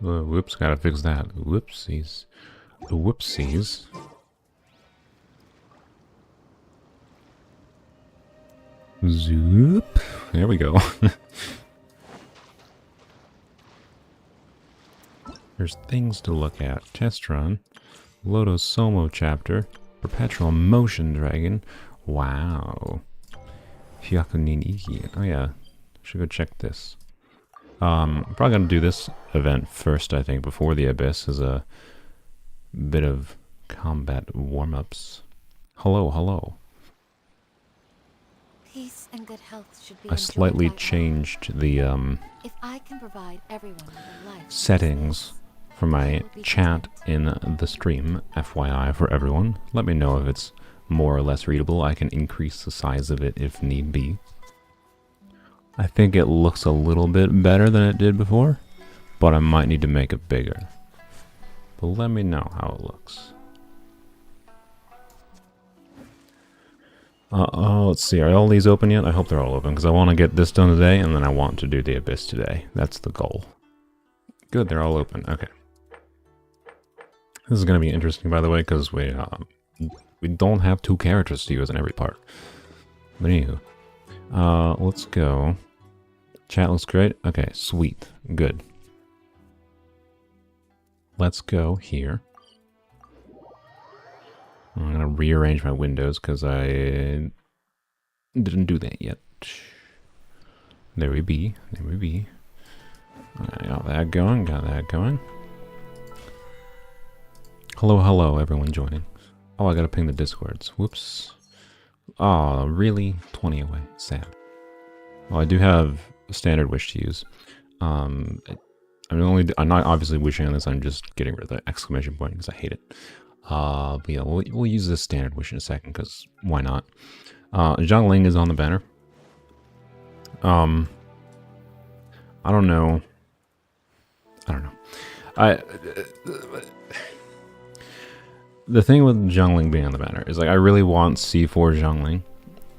Whoops, gotta fix that. Whoopsies. Whoopsies. Zoop. There we go. There's things to look at. Test run. Loto Somo chapter. Perpetual motion dragon. Wow. Hyakunin Ikki. Oh yeah. Should go check this. I'm probably gonna do this event first, I think, before the Abyss as a bit of combat warm-ups. Hello, hello. Peace and good health should be I slightly changed the if I can provide everyone with a life settings for my chat in the stream, FYI for everyone. Let me know if it's more or less readable. I can increase the size of it if need be. I think it looks a little bit better than it did before, but I might need to make it bigger. But let me know how it looks. Let's see, are all these open yet? I hope they're all open, because I want to get this done today, and then I want to do the Abyss today. That's the goal. Good, they're all open. Okay. This is going to be interesting, by the way, because we don't have 2 characters to use in every part. But anywho. Let's go. Chat looks great. Okay, sweet. Good. Let's go here. I'm going to rearrange my windows because I didn't do that yet. There we be. There we be. I got that going. Got that going. Hello, hello, everyone joining. Oh, I got to ping the Discords. Whoops. Oh, really? 20 away. Sad. Well, I do have a standard wish to use. I'm not obviously wishing on this. I'm just getting rid of the exclamation point because I hate it. But yeah, we'll use this standard wish in a second because why not? Zhang Ling is on the banner. I don't know. The thing with Zhongling being on the banner is, like, I really want C4 Zhongling,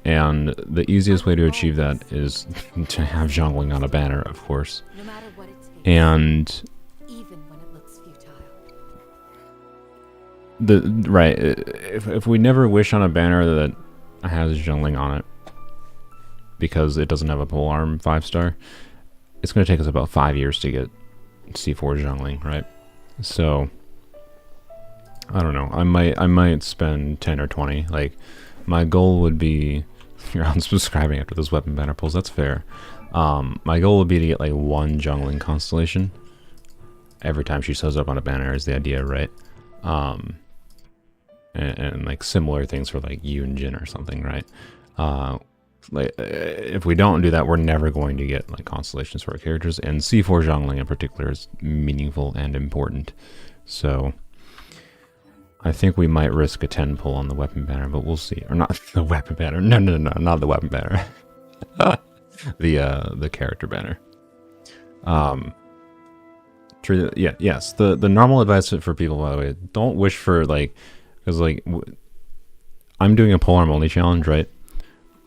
and the easiest way to achieve that is to have Zhongling on a banner, of course. No matter what it takes, and even when it looks futile. If we never wish on a banner that has Zhongling on it, because it doesn't have a polearm 5-star, it's going to take us about 5 years to get C4 Zhongling, right? So I don't know. I might spend 10 or 20. Like, my goal would be, you're unsubscribing after those weapon banner pulls. That's fair. My goal would be to get like 1 jungling constellation every time she shows up on a banner. Is the idea, right? And like similar things for like Yu and Jin or something, right? If we don't do that, we're never going to get like constellations for our characters. And C4 jungling in particular is meaningful and important. So I think we might risk a 10 pull on the weapon banner, but we'll see. Or not the weapon banner. No, not the weapon banner. The character banner. Yes. The normal advice for people, by the way, don't wish for like, because like I'm doing a polearm only challenge, right?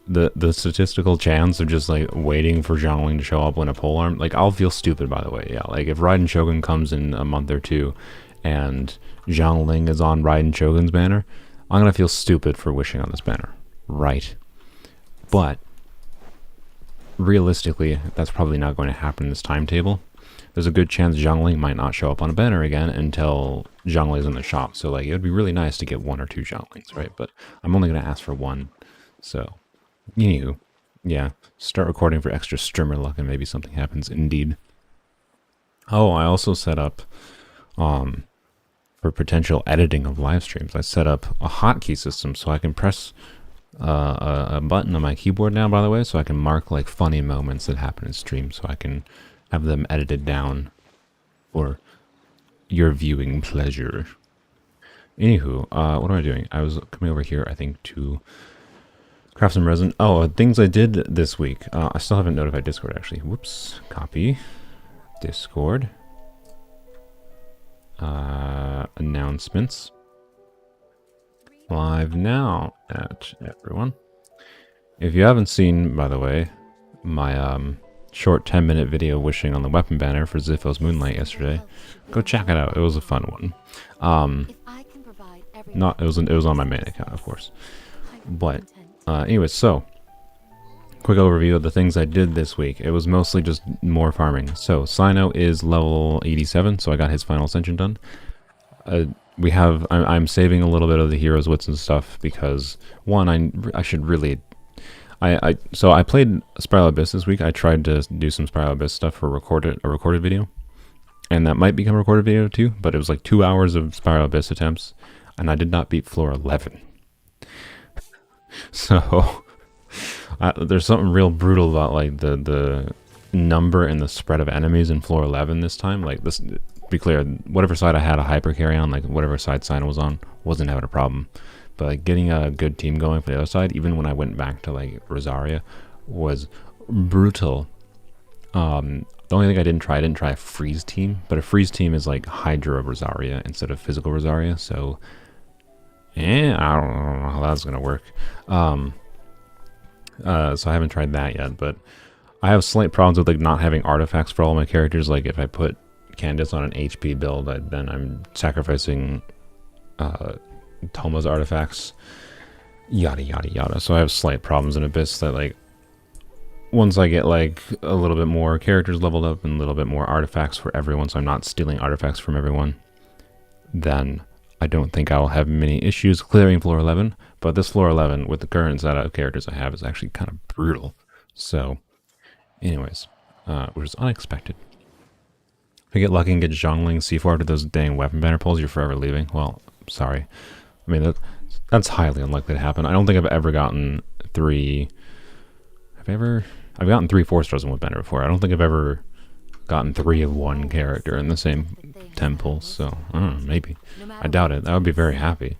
The statistical chance of just like waiting for Zhongling to show up when a polearm, like, I'll feel stupid, by the way. Yeah, like if Raiden Shogun comes in a month or two and Zhongling is on Raiden Shogun's banner, I'm gonna feel stupid for wishing on this banner, right? But realistically, that's probably not going to happen in this timetable. There's a good chance Zhongling might not show up on a banner again until Zhongling's in the shop. So like, it would be really nice to get 1 or 2 Zhonglings, right? But I'm only gonna ask for 1. So anywho, yeah, start recording for extra streamer luck and maybe something happens indeed. Oh, I also set up for potential editing of live streams. I set up a hotkey system so I can press a button on my keyboard now, by the way, so I can mark like funny moments that happen in stream, so I can have them edited down for your viewing pleasure. Anywho, what am I doing? I was coming over here, I think, to craft some resin. Oh, things I did this week. I still haven't notified Discord, actually. Whoops. Copy. Discord. Announcements. Live now at everyone. If you haven't seen, by the way, my short 10-minute video wishing on the weapon banner for Zipho's Moonlight yesterday. Go check it out. It was a fun one. If I can provide everyone Not it was on my main account, of course. But anyways, so quick overview of the things I did this week. It was mostly just more farming. So Sino is level 87, so I got his final ascension done. I'm saving a little bit of the heroes wits and stuff because one, I should really. So I played Spiral Abyss this week. I tried to do some Spiral Abyss stuff for a recorded video, and that might become a recorded video too. But it was like 2 hours of Spiral Abyss attempts, and I did not beat floor 11. So there's something real brutal about like the number and the spread of enemies in floor 11 this time. Like this, to be clear, whatever side I had a hyper carry on, like whatever side Sino was on, wasn't having a problem. But like getting a good team going for the other side, even when I went back to like Rosaria, was brutal. The only thing I didn't try a freeze team, but a freeze team is like Hydra Rosaria instead of physical Rosaria. So, I don't know how that's gonna work. So I haven't tried that yet, but I have slight problems with like not having artifacts for all my characters. Like if I put Candace on an HP build, then I'm sacrificing Toma's artifacts, yada yada yada. So I have slight problems in Abyss that like once I get like a little bit more characters leveled up and a little bit more artifacts for everyone, so I'm not stealing artifacts from everyone, then I don't think I will have many issues clearing floor 11. But this floor 11 with the current set of characters I have is actually kind of brutal. So anyways, which is unexpected. If you get lucky and get Zhongling C4 after those dang weapon banner pulls, you're forever leaving. Well, sorry. I mean, that's highly unlikely to happen. I don't think I've ever gotten three... I've gotten 3 4-stars in one banner before. I don't think I've ever gotten 3 of one character in the same 10 pulls, so, I don't know, maybe. I doubt it. I would be very happy.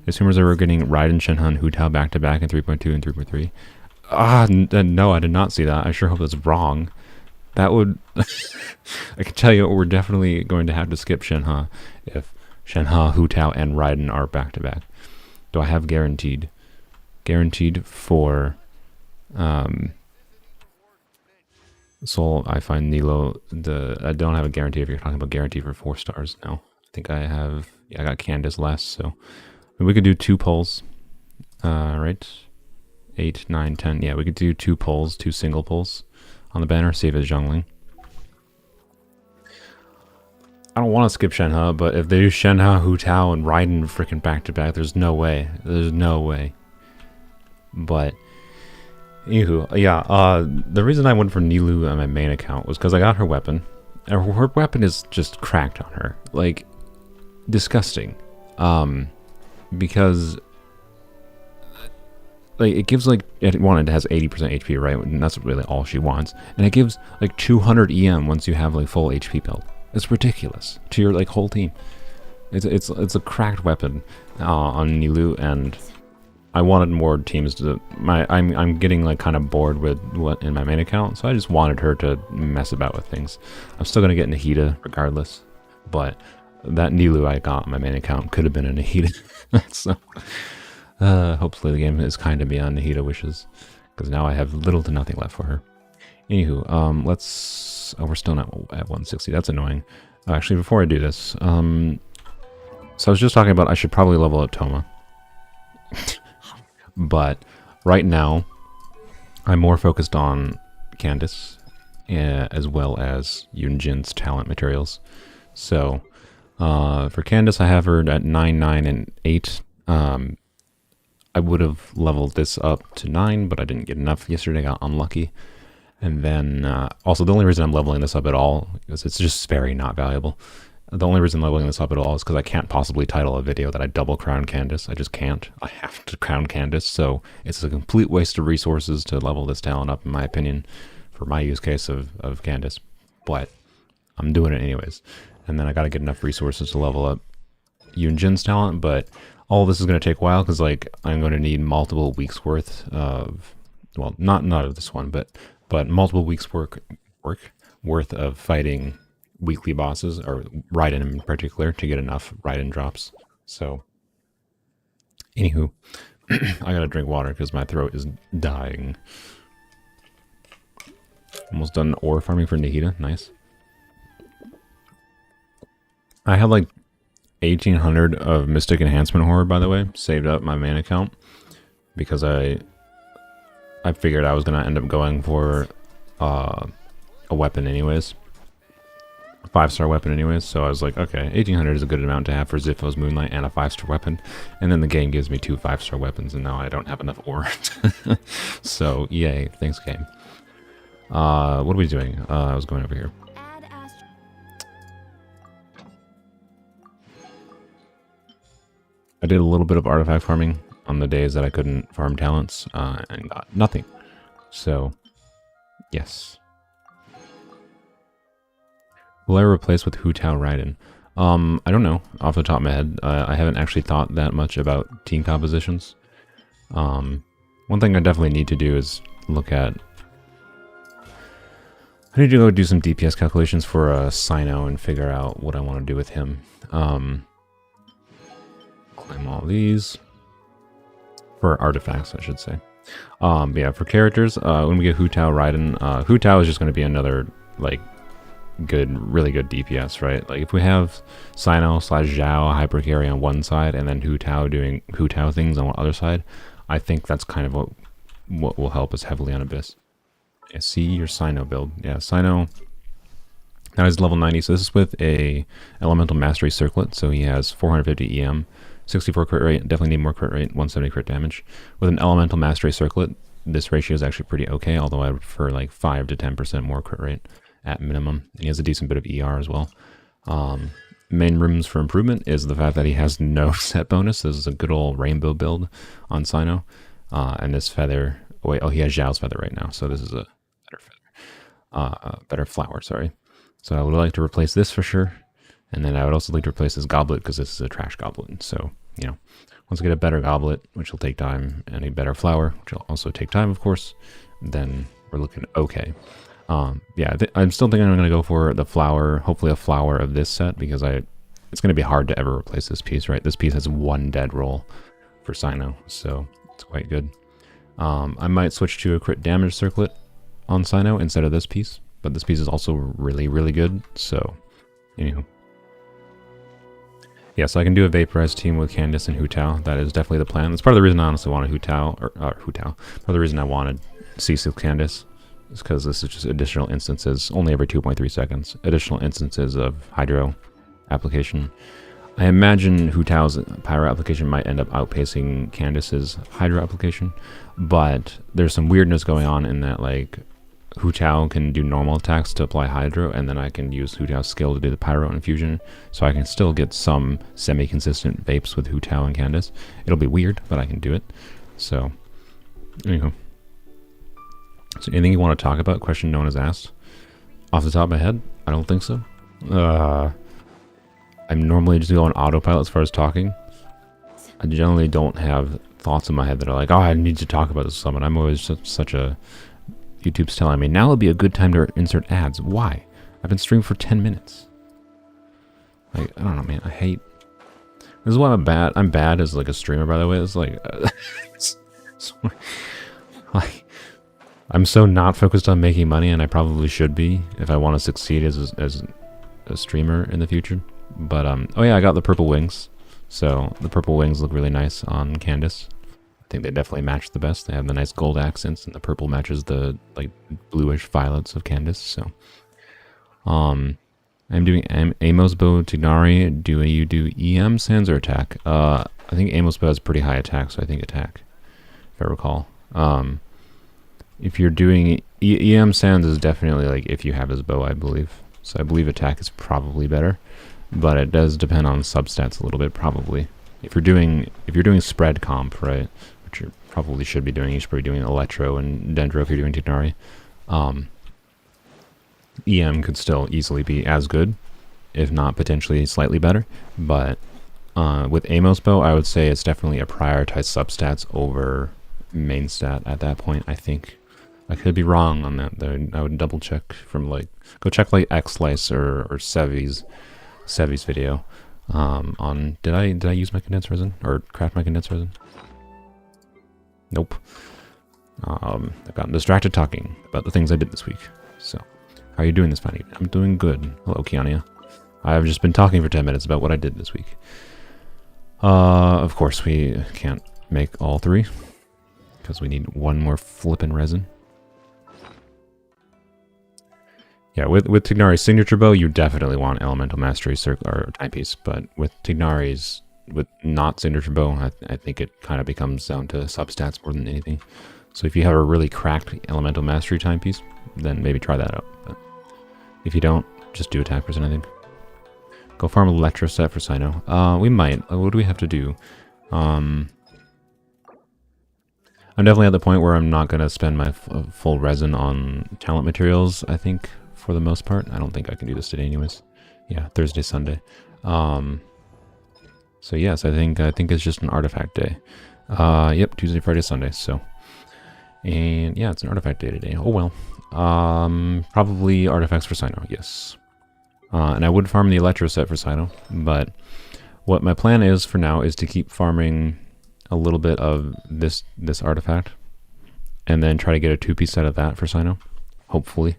There's rumors that we're getting Raiden, Shenhe, and Hu Tao back-to-back in 3.2 and 3.3. No, I did not see that. I sure hope that's wrong. That would... I can tell you we're definitely going to have to skip Shenhe if Shenhe, Hu Tao, and Raiden are back-to-back. Do I have guaranteed? Guaranteed for Soul, I find Nilu. I don't have a guarantee if you're talking about guarantee for 4 stars now. I think I have... Yeah, I got Candace last, so... We could do 2 polls. Right? 8, 9, 10. Yeah, we could do 2 polls, 2 single polls on the banner, see if it's Zhongling. I don't want to skip Shenhe, but if they do Shenhe, Hu Tao, and Raiden freaking back-to-back, there's no way. There's no way. But, anywho, yeah, the reason I went for Nilu on my main account was because I got her weapon. And her weapon is just cracked on her. Like, disgusting. Because... Like, it gives, like, it has 80% HP, right? And that's really all she wants. And it gives, like, 200 EM once you have, like, full HP build. It's ridiculous to your, like, whole team. It's a cracked weapon on Nilu, and I wanted more teams to... I'm getting, like, kind of bored with what in my main account, so I just wanted her to mess about with things. I'm still going to get Nahida regardless, but that Nilu I got on my main account could have been a Nahida. So... hopefully the game is kind to me on Nahida wishes, because now I have little to nothing left for her. Anywho, let's... Oh, we're still not at 160. That's annoying. Actually, before I do this, so I was just talking about I should probably level up Toma. But right now, I'm more focused on Candace, as well as Yunjin's talent materials. So, for Candace, I have her at 9, 9, and 8. I would have leveled this up to 9, but I didn't get enough yesterday. I got unlucky. And then, also, the only reason I'm leveling this up at all is it's just very not valuable. The only reason I'm leveling this up at all is because I can't possibly title a video that I double crown Candace. I just can't. I have to crown Candace, so it's a complete waste of resources to level this talent up, in my opinion, for my use case of Candace. But I'm doing it anyways. And then I got to get enough resources to level up Yunjin's talent, but... All this is going to take a while because, like, I'm going to need multiple weeks worth of, well, not of this one, but multiple weeks worth of fighting weekly bosses, or Raiden in particular, to get enough Raiden drops. So, anywho, I gotta drink water because my throat is dying. Almost done ore farming for Nahida. Nice. I had like 1800 of Mystic Enhancement Horror, by the way, saved up my main account because I figured I was gonna end up going for a weapon anyways, a 5-star weapon anyways. So I was like, okay, 1800 is a good amount to have for Zipho's Moonlight and a 5-star weapon, and then the game gives me 2 5-star weapons, and now I don't have enough ore. So yay, thanks game. What are we doing? I was going over here. Add astro. I did a little bit of artifact farming on the days that I couldn't farm talents, and got nothing. So, yes. Will I replace with Hu Tao Raiden? I don't know, off the top of my head. I haven't actually thought that much about team compositions. One thing I definitely need to do is look at... I need to go do some DPS calculations for Sino and figure out what I want to do with him. Claim all these. For artifacts, I should say. Yeah, for characters, when we get Hu Tao Raiden, Hu Tao is just going to be another, like, really good DPS, right? Like, if we have Sino / Xiao hyper carry on one side, and then Hu Tao doing Hu Tao things on the other side, I think that's kind of what will help us heavily on Abyss. Yeah, see your Sino build. Yeah, Sino, that is level 90, so this is with a Elemental Mastery Circlet, so he has 450 EM, 64 crit rate, definitely need more crit rate, 170 crit damage. With an Elemental Mastery Circlet, this ratio is actually pretty okay, although I would prefer like 5 to 10% more crit rate at minimum. And he has a decent bit of ER as well. Main rooms for improvement is the fact that he has no set bonus. This is a good old rainbow build on Sino. And this feather, wait, oh, he has Xiao's feather right now, so this is a better feather. Better flower, sorry. So I would like to replace this for sure. And then I would also like to replace this goblet because this is a trash goblet. So, you know, once I get a better goblet, which will take time, and a better flower, which will also take time, of course, then we're looking okay. Yeah, I'm still thinking I'm going to go for the flower, hopefully a flower of this set, because it's going to be hard to ever replace this piece, right? This piece has 1 dead roll for Sino, so it's quite good. I might switch to a crit damage circlet on Sino instead of this piece, but this piece is also really, really good, so, anywho. Yeah, so I can do a vaporized team with Candace and Hu Tao. That is definitely the plan. That's part of the reason I honestly wanted Hu Tao. Part of the reason I wanted C6 Candace is because this is just additional instances, only every 2.3 seconds. Additional instances of Hydro application. I imagine Hu Tao's Pyro application might end up outpacing Candace's Hydro application, but there's some weirdness going on in that, like, Hu Tao can do normal attacks to apply Hydro, and then I can use Hu Tao's skill to do the Pyro infusion, so I can still get some semi-consistent vapes with Hu Tao and Candace. It'll be weird, but I can do it. So, anyhow. So anything you want to talk about? Question no one has asked. Off the top of my head, I don't think so. I'm normally just going autopilot as far as talking. I generally don't have thoughts in my head that are like, oh, I need to talk about this summon. I'm always such a... YouTube's telling me, now would be a good time to insert ads. Why? I've been streaming for 10 minutes. Like, I don't know, man. I hate... This is why I'm bad as, like, a streamer, by the way. It's like... like... I'm so not focused on making money, and I probably should be if I want to succeed as a streamer in the future. But, oh yeah, I got the purple wings. So, the purple wings look really nice on Candace. I think they definitely match the best. They have the nice gold accents, and the purple matches the, like, bluish violets of Candace, so. I'm doing Amos Bow Tignari. Do you do EM Sands or attack? I think Amos Bow has pretty high attack, so I think attack, if I recall. If you're doing EM Sands is definitely, like, if you have his bow, I believe. So I believe attack is probably better, but it does depend on substats a little bit, probably. If you're doing spread comp, right, which you probably should be doing, you should be doing Electro and Dendro if you're doing Tignari. EM could still easily be as good, if not potentially slightly better, but with Amos Bow, I would say it's definitely a prioritized substats over main stat at that point, I think. I could be wrong on that, though. I would double check from, like, go check, like, X-Slice or Sevi's video on, did I use my condensed resin, or craft my condensed resin? Nope. I've gotten distracted talking about the things I did this week. So, how are you doing this fine evening? I'm doing good. Hello, Kiania. I've just been talking for 10 minutes about what I did this week. Of course, we can't make all 3, because we need 1 more flippin' resin. Yeah, with Tignari's signature bow, you definitely want Elemental Mastery Circle or Timepiece, but with Tignari's, with not signature bow, I think it kind of becomes down to substats more than anything. So if you have a really cracked Elemental Mastery Timepiece, then maybe try that out. But if you don't, just do attack percent, I think. Go farm Electro set for Sino. We might. What do we have to do? I'm definitely at the point where I'm not going to spend my full resin on talent materials, I think, for the most part. I don't think I can do this today anyways. Yeah, Thursday, Sunday. So yes, I think it's just an artifact day. Yep, Tuesday, Friday, Sunday, so. And yeah, it's an artifact day today. Oh well. Probably artifacts for Sino, yes. And I would farm the Electro set for Sino, but what my plan is for now is to keep farming a little bit of this artifact, and then try to get a 2-piece set of that for Sino, hopefully.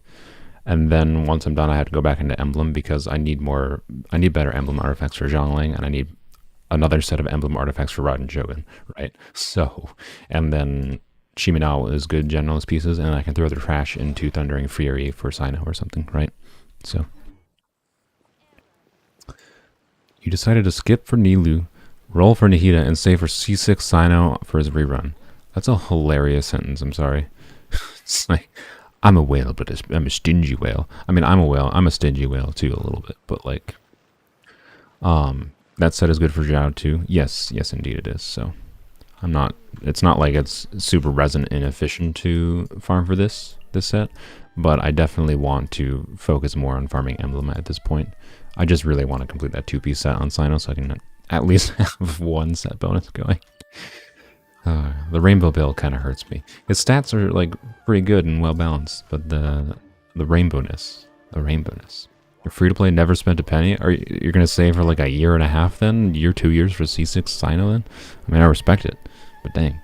And then once I'm done, I have to go back into Emblem because I need better Emblem artifacts for Zhongling, and I need another set of Emblem artifacts for Raiden Shogun, right? So, and then Shiminao is good generalist pieces, and I can throw the trash into Thundering Fury for Sino or something, right? So, you decided to skip for Nilu, roll for Nahida, and save for C6 Sino for his rerun. That's a hilarious sentence, I'm sorry. It's like, I'm a whale, but I'm a stingy whale. I mean, I'm a whale. I'm a stingy whale, too, a little bit. But, like, that set is good for Xiao, too. Yes, indeed it is. So, it's not like it's super resin inefficient to farm for this set. But I definitely want to focus more on farming Emblem at this point. I just really want to complete that 2-piece set on Sino so I can at least have 1 set bonus going. The rainbow bill kind of hurts me. His stats are like pretty good and well balanced, but the rainbowness. You're free to play, never spent a penny. You're gonna save for like a year and a half then? 2 years for C6 Sino then? I mean, I respect it, but dang.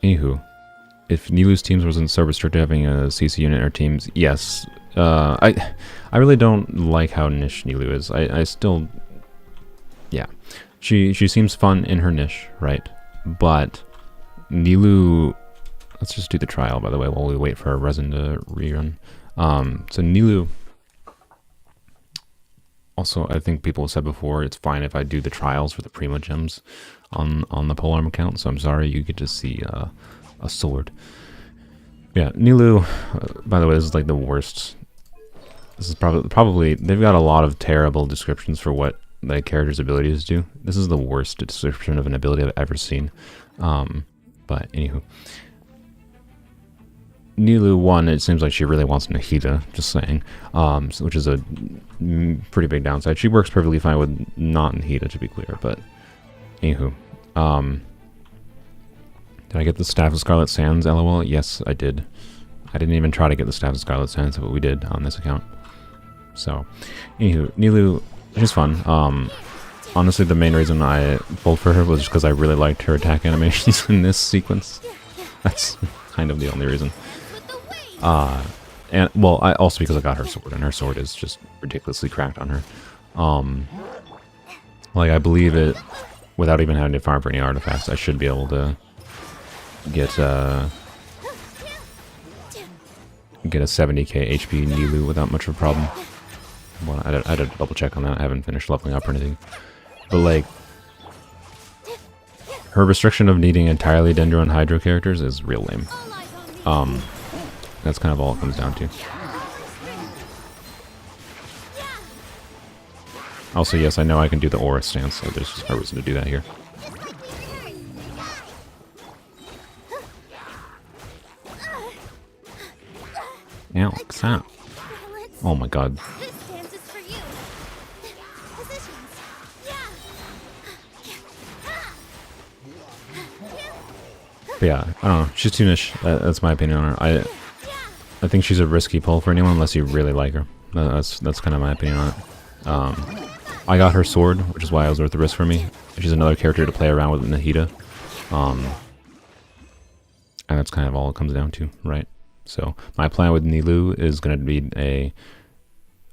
Anywho, if Nilu's teams wasn't so restricted having a CC unit in our teams, yes. I really don't like how niche Nilu is. I still, yeah, she seems fun in her niche, right? But Nilu, let's just do the trial by the way while we wait for our resin to rerun. So Nilu, also I think people have said before it's fine if I do the trials for the Primo gems on the Polearm account. So I'm sorry you get to see a sword. Yeah, Nilu, by the way, this is like the worst. This is probably they've got a lot of terrible descriptions for what the character's abilities do. This is the worst description of an ability I've ever seen. But anywho, Nilu 1, it seems like she really wants Nahida, just saying, which is a pretty big downside. She works perfectly fine with not Nahida, to be clear, but anywho. Did I get the Staff of Scarlet Sands, LOL? Yes, I did. I didn't even try to get the Staff of Scarlet Sands, but we did on this account. So, anywho, Nilu, she's fun. Honestly, the main reason I pulled for her was just because I really liked her attack animations in this sequence. That's kind of the only reason. And, well, also because I got her sword, and her sword is just ridiculously cracked on her. Like, I believe it, without even having to farm for any artifacts, I should be able to get a 70k HP Nilu without much of a problem. Well, I had to double check on that. I haven't finished leveling up or anything. But like, her restriction of needing entirely Dendro and Hydro characters is real lame. That's kind of all it comes down to. Also, yes, I know I can do the aura stance, so there's just no reason to do that here. Alex, ow. Oh my god. But yeah, I don't know. She's too niche. That's my opinion on her. I think she's a risky pull for anyone unless you really like her. That's kind of my opinion on it. I got her sword, which is why it was worth the risk for me. She's another character to play around with Nahida. And that's kind of all it comes down to, right? So my plan with Nilu is going to be a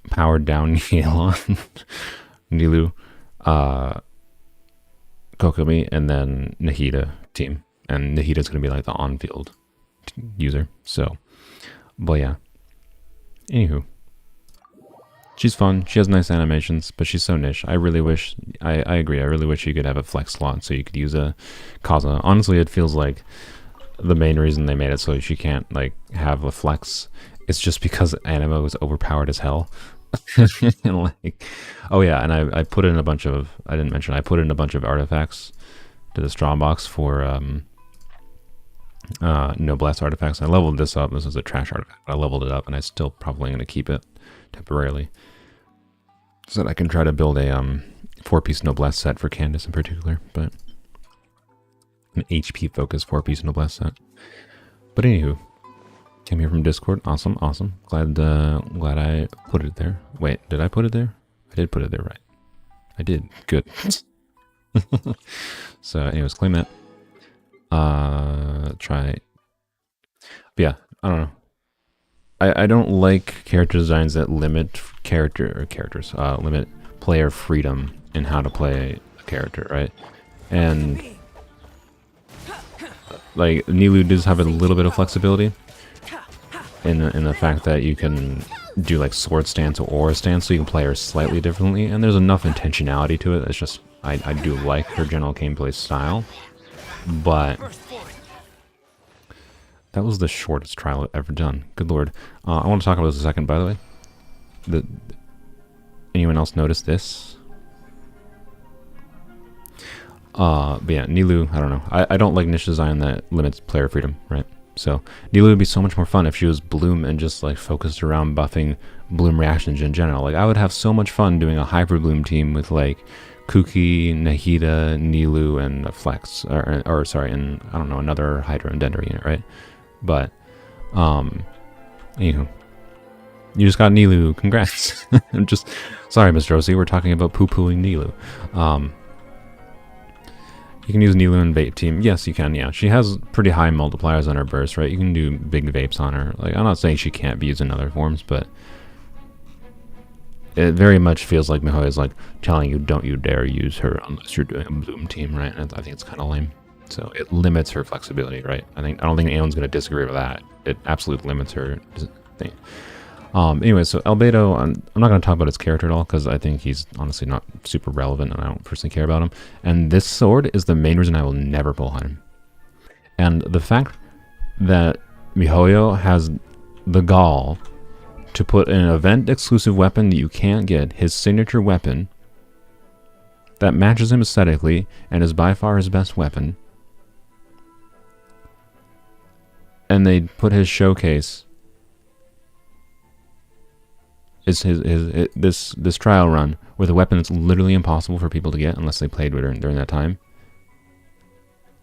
powered down Yelan, Nilu, Kokomi, and then Nahida team. And Nahida's going to be like the on-field user. So, but yeah. Anywho. She's fun. She has nice animations, but she's so niche. I really wish, I agree, I really wish you could have a flex slot so you could use a Kaza. Honestly, it feels like the main reason they made it so she can't like have a flex is just because Animo is overpowered as hell. And like, oh yeah, and I put in a bunch of, I didn't mention, I put in a bunch of artifacts to the straw box for Noblesse artifacts. I leveled this up. This is a trash artifact. I leveled it up, and I still probably going to keep it temporarily so that I can try to build a 4-piece Noblesse set for Candace in particular, but an HP focused 4-piece Noblesse set. But anywho, came here from Discord. Awesome, awesome. Glad I put it there. Wait, did I put it there? I did put it there, right? I did. Good. So, anyways, claim that. Try. But yeah, I don't know. I don't like character designs that limit limit player freedom in how to play a character, right? And like Nilu does have a little bit of flexibility in the fact that you can do like sword stance or aura stance, so you can play her slightly differently, and there's enough intentionality to it. It's just I do like her general gameplay style, but that was the shortest trial I've ever done. Good lord. I want to talk about this a second, by the way. Anyone else notice this? But yeah, Nilu, I don't know. I don't like niche design that limits player freedom, right? So Nilu would be so much more fun if she was Bloom and just like focused around buffing Bloom reactions in general. Like I would have so much fun doing a Hyper Bloom team with like Kuki, Nahida, Nilu, and a Flex, or sorry, and I don't know, another Hydro and Dendro unit, right? But, anywho, you just got Nilu. Congrats. I'm just sorry, Miss Rosie. We're talking about poo-pooing Nilu. You can use Nilu in Vape Team. Yes, you can. Yeah, she has pretty high multipliers on her burst, right? You can do big vapes on her. Like, I'm not saying she can't be used in other forms, but it very much feels like Mihoyo is like telling you, don't you dare use her unless you're doing a Bloom team, right? And I think it's kind of lame. So it limits her flexibility, right? I don't think anyone's going to disagree with that. It absolutely limits her thing. Anyway, so Albedo, I'm not going to talk about his character at all because I think he's honestly not super relevant and I don't personally care about him. And this sword is the main reason I will never pull him. And the fact that Mihoyo has the gall to put an event-exclusive weapon that you can't get, his signature weapon, that matches him aesthetically and is by far his best weapon, and they put his showcase, is this trial run with a weapon that's literally impossible for people to get unless they played with her during that time,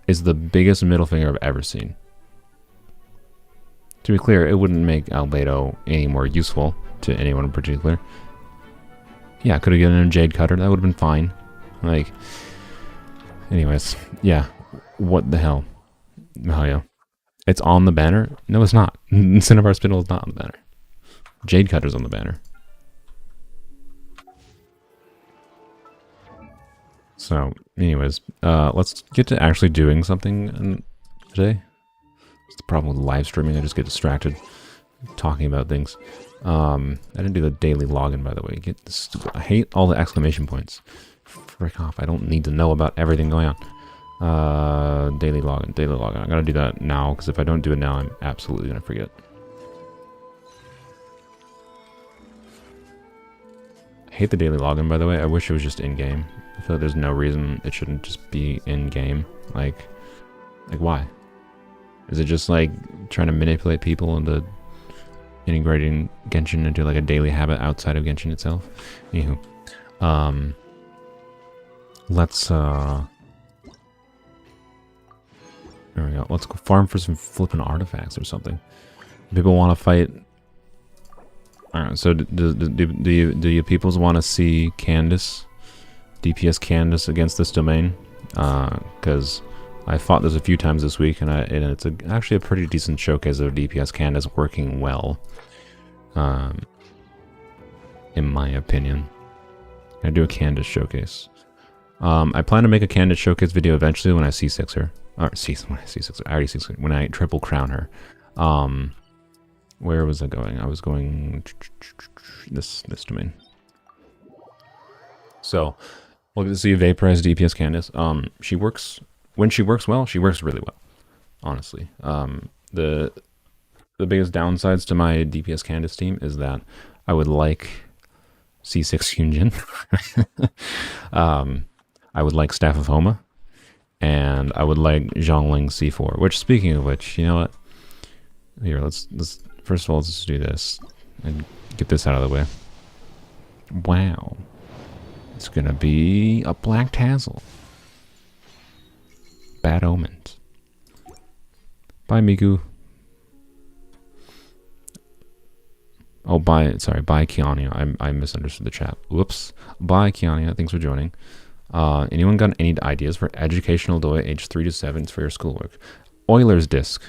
is the biggest middle finger I've ever seen. To be clear, it wouldn't make Albedo any more useful to anyone in particular. Yeah, could have given him Jade Cutter, that would have been fine. Like, anyways, yeah, what the hell, Mihoyo. It's on the banner? No, it's not. Cinnabar Spindle is not on the banner. Jade Cutter's on the banner. So, anyways, let's get to actually doing something today. It's the problem with live streaming. I just get distracted talking about things. I didn't do the daily login, by the way. I hate all the exclamation points. Frick off. I don't need to know about everything going on. Daily login. I'm gonna do that now, because if I don't do it now, I'm absolutely gonna forget. I hate the daily login, by the way. I wish it was just in-game. I feel like there's no reason it shouldn't just be in-game. Like why? Is it just like trying to manipulate people into integrating Genshin into like a daily habit outside of Genshin itself? Anywho, let's there we go. Let's go farm for some flipping artifacts or something. People want to fight. Alright, so do you peoples want to see Candace, DPS Candace against this domain? Because I fought this a few times this week, and it's actually a pretty decent showcase of DPS Candace working well, in my opinion. I'm gonna do a Candace showcase. I plan to make a Candace showcase video eventually when I C6 her. Or when I C6 her. I already C6 her. When I triple crown her. Where was I going? I was going this domain. So, look at the Vaporize DPS Candace. She works when she works well. She works really well, honestly. The biggest downsides to my DPS Candace team is that I would like C6 Yunjin. I would like Staff of Homa, and I would like Zhongling C4. Which, speaking of which, you know what? Here, let's first of all, let's just do this and get this out of the way. Wow. It's gonna be a black tassel. Bad omens. Bye, Miku. Oh, bye Kiania. I misunderstood the chat. Whoops. Bye, Kiania. Thanks for joining. Anyone got any ideas for educational doi age 3 to 7 for your schoolwork? Euler's Disk.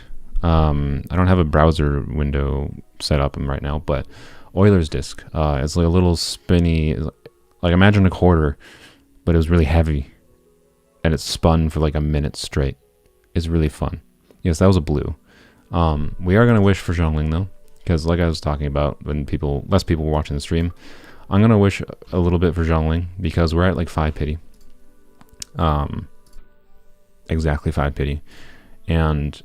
I don't have a browser window set up right now, but Euler's Disk. It's like a little spinny... Like, imagine a quarter, but it was really heavy, and it spun for like a minute straight. It's really fun. Yes, that was a blue. We are going to wish for Zhongling, though, because like I was talking about, when less people were watching the stream, I'm going to wish a little bit for Zhongling, because we're at like 5 pity. Exactly 5 pity. And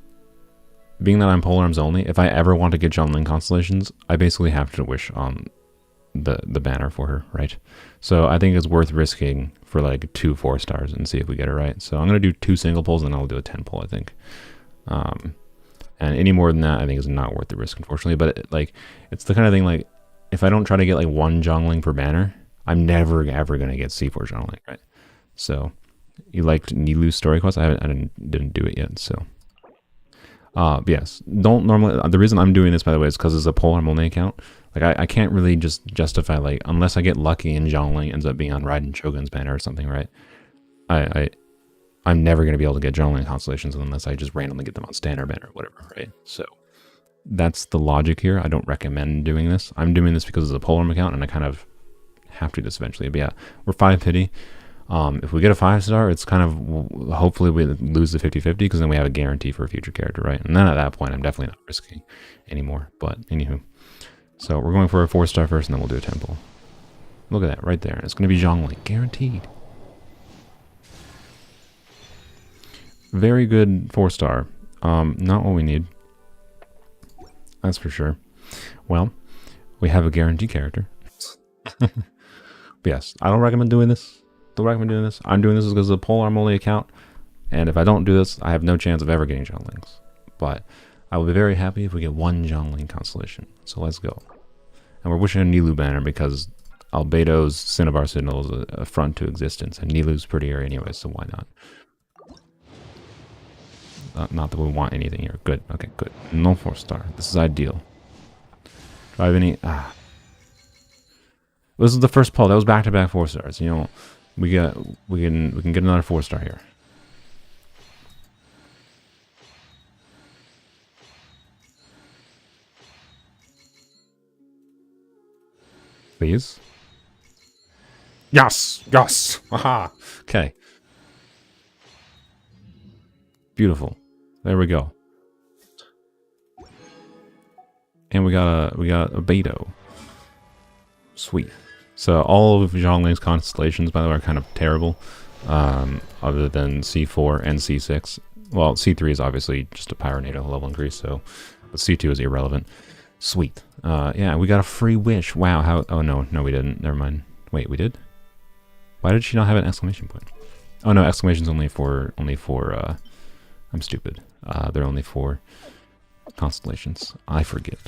being that I'm Polearms Only, if I ever want to get Zhongling constellations, I basically have to wish on the banner for her, right? So I think it's worth risking for like 2 4-stars and see if we get it right. So I'm going to do 2 single pulls, and then I'll do a 10 pull, I think. And any more than that, I think is not worth the risk, unfortunately. But it's the kind of thing, like, if I don't try to get like 1 Zhongling per banner, I'm never ever going to get C4 Zhongling, right? So you liked Nilu's story quest? I didn't do it yet, so. Yes, don't normally, the reason I'm doing this, by the way, is because it's a Polearm Only account. Like, I can't really just justify, like, unless I get lucky and Zhongling ends up being on Raiden Shogun's banner or something, right? I'm never going to be able to get Zhongling constellations unless I just randomly get them on standard banner or whatever, right? So that's the logic here. I don't recommend doing this. I'm doing this because it's a Polearm account, and I kind of have to do this eventually. But yeah, we're 5 pity. If we get a 5-star, it's kind of, hopefully we lose the 50-50, because then we have a guarantee for a future character, right? And then at that point, I'm definitely not risking anymore. But anywho, so we're going for a 4-star first, and then we'll do a temple. Look at that right there. It's going to be Zhongling, guaranteed. Very good 4-star. Not what we need. That's for sure. Well, we have a guaranteed character. But yes, I don't recommend doing this. I'm doing this because it's a Polearm Only account, and if I don't do this, I have no chance of ever getting Zhonglings. But I will be very happy if we get 1 Zhongling constellation. So let's go. And we're wishing a Nilu banner because Albedo's Cinnabar Signal is a affront to existence, and Nilu's prettier anyway, so why not? Not that we want anything here. Good. Okay, good. No 4-star. This is ideal. Do I have any... This is the first pull. That was back-to-back 4-stars. You know, we can get another 4-star here. Please. Yes! Yes! Aha! Okay. Beautiful. There we go. And we got a Beto. Sweet. So all of Zhongling's constellations, by the way, are kind of terrible. Other than C4 and C6. Well, C3 is obviously just a Pyronado level increase, so but C2 is irrelevant. Sweet. Yeah, we got a free wish. Wow, how... Oh, no, we didn't. Never mind. Wait, we did? Why did she not have an exclamation point? Oh, no, exclamation's only for... I'm stupid. They're only for constellations. I forget.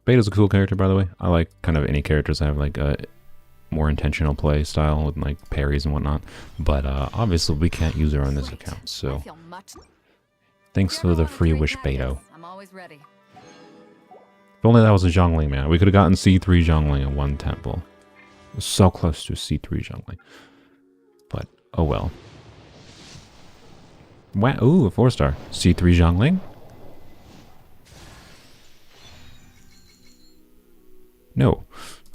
Beta's a cool character, by the way. I like kind of any characters that have like a more intentional play style with like parries and whatnot. But obviously we can't use her on this account, so thanks for the free wish, Beto. If only that was a Zhongling, man. We could have gotten C3 Zhongling in 1 temple. So close to C3 jungling. But, oh well. Wow, ooh, a 4-star. C3 jungling? No.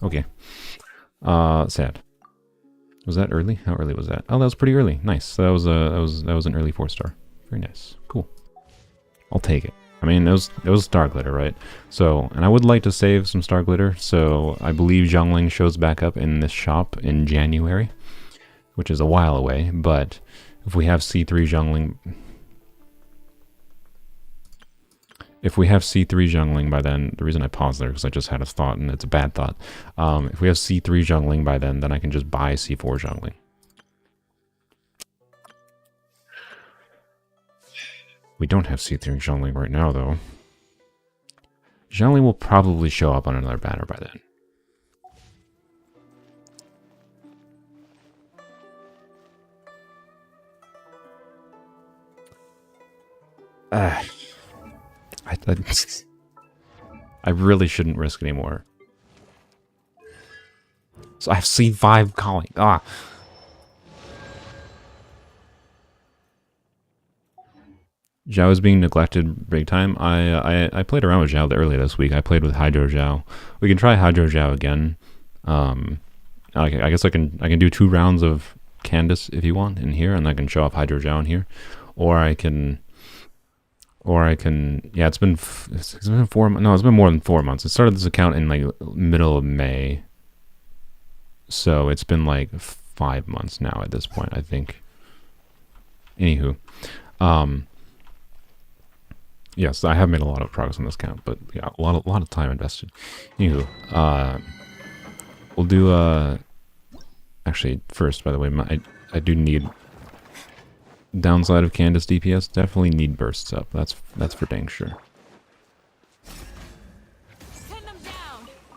Okay. Sad. Was that early? How early was that? Oh, that was pretty early. Nice. So that was an early 4-star. Very nice. Cool. I'll take it. I mean, it was star glitter, right? So, and I would like to save some star glitter. So I believe jungling shows back up in this shop in January, which is a while away. But if we have C3 jungling, by then, the reason I paused there because I just had a thought and it's a bad thought. If we have C3 jungling by then I can just buy C4 jungling. We don't have C3 jungling right now though. Jungling will probably show up on another banner by then. I really shouldn't risk anymore. So I have C5 calling. Ah. Xiao is being neglected big time. I played around with Xiao earlier this week. I played with Hydro Xiao. We can try Hydro Xiao again. I guess I can do 2 rounds of Candace if you want in here, and I can show off Hydro Xiao in here, or I can. Yeah, it's been 4 months. No, it's been more than 4 months. I started this account in like middle of May, so it's been like 5 months now at this point, I think. Anywho, yes, I have made a lot of progress on this account, but yeah, a lot of time invested. Anywho, we'll do actually first, by the way, I do need. Downside of Candace DPS, definitely need bursts up. That's for dang sure.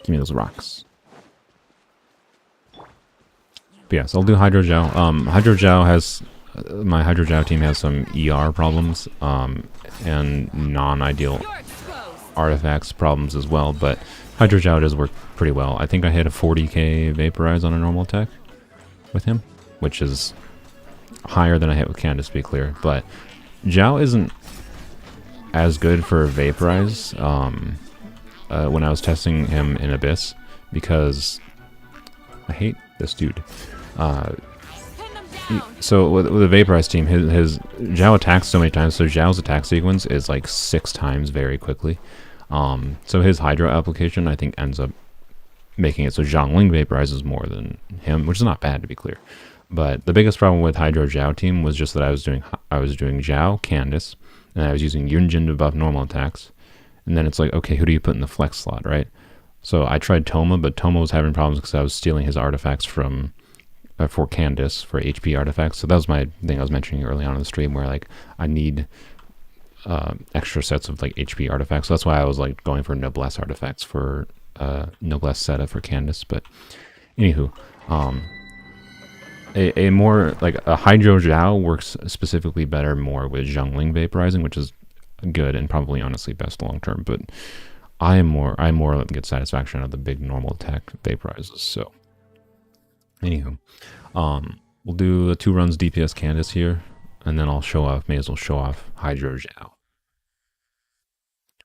Give me those rocks. But yeah, so I'll do Hydro Xiao. Hydro Xiao has my Hydro Xiao team has some ER problems, and non-ideal artifacts problems as well. But Hydro Xiao does work pretty well. I think I hit a 40k vaporize on a normal attack with him, which is higher than I hit with Candace, to be clear. But Xiao isn't as good for vaporize when I was testing him in Abyss, because I hate this dude. So with the vaporize team, his Xiao attacks so many times, so Xiao's attack sequence is like 6 times very quickly. So his Hydro application, I think, ends up making it so Zhongling vaporizes more than him, which is not bad, to be clear. But the biggest problem with Hydro Xiao team was just that I was doing Xiao, Candace, and I was using Yunjin to buff normal attacks. And then it's like, okay, who do you put in the flex slot, right? So I tried Toma, but Toma was having problems because I was stealing his artifacts from for Candace, for HP artifacts. So that was my thing I was mentioning early on in the stream, where like I need extra sets of like HP artifacts. So that's why I was like going for Noblesse artifacts for Noblesse Seta for Candace. But anywho, a more like a Hydro Xiao works specifically better more with Zhongling vaporizing, which is good and probably honestly best long term. But I more get satisfaction out of the big normal attack vaporizes. So anywho, we'll do the 2 runs DPS Candace here, and then I'll may as well show off Hydro Xiao.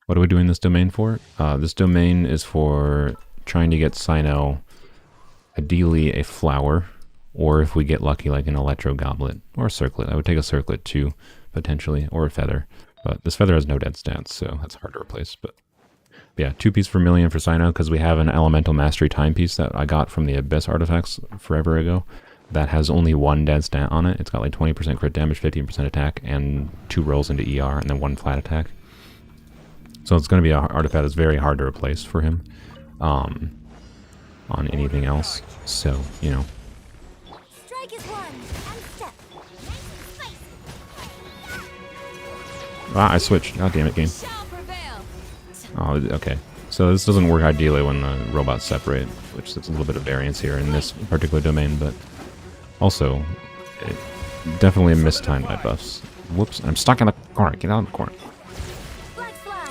What are we doing this domain for? This domain is for trying to get Sino, ideally a flower, or if we get lucky, like an Electro Goblet or a Circlet. I would take a Circlet too, potentially, or a Feather. But this Feather has no dead stats, so that's hard to replace. But yeah, 2 piece per million for Sino, because we have an Elemental Mastery timepiece that I got from the Abyss artifacts forever ago that has only 1 dead stat on it. It's got like 20% crit damage, 15% attack, and 2 rolls into ER, and then 1 flat attack. So it's going to be an artifact that's very hard to replace for him on anything else. So, you know. Ah, I switched. God damn it, game. Oh, okay. So this doesn't work ideally when the robots separate, which is a little bit of variance here in this particular domain, but also, it definitely mistimed my buffs. Whoops, I'm stuck in the corner. Get out of the corner.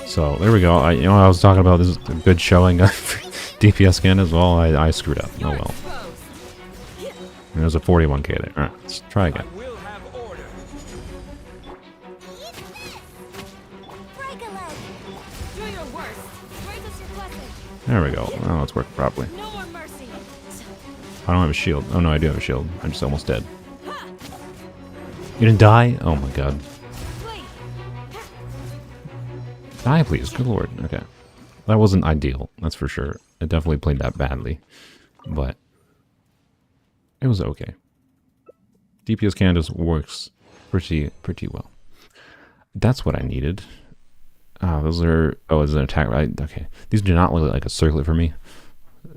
So, there we go. I was talking about this is a good showing of DPS scan as well. I screwed up. Oh well. And there's a 41k there. Alright, let's try again. I will have order. Break a leg. Do your worst. Raise us your blessing. There we go. Now it's working properly. No more mercy. I don't have a shield. Oh no, I do have a shield. I'm just almost dead. You didn't die? Oh my god. Wait. Die, please. Good lord. Okay. That wasn't ideal, that's for sure. It definitely played that badly. But it was okay. DPS Candace works pretty well. That's what I needed. Those are... Oh, it's an attack, right? Okay. These do not look like a circlet for me.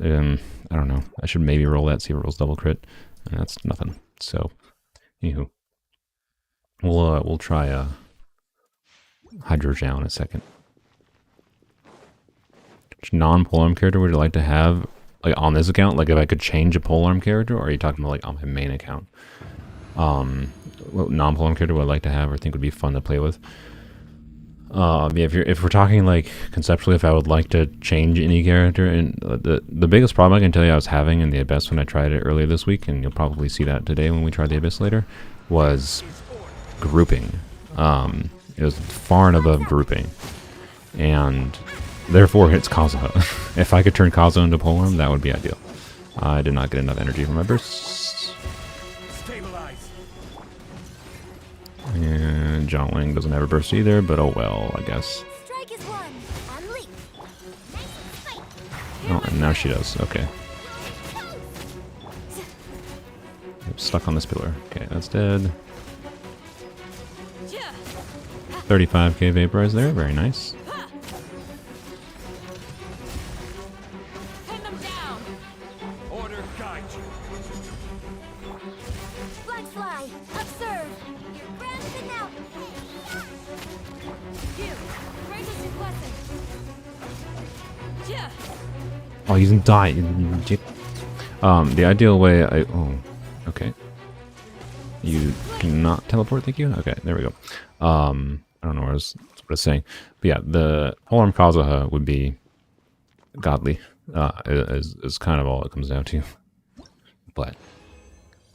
I don't know. I should maybe roll that, see if it rolls double crit. And that's nothing. So, anywho. We'll try Hydro Xiao in a second. Which non-polearm character would you like to have, like, on this account? Like, if I could change a polearm character, or are you talking about, like, on my main account? What non-polearm character would I like to have, or think would be fun to play with? Yeah, if we're talking, like, conceptually, if I would like to change any character, and the biggest problem I can tell you I was having in the Abyss when I tried it earlier this week, and you'll probably see that today when we try the Abyss later, was grouping. It was far and above grouping, and therefore it's Kazuha. If I could turn Kazuha into polearm, that would be ideal. I did not get enough energy from my bursts. Stabilize. And John Wang doesn't have a burst either, but oh well, I guess. Strike is one. Unleash. Oh, and now she does. Okay. I'm stuck on this pillar. Okay, that's dead. 35k vaporize there, very nice. Pin them down. Order guide you. Black fly. Observe. Your friends and now. You. Raise us your blessing. Yeah. Oh, you didn't die. The ideal way oh, okay. You cannot teleport, thank you? Okay, there we go. I don't know what I was saying. But yeah, the polearm Kazuha would be godly, is kind of all it comes down to. But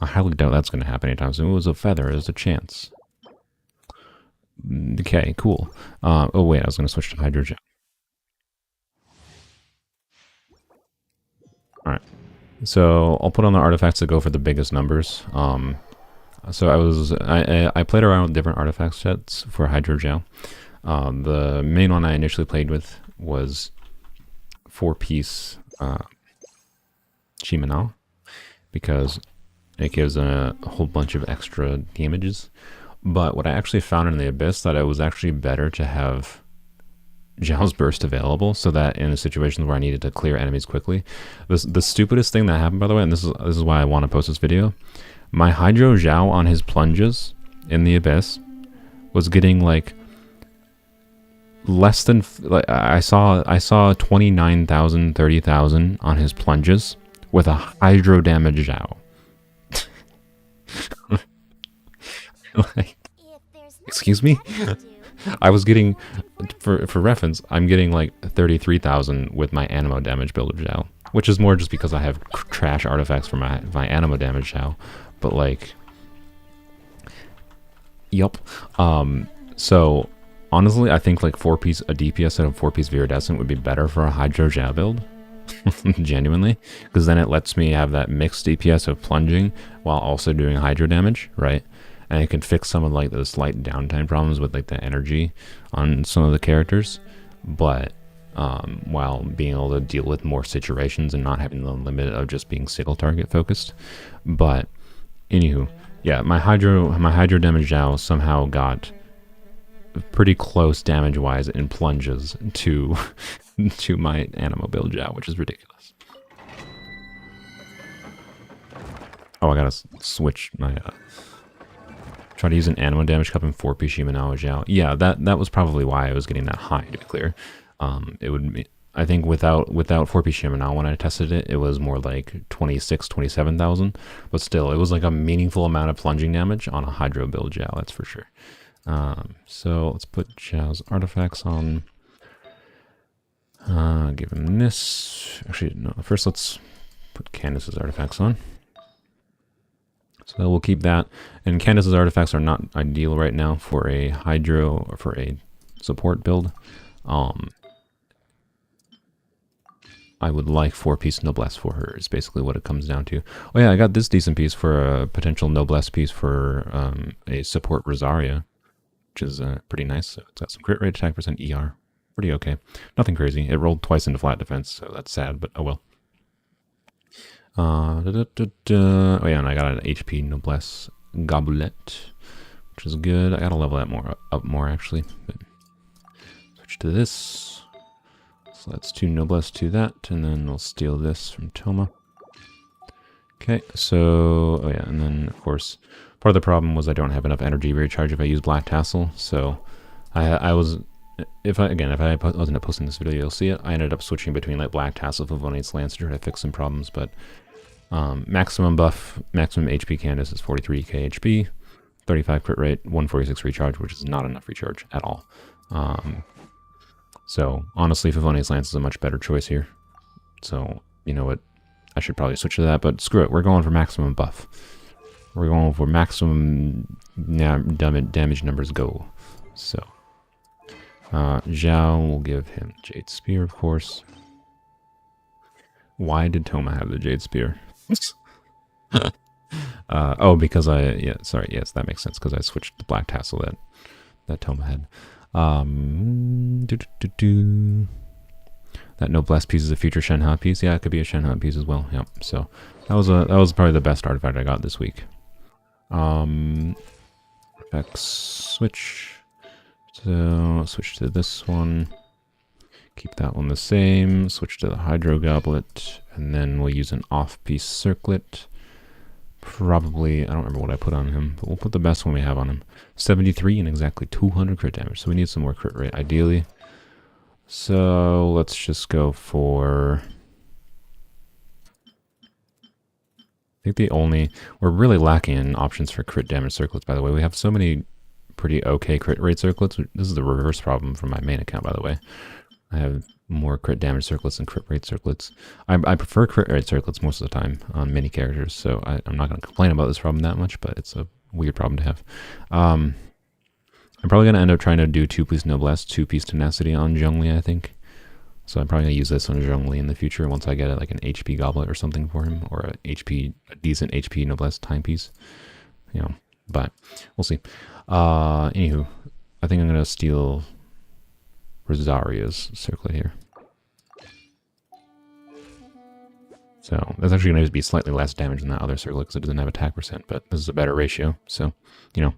I highly doubt that's going to happen anytime soon. It was a feather, there's a chance. Okay, cool. Oh wait, I was going to switch to hydrogen. Alright. So I'll put on the artifacts that go for the biggest numbers. So I played around with different artifact sets for Hydro Xiao. The main one I initially played with was 4-piece Shimanao, because it gives a whole bunch of extra damages. But what I actually found in the Abyss, that it was actually better to have Xiao's burst available, so that in situations where I needed to clear enemies quickly. The stupidest thing that happened, by the way, and this is why I want to post this video. My Hydro Xiao on his plunges in the Abyss was getting like less than, like, I saw 29,000, 30,000 on his plunges with a Hydro damage Xiao. Like, excuse me? I was getting, for reference, I'm getting like 33,000 with my Animo damage build of Xiao, which is more just because I have trash artifacts for my Animo damage Xiao. But like, yup. So honestly, I think like a DPS set of 4-piece Viridescent would be better for a Hydro Xiao build. Genuinely, because then it lets me have that mixed DPS of plunging while also doing Hydro damage, right? And it can fix some of like the slight downtime problems with like the energy on some of the characters, but while being able to deal with more situations and not having the limit of just being single target focused. But anywho, yeah, my Hydro damage Xiao somehow got pretty close damage wise in plunges to to my Animo build Xiao, which is ridiculous. Oh, I gotta switch my try to use an Animo damage cup in 4-piece Shimanao Xiao. Yeah, that was probably why I was getting that high, to be clear. It would be, I think without 4-piece Shimanao, when I tested it, it was more like 26, 27,000. But still, it was like a meaningful amount of plunging damage on a Hydro build Xiao, that's for sure. So let's put Xiao's artifacts on. Give him this. Actually, no, first let's put Candace's artifacts on. So we'll keep that. And Candace's artifacts are not ideal right now for a Hydro or for a support build. I would like 4-piece Noblesse for her is basically what it comes down to. Oh yeah, I got this decent piece for a potential Noblesse piece for a support Rosaria, which is pretty nice. So it's got some crit rate, attack percent, ER. Pretty okay. Nothing crazy. It rolled twice into flat defense, so that's sad, but oh well. Oh yeah, and I got an HP Noblesse Goblet, which is good. I gotta level that up more actually. But switch to this. So that's 2 Noblesse to that, and then we'll steal this from Toma. Okay, so oh yeah, and then of course part of the problem was I don't have enough energy recharge if I use Black Tassel. So I was if I wasn't posting this video, you'll see it. I ended up switching between like Black Tassel, Favonius Lance to try to fix some problems, but maximum buff, maximum HP Candace is 43k HP, 35 crit rate, 146 recharge, which is not enough recharge at all. So honestly, Favonius Lance is a much better choice here. So you know what, I should probably switch to that, but screw it. We're going for maximum buff. We're going for maximum damage numbers go. So Xiao will give him Jade Spear, of course. Why did Toma have the Jade Spear? Oh, because yes, that makes sense, because I switched the Black Tassel that Toma had. That Noblesse piece is a future Shenhe piece. Yeah, it could be a Shenhe piece as well. Yep. So that was probably the best artifact I got this week. Effects switch. So switch to this one. Keep that one the same. Switch to the Hydro Goblet, and then we'll use an off-piece Circlet. Probably, I don't remember what I put on him, but we'll put the best one we have on him. 73 and exactly 200 crit damage, so we need some more crit rate, ideally. So let's just go for... I think we're really lacking in options for crit damage circlets, by the way. We have so many pretty okay crit rate circlets. This is the reverse problem from my main account, by the way. I have more crit damage circlets than crit rate circlets. I prefer crit rate circlets most of the time on many characters, so I'm not going to complain about this problem that much, but it's a weird problem to have. I'm probably going to end up trying to do 2-piece Noblesse, 2-piece Tenacity on Zhongli, I think. So I'm probably going to use this on Zhongli in the future once I get like an HP Goblet or something for him, or a decent HP Noblesse timepiece. You know, but we'll see. Anywho, I think I'm going to steal Rosaria's Circlet here. So that's actually going to be slightly less damage than that other Circlet because it doesn't have attack percent, but this is a better ratio. So, you know.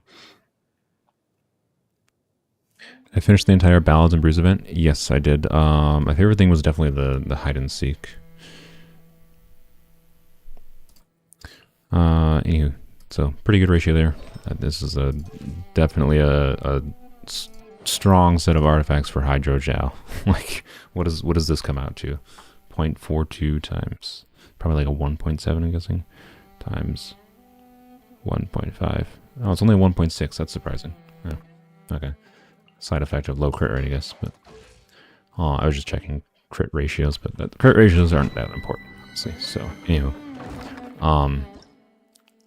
I finished the entire Ballads and Brews event. Yes, I did. My favorite thing was definitely the hide and seek. Anywho, so pretty good ratio there. This is definitely a strong set of artifacts for Hydro Xiao. Like, what does this come out to? 0.42 times, probably like a 1.7, I'm guessing, times 1.5. Oh, it's only 1.6. That's surprising. Yeah. Okay. Side effect of low crit rate, I guess. But I was just checking crit ratios, but the crit ratios aren't that important, honestly. So, anyway,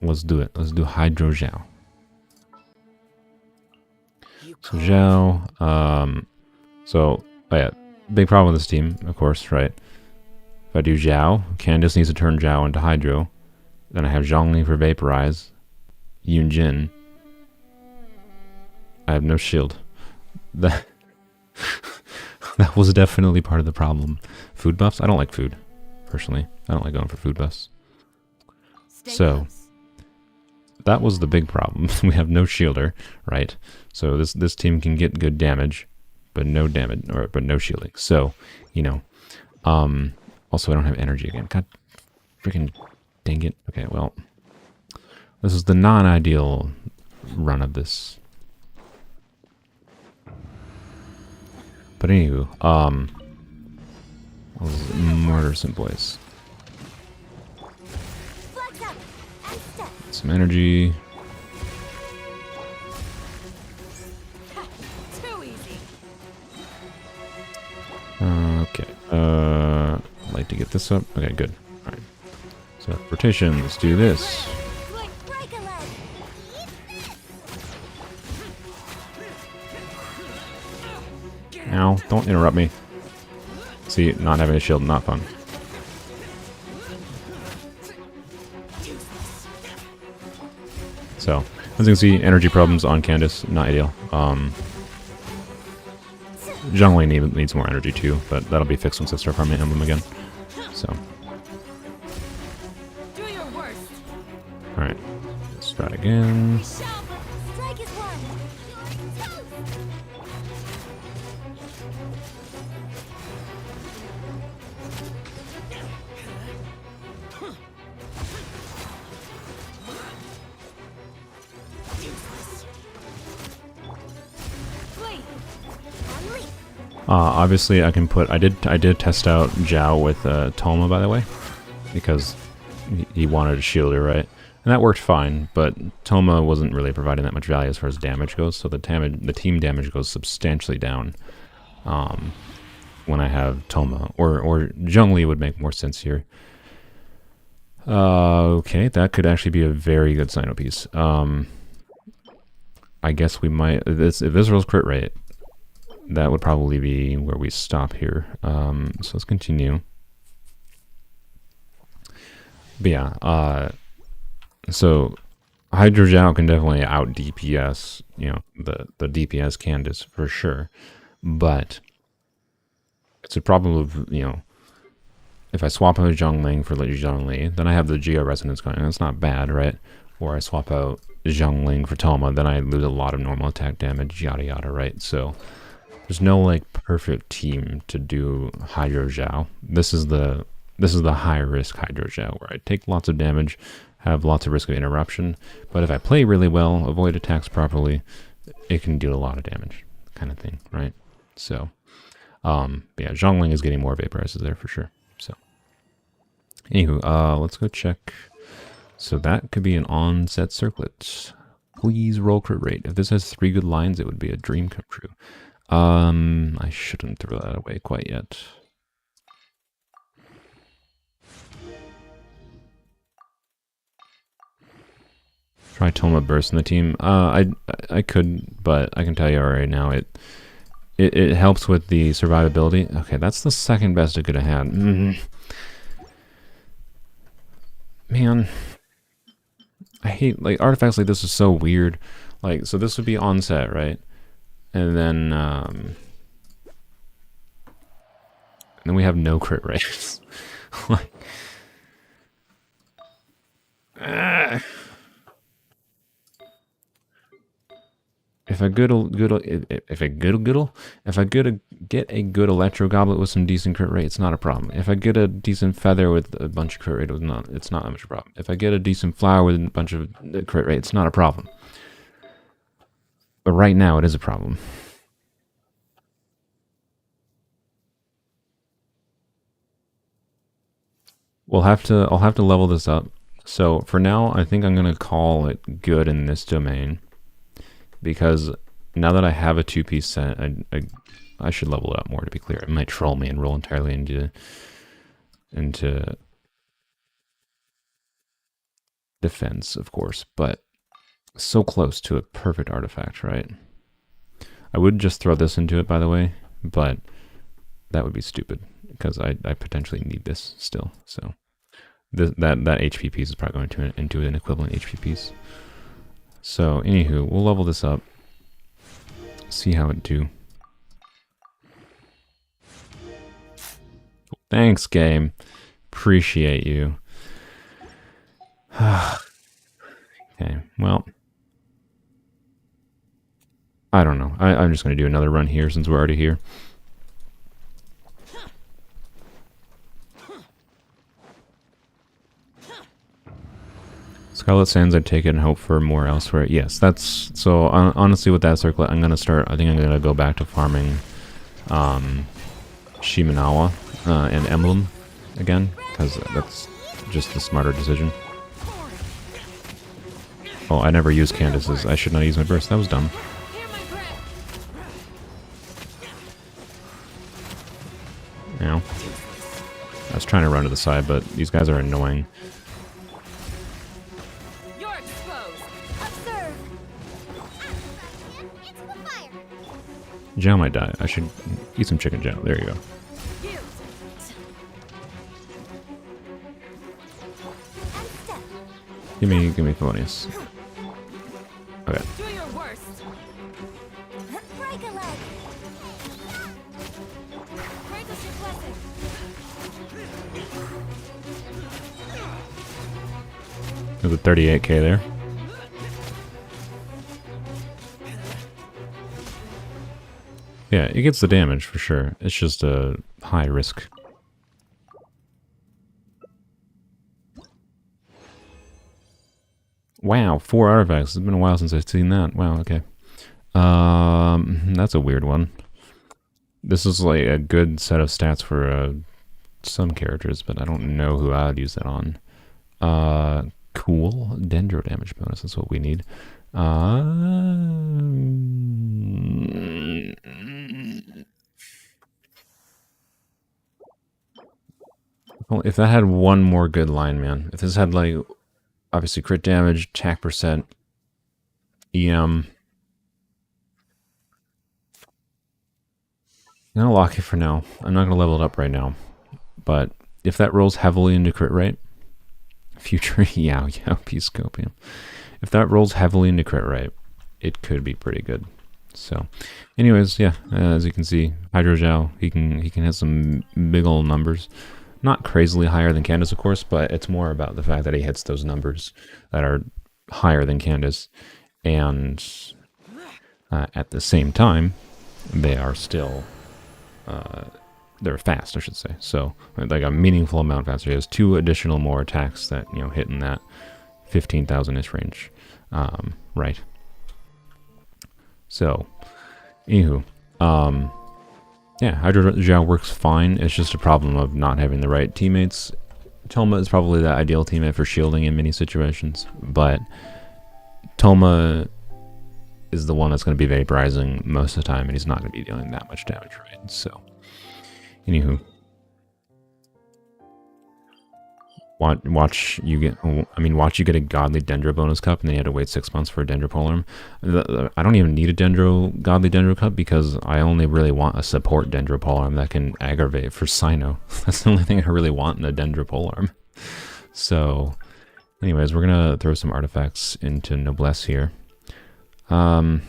let's do it. Let's do Hydro Xiao. So Xiao, oh yeah, big problem with this team, of course, right? If I do Xiao, Candace needs to turn Xiao into Hydro. Then I have Zhongli for Vaporize. Yunjin. I have no shield. That was definitely part of the problem. Food buffs? I don't like food, personally. I don't like going for food buffs. So that was the big problem. We have no shielder, right? So this team can get good damage, but no damage, but no shielding. So, you know, also I don't have energy again. God freaking dang it. Okay, well, this is the non-ideal run of this. But anywho, let's murder some boys. Some energy. Too easy. Okay. I'd like to get this up. Okay, good. All right. So rotation. Let's do this. Break a Ow, don't interrupt me. See, not having a shield, not fun. So, as you can see, energy problems on Candace, not ideal. Jungling needs more energy too, but that'll be fixed once I start farming Emblem again. So, Do your worst. alright. Let's try it again. Xiao, strike is one. Flee. Only. Obviously, I can put. I did test out Xiao with Toma, by the way, because he wanted a shielder, right? And that worked fine. But Toma wasn't really providing that much value as far as damage goes. So the team damage goes substantially down when I have Toma, or Zhongli would make more sense here. Okay, that could actually be a very good Sino piece. I guess we might. If this rolls crit rate, that would probably be where we stop here. So let's continue. But yeah, so Hydro Xiao can definitely out DPS, you know, the DPS Candace for sure. But it's a problem of, you know, if I swap out Zhongling for Zhongli, then I have the Geo Resonance going. That's not bad, right? Or I swap out Zhongling for Toma, then I lose a lot of normal attack damage, yada yada, right? So there's no like perfect team to do Hydro Xiao. This is the high risk Hydro Xiao where I take lots of damage, have lots of risk of interruption, but if I play really well, avoid attacks properly, it can do a lot of damage, kind of thing, right? So, but yeah, Zhongling is getting more vaporizes there for sure. So, anywho, let's go check. So that could be an on-set circlet. Please roll crit rate. If this has 3 good lines, it would be a dream come true. I shouldn't throw that away quite yet. Try Toma Burst in the team. I could, but I can tell you already now, it helps with the survivability. Okay, that's the second best it could have had. Man, I hate, like, artifacts like this is so weird. Like, so this would be onset, right? And then we have no crit rates. Like, if I get a good Electro Goblet with some decent crit rate, it's not a problem. If I get a decent Feather with a bunch of crit rate, it's not that much of a problem. If I get a decent Flower with a bunch of crit rate, it's not a problem. But right now, it is a problem. I'll have to level this up. So for now, I think I'm gonna call it good in this domain, because now that I have a 2-piece set, I should level it up more, to be clear. It might troll me and roll entirely into defense, of course, but so close to a perfect artifact, right? I would just throw this into it, by the way, but that would be stupid, because I potentially need this still. So that HP piece is probably going into an equivalent HP piece. So anywho, we'll level this up, see how it do. Thanks, game. Appreciate you. Okay, well, I don't know. I'm just going to do another run here since we're already here. Scarlet Sands, I'd take it and hope for more elsewhere. Yes, that's... So, honestly, with that circlet, I'm going to start... I think I'm going to go back to farming Shimenawa and Emblem again, because that's just the smarter decision. Oh, I never used Candace's. I should not use my burst. That was dumb. Ow. I was trying to run to the side, but these guys are annoying. You're exposed. Observe. Into the fire. Xiao might die. I should eat some chicken, Xiao. There you go. Yield. And step. Give me Felonious. Okay. Do your worst. Break a leg. Grant us your blessing. There's a 38k there. Yeah, it gets the damage for sure. It's just a high risk. Wow, 4 artifacts. It's been a while since I've seen that. Wow, okay. That's a weird one. This is like a good set of stats for some characters, but I don't know who I would use that on. Cool. Dendro damage bonus. That's what we need. Well, if that had one more good line, man. If this had, like, obviously crit damage, attack percent, EM. I'm going to lock it for now. I'm not going to level it up right now. But if that rolls heavily into crit rate, future Xiao P-Scopium. If that rolls heavily into crit rate, it could be pretty good. So, anyways, yeah, as you can see, Hydro Xiao, he can hit some big old numbers. Not crazily higher than Candace, of course, but it's more about the fact that he hits those numbers that are higher than Candace. And at the same time, they are still... they're fast, I should say. So, like a meaningful amount faster. He has 2 additional more attacks that, you know, hit in that 15,000-ish range. Right. So, anywho, yeah, Hydro Xiao works fine. It's just a problem of not having the right teammates. Toma is probably the ideal teammate for shielding in many situations, but Toma is the one that's going to be vaporizing most of the time, and he's not going to be dealing that much damage, right? So, anywho, watch you get a godly Dendro bonus cup, and then you had to wait 6 months for a Dendro Polearm. I don't even need a godly Dendro cup because I only really want a support Dendro Polearm that can aggravate for Sino. That's the only thing I really want in a Dendro Polearm. So, anyways, we're gonna throw some artifacts into Noblesse here. I'm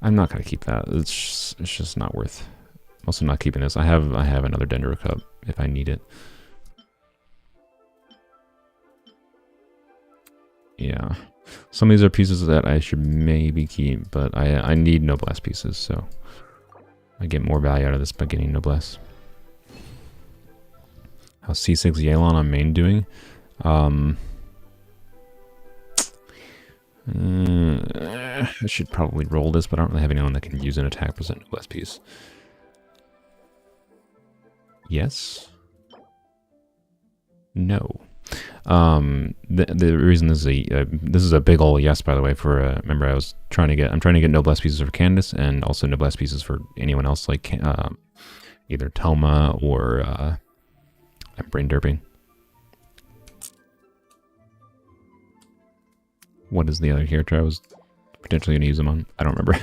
not gonna keep that. It's just not worth. I'm also not keeping this. I have another Dendro cup if I need it. Yeah, some of these are pieces that I should maybe keep, but I need Noblesse pieces, so I get more value out of this by getting Noblesse. How's C6 Yelan on main doing? I should probably roll this, but I don't really have anyone that can use an attack percent Noblesse piece. Yes. No. The reason this is a big ol' yes, by the way. For remember, I'm trying to get Noblesse pieces for Candace and also Noblesse pieces for anyone else, like either Toma or I'm brain derping. What is the other character I was potentially going to use them on? I don't remember.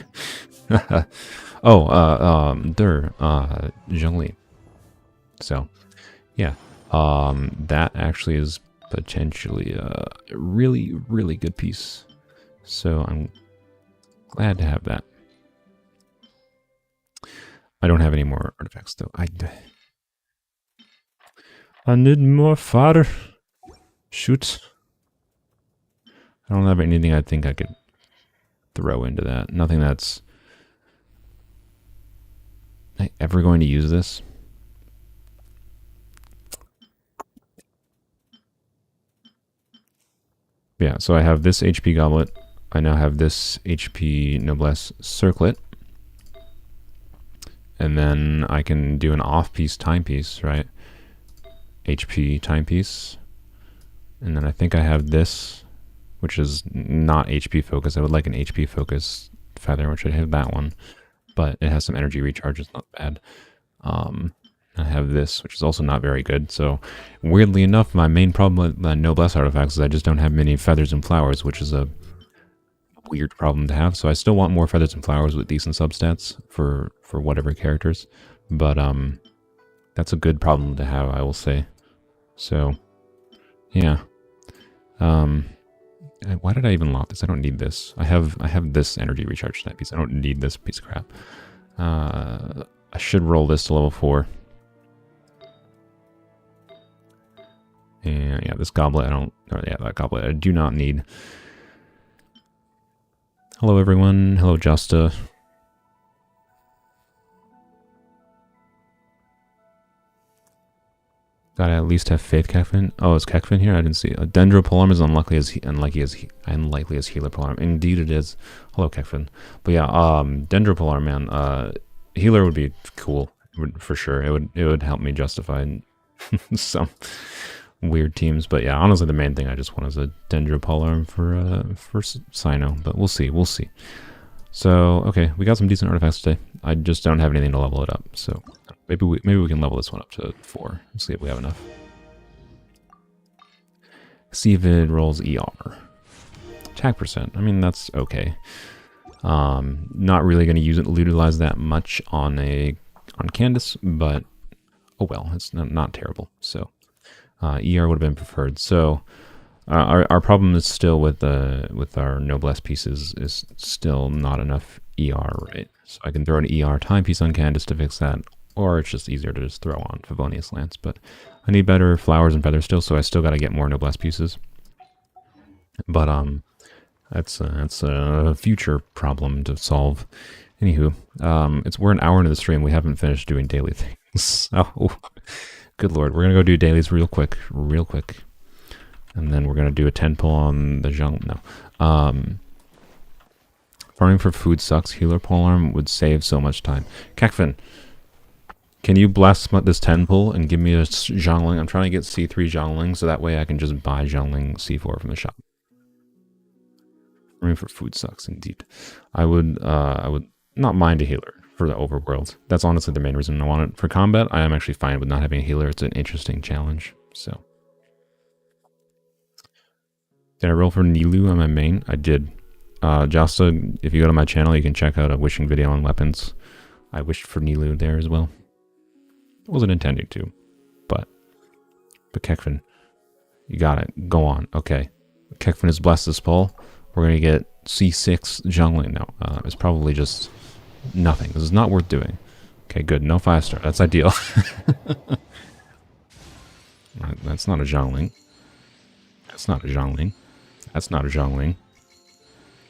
Zhongli. So, yeah, that actually is potentially a really, really good piece. So I'm glad to have that. I don't have any more artifacts though. I need more fodder. Shoot. I don't have anything I think I could throw into that. Nothing that's... Am I ever going to use this? Yeah, so I have this HP Goblet. I now have this HP Noblesse Circlet. And then I can do an off-piece timepiece, right? HP timepiece. And then I think I have this, which is not HP focus. I would like an HP focus feather, which I have that one. But it has some energy recharge, it's not bad. I have this, which is also not very good. So, weirdly enough, my main problem with Noblesse artifacts is I just don't have many feathers and flowers, which is a weird problem to have. So I still want more feathers and flowers with decent substats for whatever characters. But that's a good problem to have, I will say. So yeah. Why did I even lock this? I don't need this. I have this energy recharge type piece. I don't need this piece of crap. I should roll this to level 4. And yeah, this goblet I don't... Or yeah, that goblet I do not need. Hello everyone. Hello Justa. Gotta at least have faith, Kekvin. Oh, is Kekvin here? I didn't see. Dendro Polearm is unlikely as healer Polearm. Indeed, it is. Hello, Kekvin. But yeah, Dendro Polearm, man. Healer would be cool for sure. It would help me justify some weird teams. But yeah, honestly, the main thing I just want is a Dendro Polearm for Sino. But we'll see. We'll see. So okay, we got some decent artifacts today. I just don't have anything to level it up. So. Maybe we can level this one up to 4. Let's see if we have enough. See if it rolls ER. Attack percent. I mean, that's okay. Not really going to utilize that much on Candace, but oh well, it's not terrible. So ER would have been preferred. So our problem is still with our noblesse pieces is still not enough ER, right? So I can throw an ER timepiece on Candace to fix that. Or it's just easier to just throw on Favonius Lance. But I need better flowers and feathers still, so I still got to get more noblesse pieces. But that's a future problem to solve. Anywho, we're an hour into the stream. We haven't finished doing daily things. Oh, good lord. We're gonna go do dailies real quick, and then we're gonna do a 10 pull on the jungle. No. Farming for food sucks. Healer polearm would save so much time. Kekvin. Can you bless this 10 pull and give me a Zhongling? I'm trying to get C3 Zhongling, so that way I can just buy Zhongling C4 from the shop. Room for food sucks, indeed. I would not mind a healer for the overworld. That's honestly the main reason I want it. For combat, I am actually fine with not having a healer. It's an interesting challenge. So, did I roll for Nilu on my main? I did. Josta, if you go to my channel, you can check out a wishing video on weapons. I wished for Nilu there as well. Wasn't intending to, but Kekvin, you got it. Go on. Okay, Kekvin has blessed this pull. We're gonna get C6 jungling now. It's probably just nothing. This is not worth doing. Okay, good. No 5-star. That's ideal. That's not a jungling. That's not a jungling. That's not a jungling.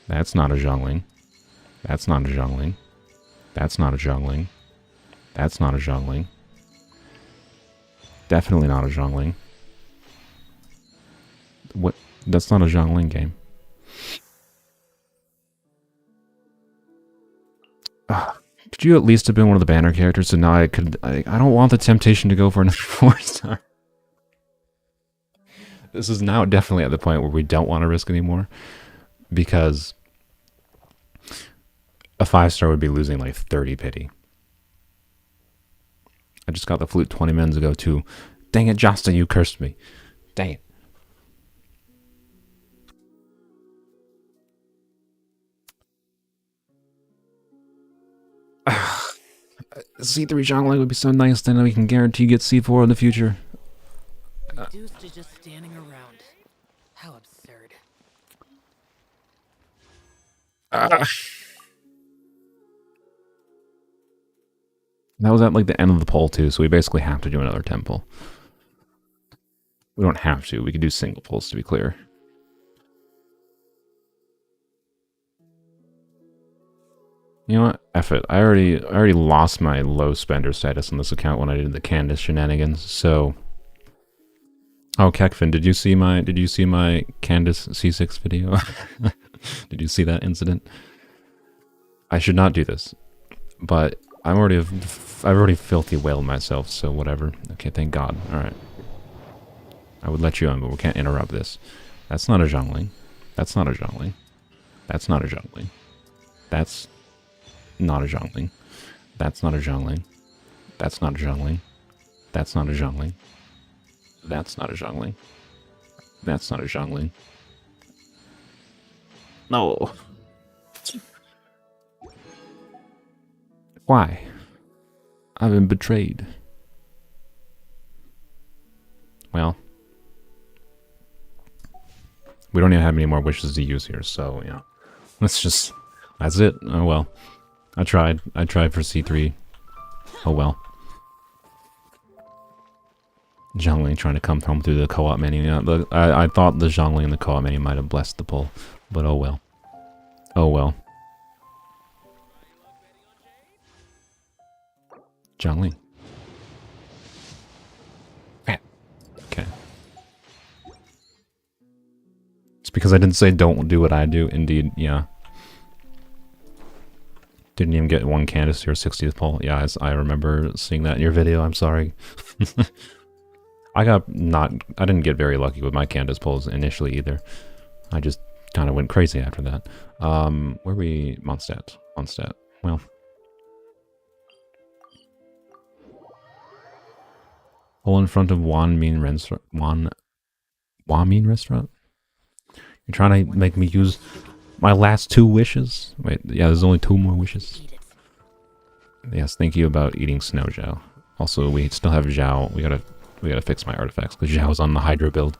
That's not a jungling. That's not a jungling. That's not a jungling. That's not a jungling. Definitely not a jungling. What? That's not a jungling game. Could you at least have been one of the banner characters? So now I don't want the temptation to go for another 4-star. This is now definitely at the point where we don't want to risk anymore. Because a 5-star would be losing like 30 pity. I just got the flute 20 minutes ago too. Dang it, Josta, you cursed me. Dang it. C3 Zhongling would be so nice, then we can guarantee you get C4 in the future. Reduced to just standing around. How absurd. That was at like the end of the poll too, so we basically have to do another 10 pull. We don't have to. We could do single pulls to be clear. You know what? F it. I already lost my low spender status on this account when I did the Candace shenanigans. So, oh, Kekvin, did you see my Candace C6 video? Did you see that incident? I should not do this, but I've already filthy whaled myself. So whatever. Okay, thank God. All right. I would let you on, but we can't interrupt this. That's not a jungling. That's not a jungling. That's not a jungling. That's not a jungling. That's not a jungling. That's not a jungling. That's not a jungling. That's not a jungling. That's not a jungling. No. Why? I've been betrayed. Well, we don't even have any more wishes to use here, so yeah. Let's just... That's it. Oh well. I tried. I tried for C3. Oh well. Zhongling trying to come home through the co-op menu. Yeah, I thought the Zhongling in the co-op menu might have blessed the pull, but oh well. Oh well. Zhongling. Okay. It's because I didn't say don't do what I do. Indeed, yeah. Didn't even get one Candace to your 60th pull. Yeah, I remember seeing that in your video. I'm sorry. I didn't get very lucky with my Candace pulls initially either. I just kind of went crazy after that. Where we... Mondstadt. Mondstadt. Well. Pull in front of Wan Min Restaurant. Wan Min Restaurant? You're trying to make me use my last 2 wishes? Wait, yeah, there's only 2 more wishes. Yes, thank you about eating snow, Xiao. Also, we still have Xiao. We gotta fix my artifacts because Xiao's on the Hydra build.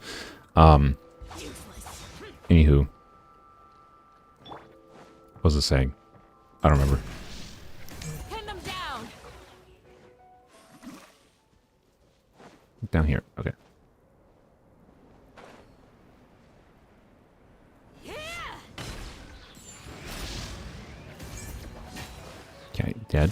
Anywho, what was it saying? I don't remember. Pin them down. Down here. Okay. Okay, dead.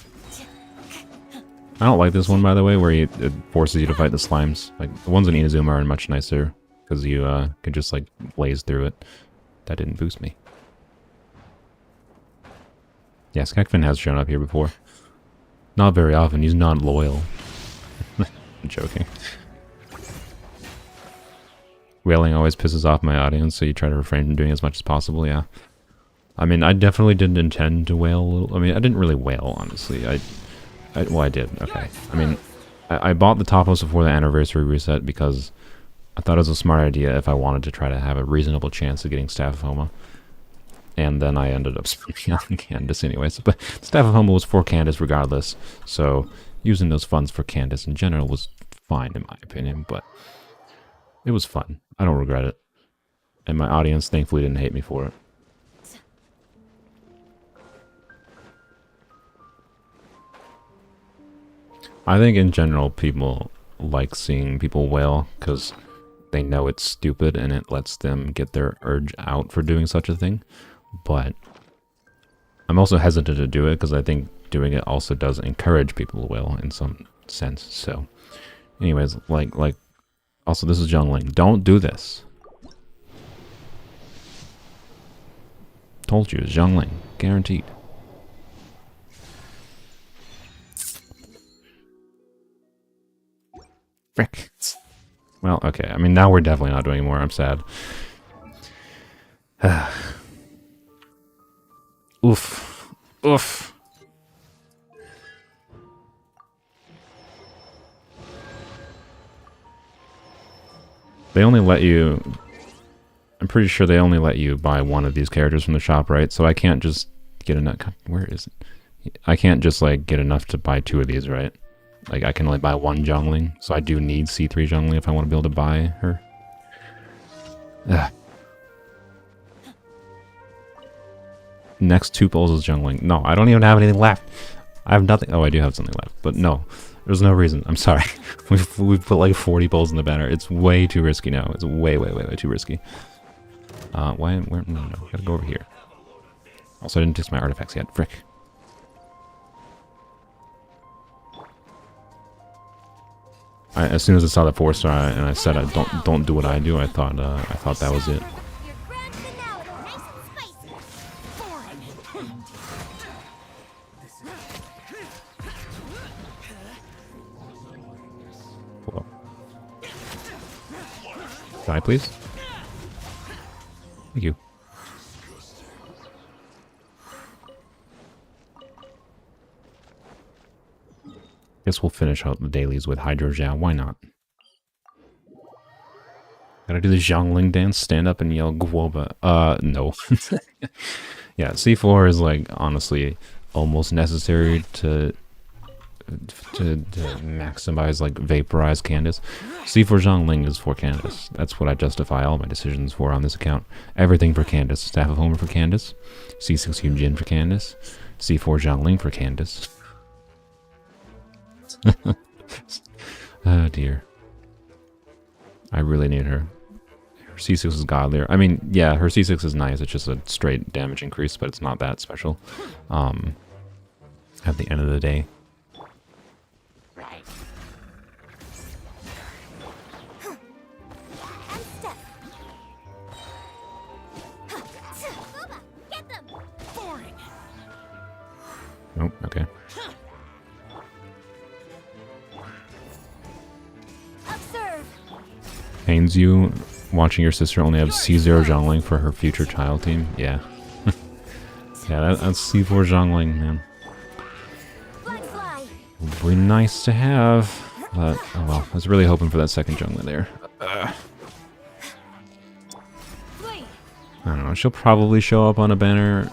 I don't like this one, by the way, where it forces you to fight the slimes. Like, the ones in Inazuma are much nicer, because you can just, like, blaze through it. That didn't boost me. Yeah, Skekfin has shown up here before. Not very often, he's not loyal. I'm joking. Wailing always pisses off my audience, so you try to refrain from doing as much as possible, yeah. I mean, I definitely didn't intend to wail a little. I mean, I didn't really wail, honestly. Well, I did. Okay. I mean, I bought the Topos before the anniversary reset because I thought it was a smart idea if I wanted to try to have a reasonable chance of getting Staff of Homa. And then I ended up spending on Candace anyways. But Staff of Homa was for Candace regardless. So using those funds for Candace in general was fine in my opinion. But it was fun. I don't regret it. And my audience thankfully didn't hate me for it. I think in general people like seeing people wail because they know it's stupid and it lets them get their urge out for doing such a thing. But I'm also hesitant to do it because I think doing it also does encourage people to wail in some sense. So anyways, like also this is Zhongling. Don't do this. Told you, Zhongling. Guaranteed. Frick. Well, okay. I mean, now we're definitely not doing more. I'm sad. Oof. Oof. They only let you... I'm pretty sure they only let you buy one of these characters from the shop, right? So I can't just get enough... Where is it? I can't just, like, get enough to buy 2 of these, right? Like, I can only buy 1 Zhongling, so I do need C3 Zhongling if I want to be able to buy her. Ugh. Next 2 pulls is Zhongling. No, I don't even have anything left. I have nothing. Oh, I do have something left, but no. There's no reason. I'm sorry. We've put like 40 pulls in the banner. It's way too risky now. It's way too risky. Why? Where? No, gotta go over here. Also, I didn't test my artifacts yet. Frick. As soon as I saw the 4-star and I said I don't do what I do, I thought that was it. Your grand finale, nice and spicy. Cool. Die, please. Thank you. Guess we'll finish out the dailies with Hydro Xiao. Why not? Gotta do the Zhongling dance, stand up and yell Guoba. No. Yeah, C4 is like, honestly, almost necessary to maximize, like, vaporize Candace. C4 Zhongling is for Candace. That's what I justify all my decisions for on this account. Everything for Candace. Staff of Homer for Candace. C6 Yunjin for Candace. C4 Zhongling for Candace. Oh dear. I really need her. Her C6 is godlier. I mean, yeah, her C6 is nice. It's just a straight damage increase, but it's not that special. At the end of the day. Oh, okay. Observe. Pains you watching your sister only have C0 Zhongling for her future child team? Yeah. Yeah, that's C4 Zhongling, man. Black fly. Would be nice to have, but oh well. I was really hoping for that second Zhongling there. Flee. I don't know. She'll probably show up on a banner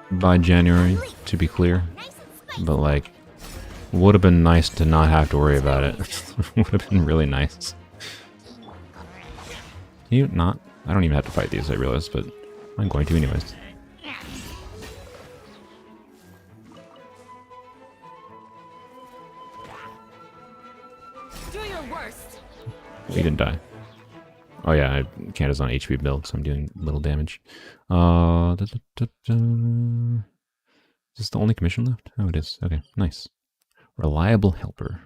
by January, to be clear. But, like, would have been nice to not have to worry about it. Would have been really nice. You not? I don't even have to fight these, I realize, but I'm going to anyways. Do your worst. You didn't die. Oh yeah, Canada's on HP build, so I'm doing little damage. Is this the only commission left? Oh, it is. Okay, nice. Reliable helper.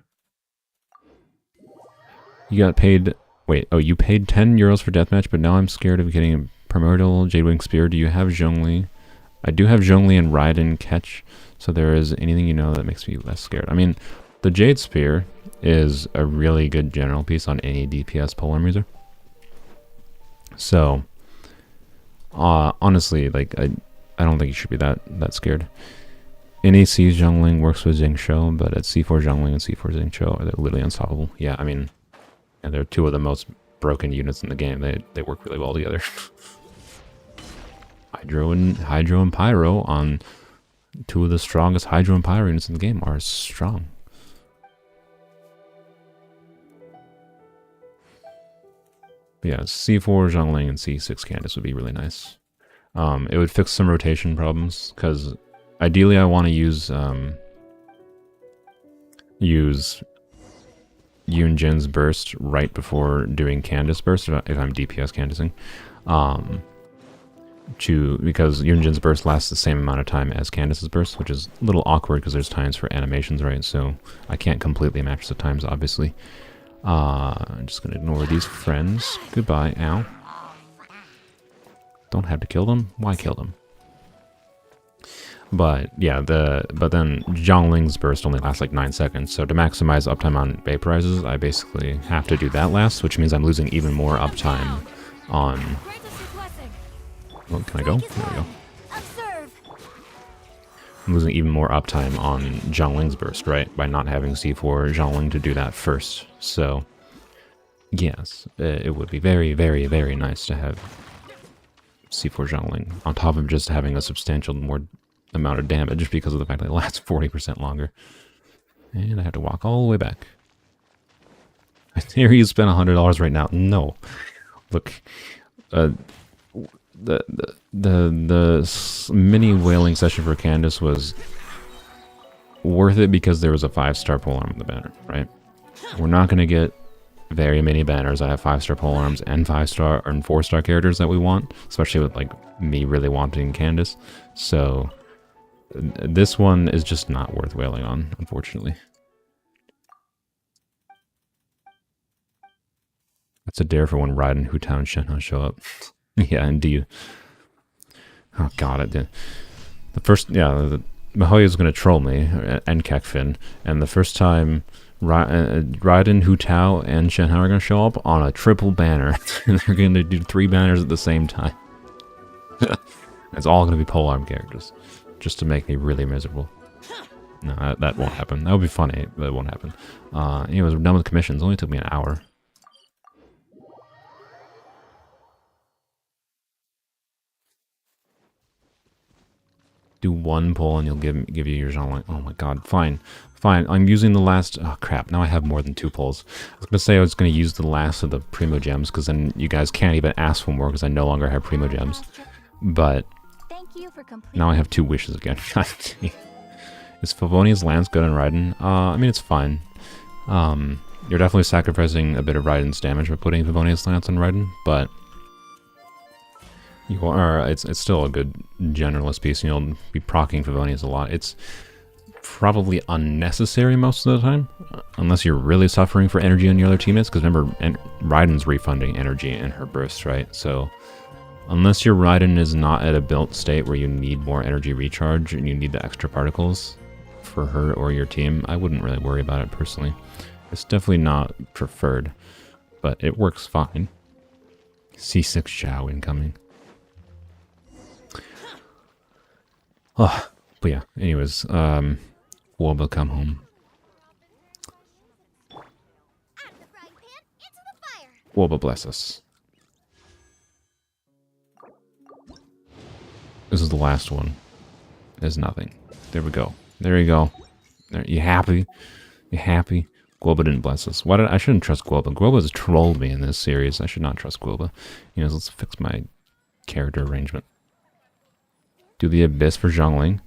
You got paid... Wait, oh, you paid 10 euros for deathmatch, but now I'm scared of getting a primordial Jadewing Spear. Do you have Zhongli? I do have Zhongli and Raiden catch, so there is anything you know that makes me less scared. I mean, the Jade Spear is a really good general piece on any DPS polearm user. So, honestly, like, I don't think you should be that scared. NAC Zhongling works with Xiao, but at C4 Zhongling and C4 Xiao, they're literally unstoppable. Yeah, I mean, and they're two of the most broken units in the game. They work really well together. Hydro and Pyro on two of the strongest Hydro and Pyro units in the game are strong. But yeah, C4 Zhongling and C6 Candace would be really nice. It would fix some rotation problems, because ideally I want to use Yunjin's burst right before doing Candace burst if I'm DPS Candacing. Because Yunjin's burst lasts the same amount of time as Candace's burst, which is a little awkward because there's times for animations, right? So I can't completely match the times, obviously. I'm just gonna ignore these friends. Goodbye, ow. Don't have to kill them? Why kill them? But yeah, but then Zhongling's burst only lasts like 9 seconds, so to maximize uptime on vaporizes, I basically have to do that last, which means I'm losing even more uptime on... Grant us your blessing. Oh, can I go? There we go. Observe. I'm losing even more uptime on Zhongling's burst, right? By not having C4 Zhongling to do that first. So, yes, it would be very, very, very nice to have C4 Zhongling on top of just having a substantial more amount of damage because of the fact that it lasts 40% longer. And I have to walk all the way back. I hear you spent $100 right now. No. Look, the mini whaling session for Candace was worth it because there was a 5-star polearm on the banner, right? We're not going to get very many banners. I have 5-star polearms and 5-star and 4-star characters that we want, especially with like me really wanting Candace. So this one is just not worth whaling on, unfortunately. That's a dare for when Raiden, Hutao, and Shenhe show up. Yeah, indeed. Oh god, it did. The first, yeah, the Mihoyo's gonna troll me, and Kekfin, and the first time Raiden, Hutao, and Shenhe are gonna show up on a triple banner, and they're gonna do 3 banners at the same time. It's all gonna be polearm characters, just to make me really miserable. No, that won't happen. That would be funny, but it won't happen. Anyways, we're done with commissions. It only took me an hour. Do one pull and you'll give you your Zhongling. Oh my god, fine. Fine, I'm using the last... Oh crap, now I have more than 2 pulls. I was going to say I was going to use the last of the Primo Gems, because then you guys can't even ask for more, because I no longer have Primo Gems. But Thank you for completing. now I have 2 wishes again. Is Favonius Lance good on Raiden? I mean, it's fine. You're definitely sacrificing a bit of Raiden's damage by putting Favonius Lance on Raiden, but... You are, it's still a good generalist piece, and you'll be proccing Favonius a lot. It's probably unnecessary most of the time, unless you're really suffering for energy on your other teammates, because remember, Raiden's refunding energy in her burst, right? So, unless your Raiden is not at a built state where you need more energy recharge, and you need the extra particles for her or your team, I wouldn't really worry about it personally. It's definitely not preferred, but it works fine. C6 Xiao incoming. Oh, but yeah, anyways, Wolba come home. At the frying pan, into the fire. Wolba bless us. This is the last one. There's nothing. There we go. There you go. There, you happy? You happy? Gwilba didn't bless us. Why did I shouldn't trust Gwilba. Gwilba's trolled me in this series. I should not trust Gwilba. You know, let's fix my character arrangement. Do the Abyss for Zhongling.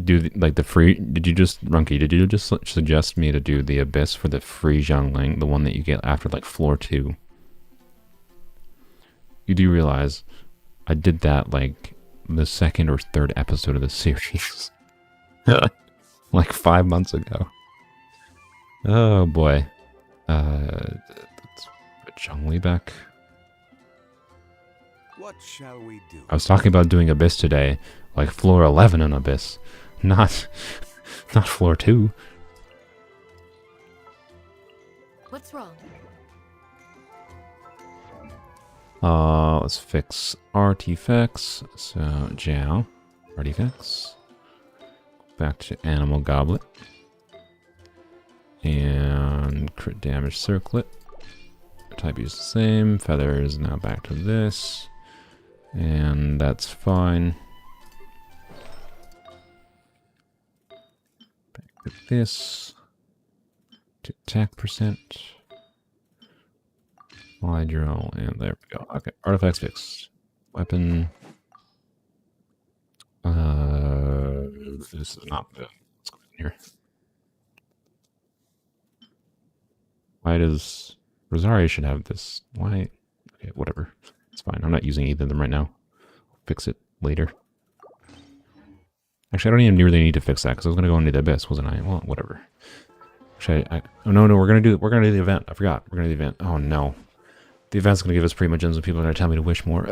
Do the, like the free... Did you just... Runky, did you just suggest me to do the Abyss for the free Zhongling? The one that you get after like floor 2. You do realize I did that like the 2nd or 3rd episode of the series. Like 5 months ago. Oh boy. Let's put Zhongli back. What shall we do? I was talking about doing Abyss today, like floor 11 in Abyss, not floor 2. What's wrong? Let's fix artifacts. So Xiao, artifacts. Back to Animal Goblet. And crit damage circlet. Type is the same. Feather is now back to this. And that's fine. Back to this. To attack percent. Hydro, and there we go. Okay, artifacts fixed. Weapon. This is not good. Let's go in here. Why does Rosario should have this? Why? Okay, whatever. It's fine. I'm not using either of them right now. Fix it later. Actually, I don't even really need to fix that because I was gonna go into the Abyss, wasn't I? Well, whatever. Actually, oh no, we're gonna do the event. I forgot. We're gonna do the event. Oh no. The event's going to give us Primo Gems and people are going to tell me to wish more.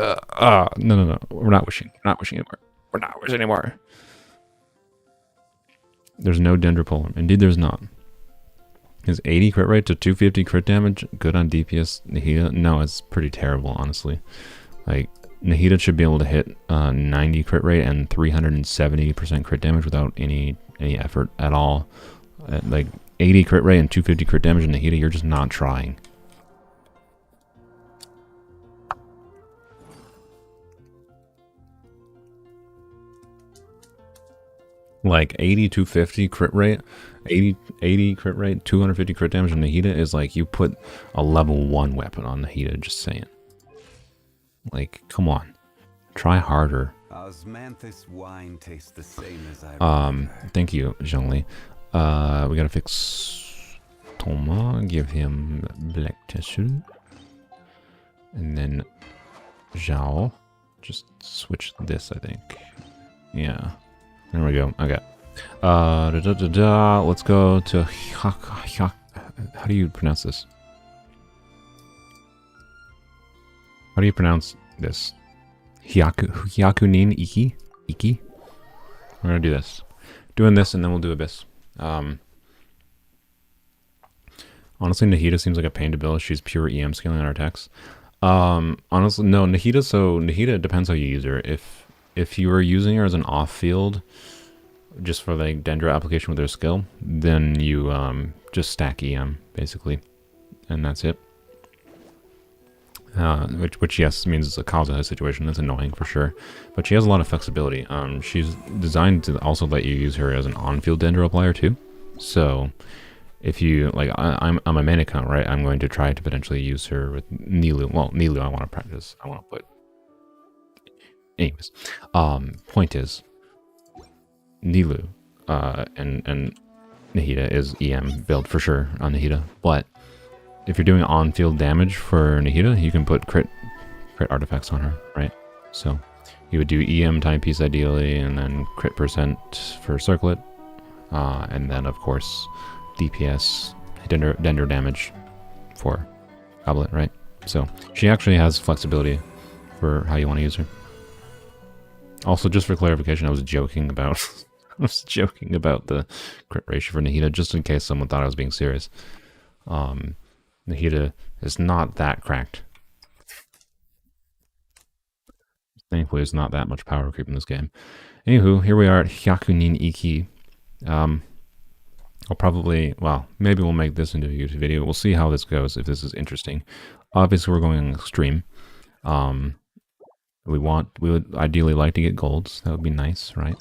No. We're not wishing. We're not wishing anymore. We're not wishing anymore. There's no Dendropolearm. Indeed, there's not. Is 80 crit rate to 250 crit damage good on DPS Nahida? No, it's pretty terrible, honestly. Like, Nahida should be able to hit 90 crit rate and 370% crit damage without any effort at all. Like, 80 crit rate and 250 crit damage in Nahida, you're just not trying. Like 80, 250 crit rate, 80 crit rate, 250 crit damage on Nahida is like you put a level 1 weapon on Nahida, just saying. Like, come on. Try harder. Osmanthus wine tastes the same as I Thank you, Zhongli. We gotta fix Toma, give him Black Tissue. And then Xiao. Just switch this, I think. Yeah. There we go. Okay. Let's go to how do you pronounce this? How do you pronounce this? Hyakunin Ikki? Ikki? We're gonna do this. Doing this and then we'll do Abyss. Honestly, Nahida seems like a pain to build. She's pure EM scaling on our attacks. Honestly, no, Nahida depends how you use her. If you are using her as an off-field, just for like Dendro application with her skill, then you just stack EM, basically. And that's it. which yes means it's a Kaza situation. That's annoying for sure, but she has a lot of flexibility. She's designed to also let you use her as an on-field dendro player too. So if you like, I'm a mana count, right? I'm going to try to potentially use her with Nilu. Well, Nilu I want to practice. I want to put. Anyways, point is Nilu and Nahida is EM build for sure on Nahida, but if you're doing on-field damage for Nahida, you can put crit artifacts on her, right? So you would do EM timepiece ideally, and then crit percent for circlet, and then of course DPS dender damage for goblet, right? So she actually has flexibility for how you want to use her. Also, just for clarification, I was joking about the crit ratio for Nahida, just in case someone thought I was being serious. Nahida is not that cracked. Thankfully, there's not that much power creep in this game. Anywho, here we are at Hyakunin Ikki. I'll probably, well, maybe we'll make this into a YouTube video. We'll see how this goes, if this is interesting. Obviously, we're going extreme. We would ideally like to get golds. That would be nice, right?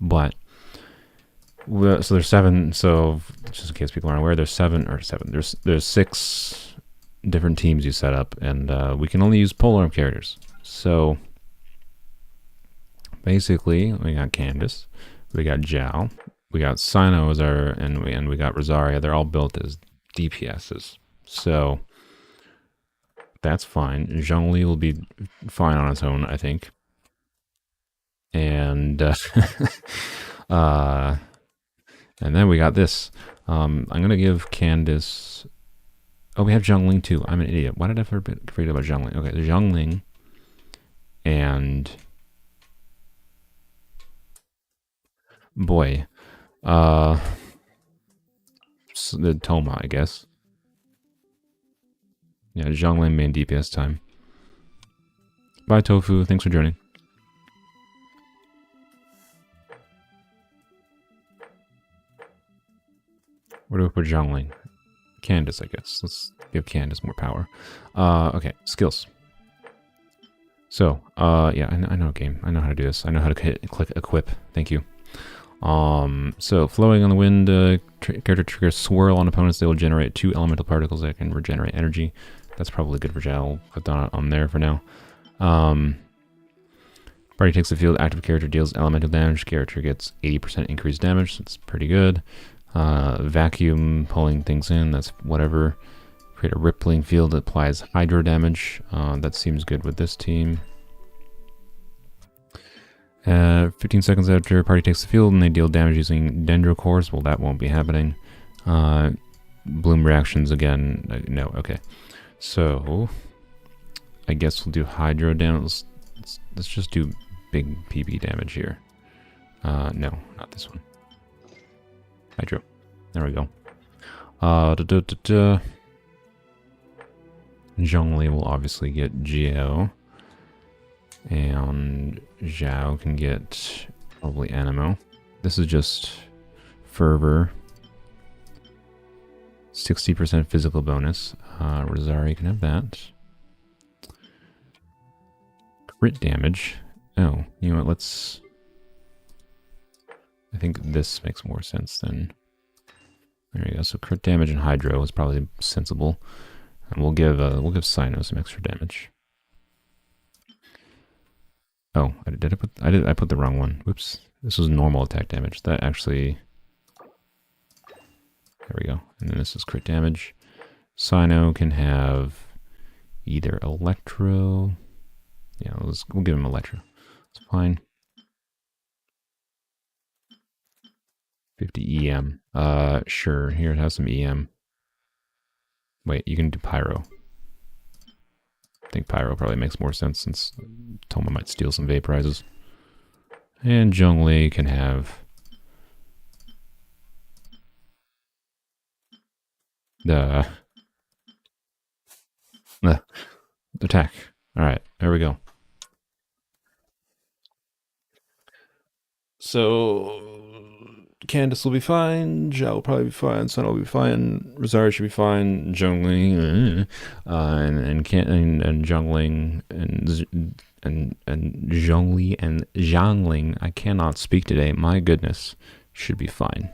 But so there's 7. So just in case people aren't aware, there's 7. There's 6 different teams you set up, and we can only use polearm characters. So basically, we got Candace, we got Xiao, we got Sino as our, and we got Rosaria. They're all built as DPSs. So that's fine. Zhongli will be fine on its own, I think. And and then we got this. I'm gonna give Candace. Oh, we have Zhongling too. I'm an idiot. Why did I forget about Zhongling? Okay, the Zhongling and boy, the Toma, I guess. Yeah, Zhongling main DPS time. Bye, Tofu. Thanks for joining. Where do we put Zhongling? Candace, I guess. Let's give Candace more power. Okay, skills. So, yeah, I know a game. I know how to do this. I know how to click equip. Thank you. So flowing on the wind, character triggers swirl on opponents. They will generate 2 elemental particles that can regenerate energy. That's probably good for Xiao. Put that on there for now. Party takes the field. Active character deals elemental damage. Character gets 80% increased damage. That's pretty good. Vacuum pulling things in. That's whatever. Create a rippling field that applies hydro damage. That seems good with this team. 15 seconds after party takes the field and they deal damage using dendro cores. Well, that won't be happening. Bloom reactions again. No, okay. So I guess we'll do hydro damage. Let's just do big PB damage here. No, not this one. Hydro. There we go. Zhongli will obviously get Geo. And Xiao can get probably Animo. This is just Fervor. 60% physical bonus. Rosaria can have that. Crit damage. Oh, you know what? Let's... I think this makes more sense than... There you go. So crit damage and Hydro is probably sensible. And we'll give Sino some extra damage. Oh, I put the wrong one. Whoops. This was normal attack damage. That actually... There we go. And then this is crit damage. Sino can have either Electro... Yeah, we'll give him Electro. It's fine. 50 EM. Sure. Here, it has some EM. Wait, you can do Pyro. I think Pyro probably makes more sense since Toma might steal some vaporizes. And Zhongli can have the attack. Alright, there we go. So Candace will be fine. Xiao will probably be fine. Sun will be fine. Rosario should be fine. Zhongli, and Zhongling and Zhongli and Zhangling. I cannot speak today. My goodness, should be fine.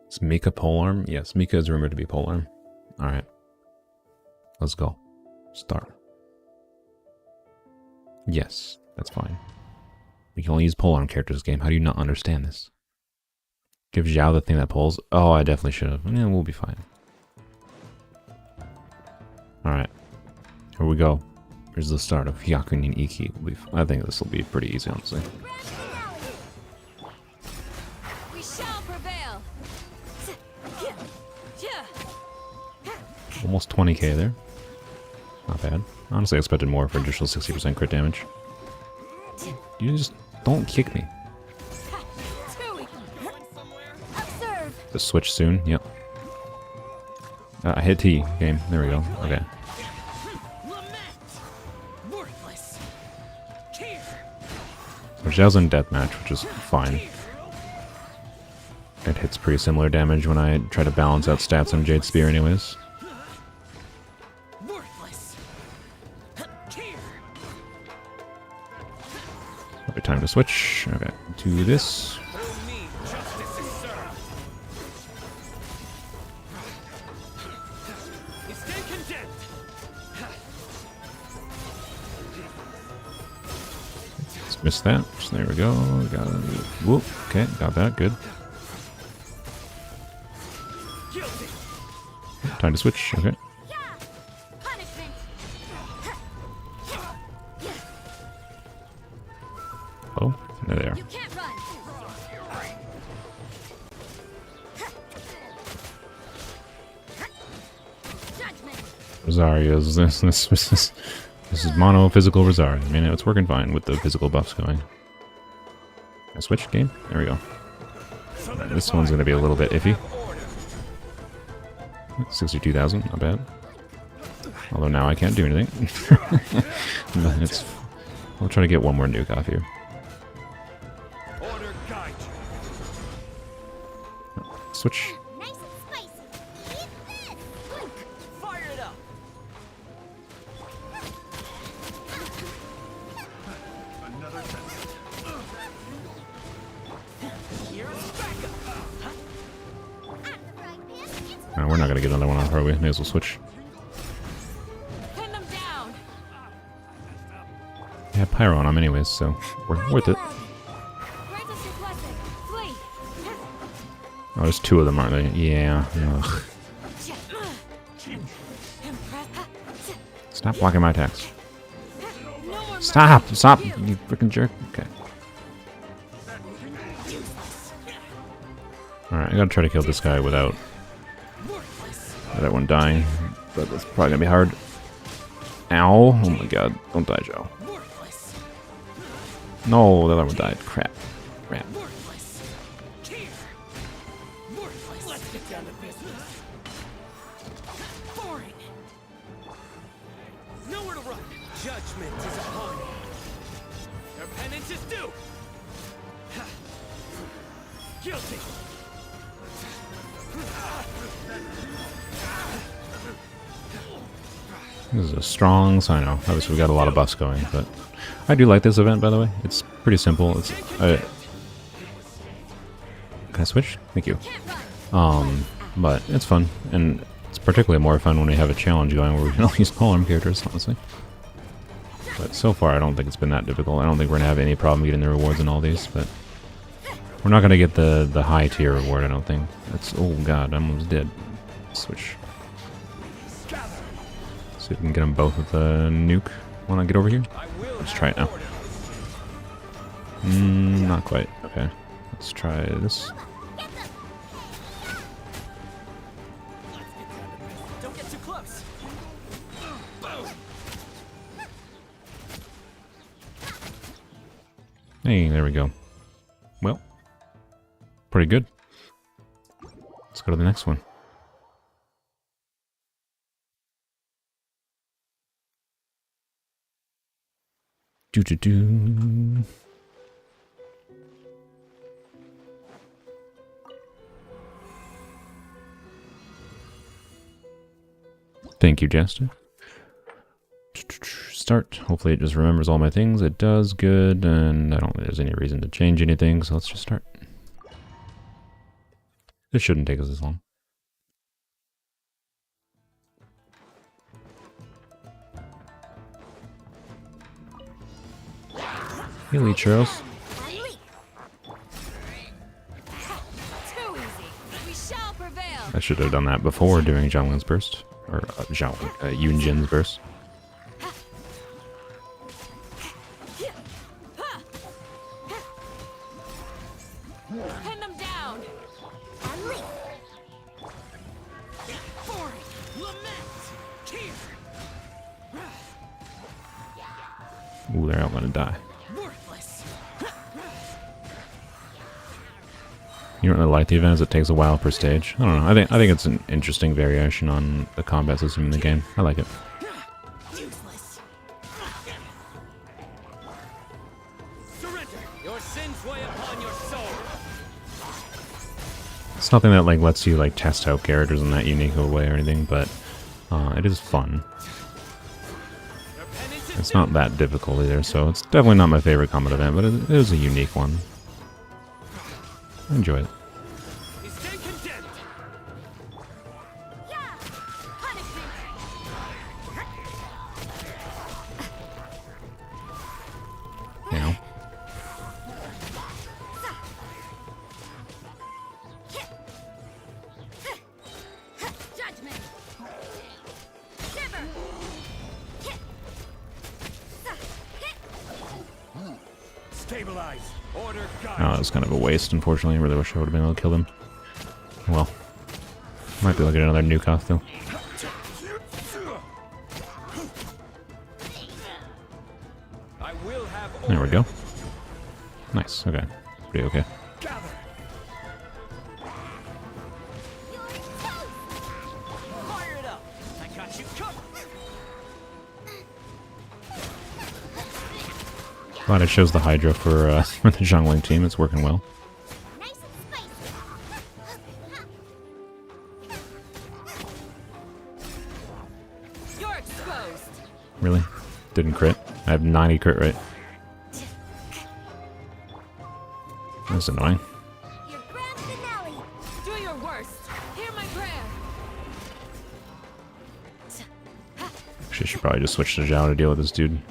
Is Mika polearm? Yes, Mika is rumored to be polearm. All right, let's go. Start. Yes, that's fine. We can only use polearm characters this game. How do you not understand this? Give Xiao the thing that pulls. Oh, I definitely should have. Yeah, we'll be fine. Alright. Here we go. Here's the start of Hyakunin Ikki. I think this will be pretty easy, honestly. We shall prevail. Almost 20k there. Not bad. Honestly, I expected more for additional 60% crit damage. You just don't kick me. Observe. The switch soon. Yep. I hit T. Game. There we go. Okay. So Xiao's in deathmatch, which is fine. It hits pretty similar damage when I try to balance out stats on Jade Spear anyways. Probably time to switch. Okay, to this. Let's miss that. So there we go. Got it. Whoop. Okay, got that. Good. Time to switch. Okay. Oh, there they are. You can't run. Judgment. Rosario's this is mono physical Rosario. I mean, it's working fine with the physical buffs going. I switch game. There we go. This one's gonna be a little bit iffy. 62,000, not bad. Although now I can't do anything. But I'll try to get one more nuke off here. Switch. Nice and spicy. Eat this. Fire it up. No, we're not gonna get another one off, are we? May as well switch. Pin them down. Yeah, Pyro on him anyways, so we're worth it. Grant us your blessing. Flee. Oh, there's two of them, aren't they? Yeah. Ugh. Stop blocking my attacks. Stop! Stop! You freaking jerk. Okay. Alright, I gotta try to kill this guy without that one dying. But that's probably gonna be hard. Ow! Oh my god. Don't die, Joe. No, the other one died. Crap. Crap. Let's get down to business. Boring. Nowhere to run. Judgment is upon you. Your penance is due. Guilty. This is a strong Sino. Obviously, we got a lot of buffs going, but I do like this event, by the way. It's pretty simple. It's can I switch? Thank you. But it's fun, and it's particularly more fun when we have a challenge going where we can all use polearm characters, honestly. But so far, I don't think it's been that difficult. I don't think we're gonna have any problem getting the rewards in all these, but we're not gonna get the high tier reward. I don't think. That's oh god, I'm almost dead. Switch. See if we can get them both with the nuke when I get over here. Let's try it now. Not quite. Okay. Let's try this. Don't get too close. Hey, there we go. Well, pretty good. Let's go to the next one. Do do do. Thank you, Jester. Start. Hopefully it just remembers all my things. It does. Good. And I don't think there's any reason to change anything, so let's just start. It shouldn't take us this long. Hey, Charles. Too easy. We shall prevail. I should have done that before doing Zhongling's burst. Or Yunjin's burst. Pin them down. Unleash. Ooh, they're all gonna die. You don't really like the event as it takes a while per stage. I don't know. I think it's an interesting variation on the combat system in the game. I like it. Useless. Surrender. Your sins weigh upon your soul. It's nothing that like lets you like test out characters in that unique way or anything, but it is fun. It's not that difficult either, so it's definitely not my favorite combat event, but it is a unique one. I enjoy it. Yeah. Punishment. Now. Judgment. Shiver. Stabilize. Order Oh, guide. it was kind of a waste, unfortunately. I really wish I would have been able to kill them. Well. Might be able to get another nuke off, though. I will have There we order. go. Nice, okay. Pretty okay. Gather. Fire it up. I got you covered. Glad it shows the Hydra for, for the Zhongling team. It's working well. Nice and spicy. You're exposed. Really? Didn't crit. I have 90 crit rate. That's annoying. Your grand finale. Do your worst. Hear my prayer. Actually, I should probably just switch to Xiao to deal with this dude.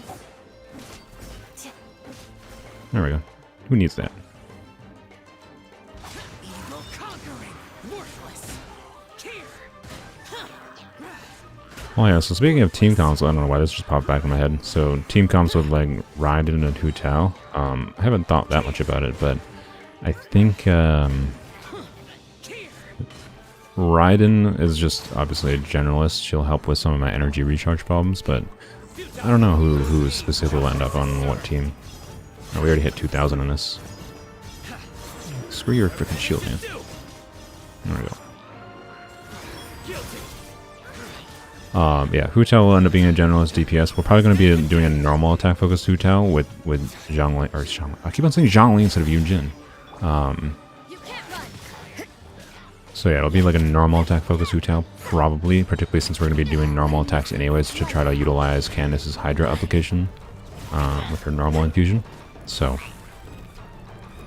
There we go. Who needs that? Evil conquering. Worthless. Here. Oh yeah, so speaking of team comps, I don't know why this just popped back in my head. So team comps with like Raiden and Hu Tao. I haven't thought that much about it, but I think Raiden is just obviously a generalist. She'll help with some of my energy recharge problems, but I don't know who specifically will end up on what team. Oh, we already hit 2,000 in this. Screw your freaking shield, man. There we go. Yeah, Hu Tao will end up being a generalist DPS. We're probably going to be doing a normal attack focused Hu Tao with Zhongling, or Zhongling. I keep on saying Zhongling instead of Yunjin. You can't run. So yeah, it'll be like a normal attack focused Hu Tao, probably, particularly since we're going to be doing normal attacks anyways to try to utilize Candace's Hydra application with her normal infusion. So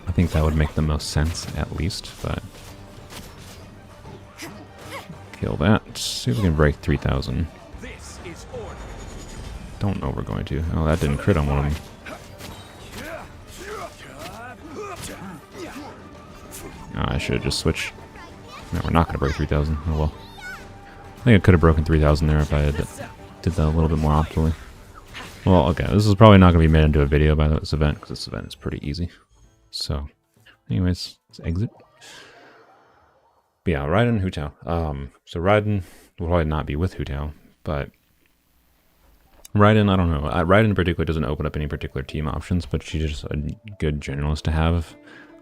I think that would make the most sense, at least, but kill that. See if we can break 3,000. This is order. Don't know we're going to. Oh, that didn't crit on one of them. Oh, I should have just switched. No, we're not going to break 3,000. Oh well. I think I could have broken 3,000 there if I had did that a little bit more optimally. Well, okay, this is probably not going to be made into a video by this event, because this event is pretty easy. So, anyways, let's exit. But yeah, Raiden and Hu Tao. So Raiden will probably not be with Hu Tao, but Raiden, I don't know. Raiden in particular doesn't open up any particular team options, but she's just a good generalist to have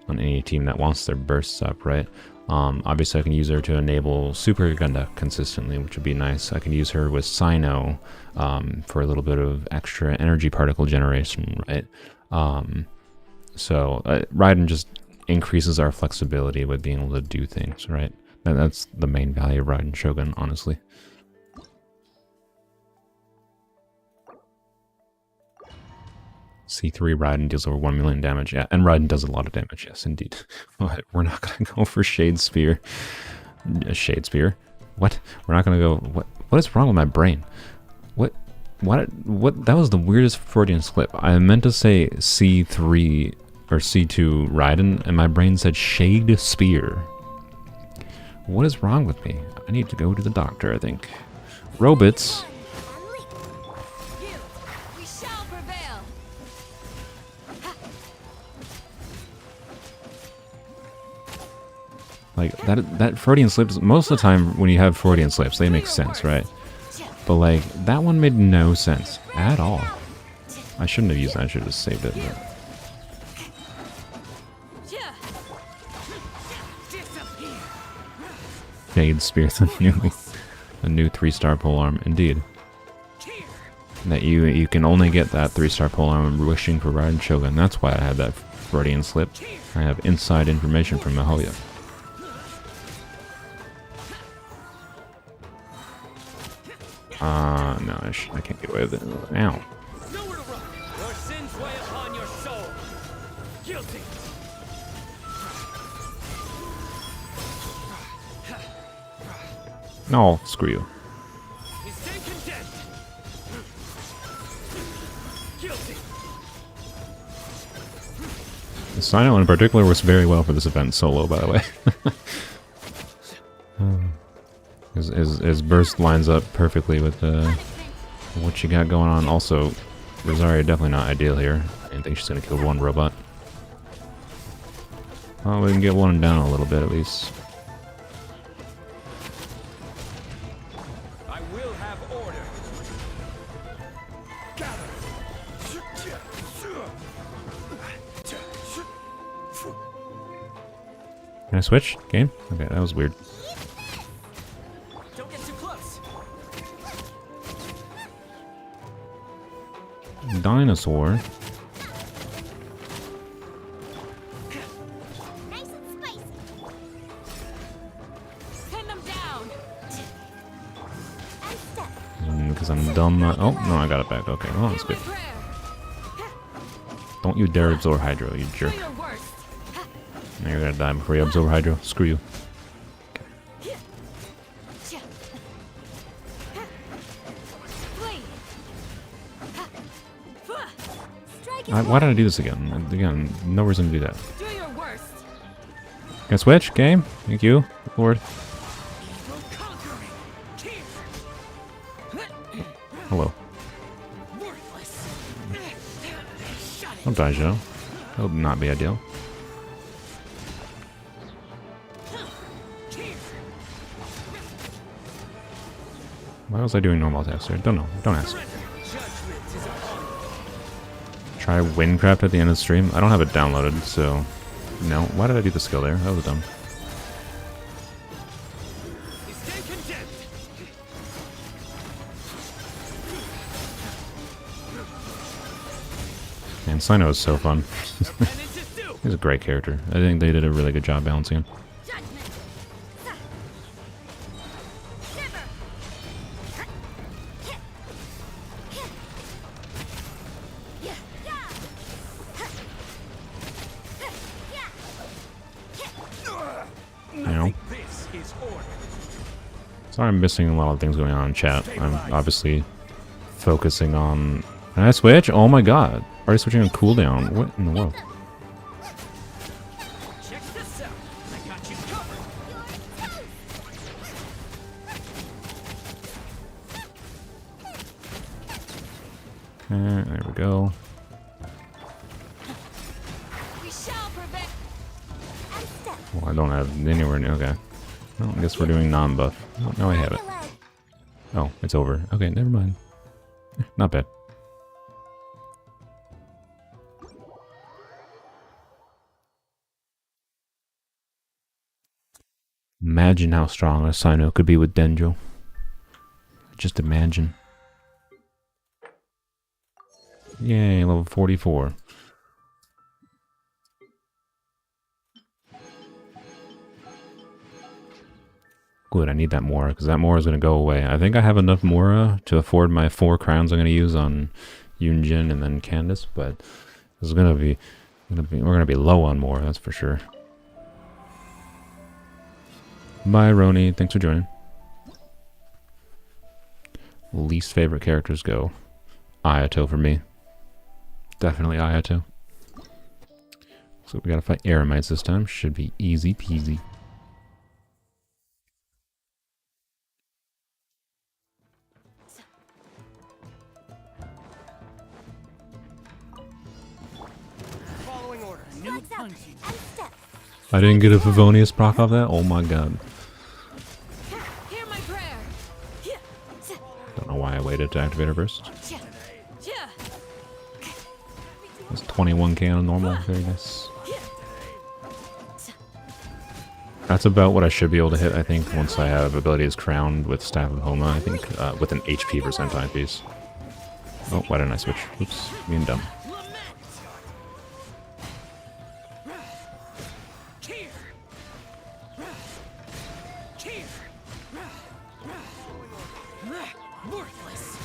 on any team that wants their bursts up, right? Obviously, I can use her to enable Super Gunda consistently, which would be nice. I can use her with Sino for a little bit of extra energy particle generation, right? So Raiden just increases our flexibility with being able to do things, right? That's the main value of Raiden Shogun, honestly. C3 Raiden deals over 1 million damage. Yeah, and Raiden does a lot of damage. Yes, indeed. But we're not going to go for Shade Spear. Shade Spear? What? We're not going to go... What is wrong with my brain? What? That was the weirdest Freudian slip. I meant to say C3 or C2 Raiden, and my brain said Shade Spear. What is wrong with me? I need to go to the doctor, I think. Robots. We shall prevail. Like, that Freudian slips, most of the time when you have Freudian slips, they make sense, right? But, like, that one made no sense at all. I shouldn't have used that, I should have just saved it. But. Shade Spear, the new 3-star polearm, indeed. That you can only get that 3-star polearm wishing for Raiden Shogun. That's why I had that Freudian slip. I have inside information from Mihoyo. No, I can't get away with it. Ow. Nowhere to run. Your sins weigh upon your soul. Guilty. No, screw you. You stay condemned. Guilty. The Sino in particular works very well for this event solo, by the way. His burst lines up perfectly with what you got going on. Also, Rosario definitely not ideal here. I didn't think she's gonna kill one robot. Oh, we can get one down a little bit at least. I will have order. Can I switch? Game? Okay, that was weird. Don't get too close. Dinosaur. Nice and spicy. Pin them down. And step. Because I'm dumb. Oh, no, I got it back. Okay, well, that's good. Prayer. Don't you dare absorb Hydro, you jerk. Do your worst. Now you're gonna die before you absorb Hydro. Screw you. Why did I do this again? Again, no reason to do that. Do your worst. Can I switch? Game? Thank you, Lord. Hello. Don't die, Xiao. That would not be ideal. Why was I doing normal attacks there? Don't know. Don't ask. Try Windcraft at the end of the stream. I don't have it downloaded, so no. Why did I do the skill there? That was dumb. Man, Sino is so fun. He's a great character. I think they did a really good job balancing him. Sorry I'm missing a lot of things going on in chat. I'm obviously focusing on... Can I switch? Oh my god. Already switching on cooldown. What in the world? Check this out. I got you covered. Okay, there we go. We shall prevail. And step. Well, I don't have anywhere near... Okay. Well, I guess we're doing non-buff. Oh, no, I have it. Oh, it's over. Okay, never mind. Not bad. Imagine how strong a Sino could be with Denjo. Just imagine. Yay, level 44. Good, I need that Mora, because that Mora is going to go away. I think I have enough Mora to afford my 4 crowns I'm going to use on Yunjin and then Candace, but this is going to be, we're going to be low on Mora, that's for sure. Bye, Roni. Thanks for joining. Least favorite characters go. Ayato for me. Definitely Ayato. So we gotta fight Eremites this time. Should be easy peasy. Following order. New Flags up punching. and step. I didn't get a Favonius proc off that? Oh my god. Hear my prayer. Don't know why I waited to activate her burst. Yeah. It's 21k on normal. Very nice. That's about what I should be able to hit, I think, once I have abilities crowned with Staff of Homa, I think, with an HP percentile piece. Oh, why didn't I switch? Oops, being dumb. Worthless.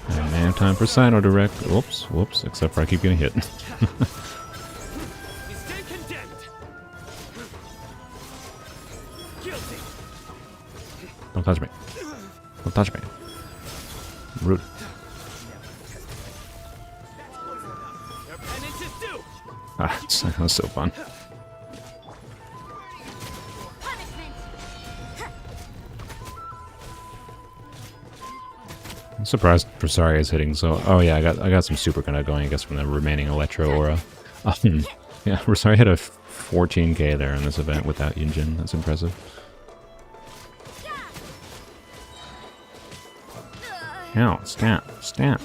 And man, time for Sino Direct. Whoops, whoops, except for I keep getting hit. Don't touch me. Don't touch me. Rude. Ah, that was so fun. I'm surprised Rosaria is hitting so. Oh yeah, I got some super kinda going, I guess, from the remaining Electro Aura. Yeah, Rosaria hit a 14k there in this event without Yunjin. That's impressive. Ow, stamp, stamp.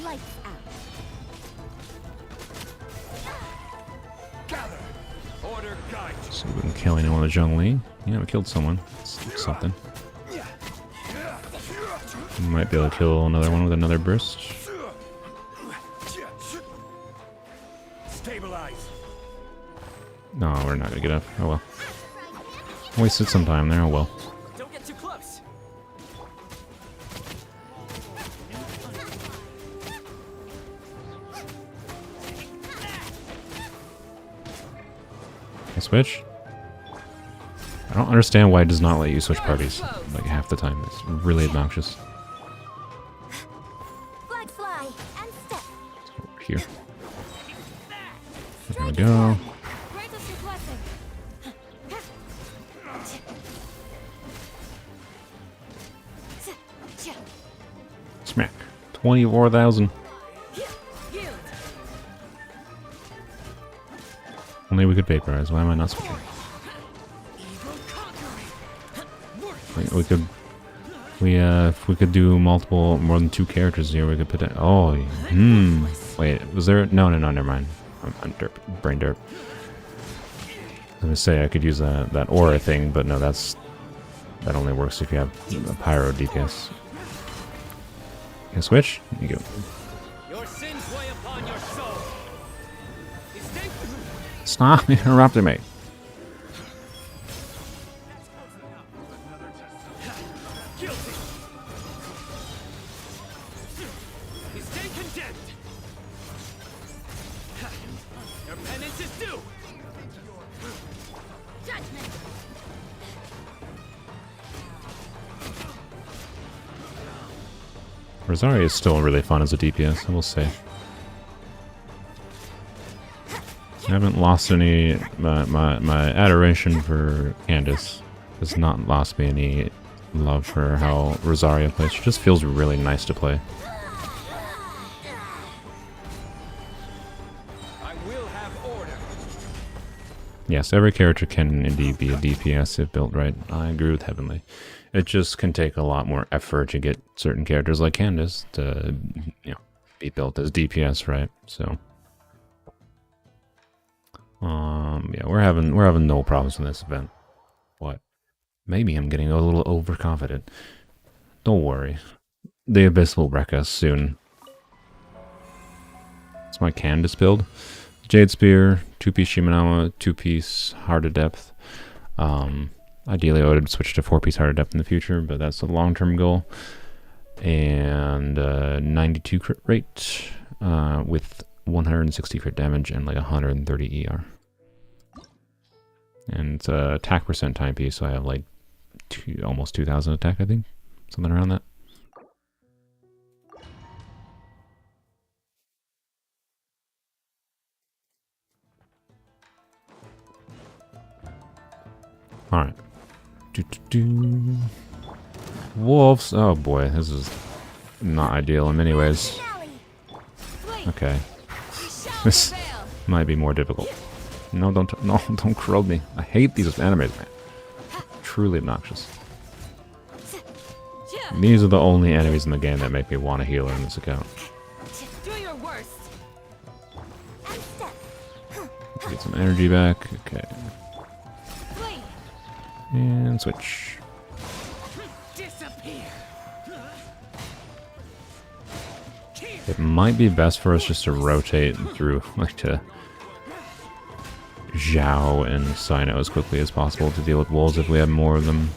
So we can kill anyone with Zhongli. Yeah, we killed someone. That's something. We might be able to kill another one with another burst. Stabilize. No, we're not gonna get up. Oh well. Wasted some time there. Oh well. Don't get too close. I switch. I don't understand why it does not let you switch parties like half the time. It's really obnoxious. Flag fly and step. Over here. There we go. Grant us your blessing. Smack. 24,000. Yield. Only we could vaporize. Why am I not switching? We could. If we could do more than 2 characters here, we could put it. Oh, wait, was there? No, never mind. I'm derp, brain derp. I was gonna say I could use that aura thing, but no, that only works if you have a pyro DPS. Can I switch? There you go. Your sins weigh upon your soul. Stop interrupting me. Your penance is due. Judgment. Rosaria is still really fun as a DPS, I will say. I haven't lost any. My adoration for Candace has not lost me any love for how Rosaria plays. She just feels really nice to play. I will have order. Yes, every character can indeed be a DPS if built right. I agree with Heavenly. It just can take a lot more effort to get certain characters like Candace to, be built as DPS, right? So, yeah, we're having no problems in this event. What? Maybe I'm getting a little overconfident. Don't worry, the Abyss will wreck us soon. It's my Candace build. Jade Spear, 2-piece Shimenawa, 2-piece Heart of Depth. Ideally, I would switch to 4-piece Heart of Depth in the future, but that's a long-term goal. And 92 crit rate with 160 crit damage and like 130 ER. And it's attack percent timepiece, so I have like almost 2,000 attack, I think. Something around that. Alright. Wolves. Oh boy, this is not ideal in many ways. Okay. This might be more difficult. No, don't corrode me. I hate these enemies, man. Truly obnoxious. These are the only enemies in the game that make me want a healer in this account. Do your worst. Get some energy back. Okay. And switch. It might be best for us just to rotate through, like to Xiao and Sino as quickly as possible to deal with wolves if we have more of them.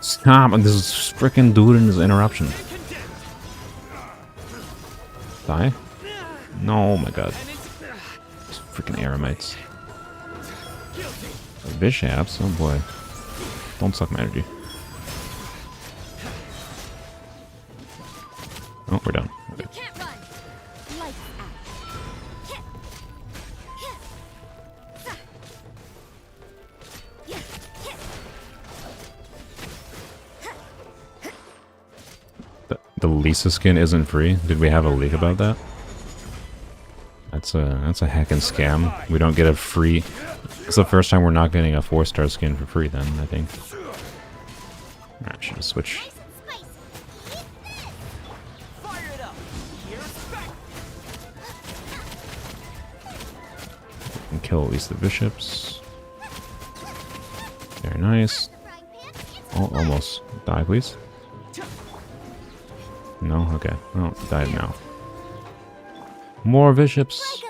Stop! This is freaking dude in his interruption. Die? No, oh my god. These freaking Aramites. Bishaps? Oh boy. Don't suck my energy. Oh, we're done. Okay. The Lisa skin isn't free? Did we have a leak about that? That's a heckin' scam. We don't get a free... It's the first time we're not getting a 4-star skin for free then, I think. I should have switched. And kill at least the bishops. Very nice. Oh, almost. Die, please. No? Okay. Oh, died now. More bishops!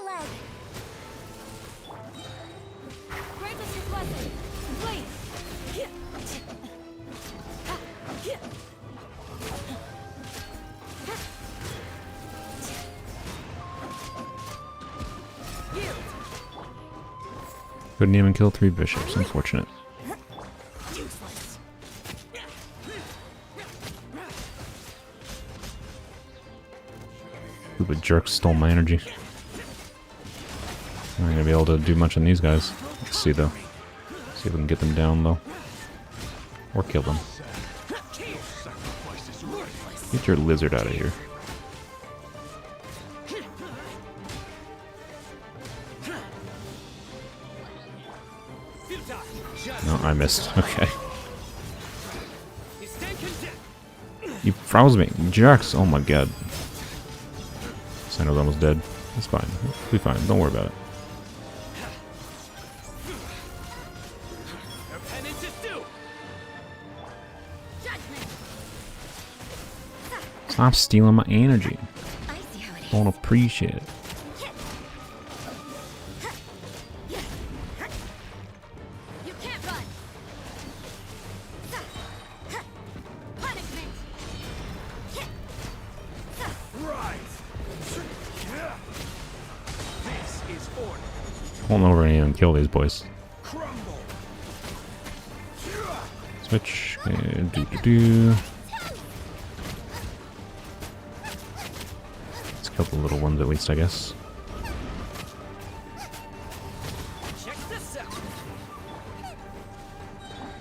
Couldn't even kill 3 bishops, unfortunate. Stupid jerk stole my energy. I'm not gonna be able to do much on these guys. Let's see though. See if we can get them down though. Or kill them. Get your lizard out of here. No, I missed. Okay. You froze me. Jerks. Oh my god. Sino's almost dead. It's fine. It'll be fine. Don't worry about it. Stop stealing my energy. Don't appreciate it. Hold over and even kill these boys. Switch. And Let's kill the little ones at least, I guess. Check this out.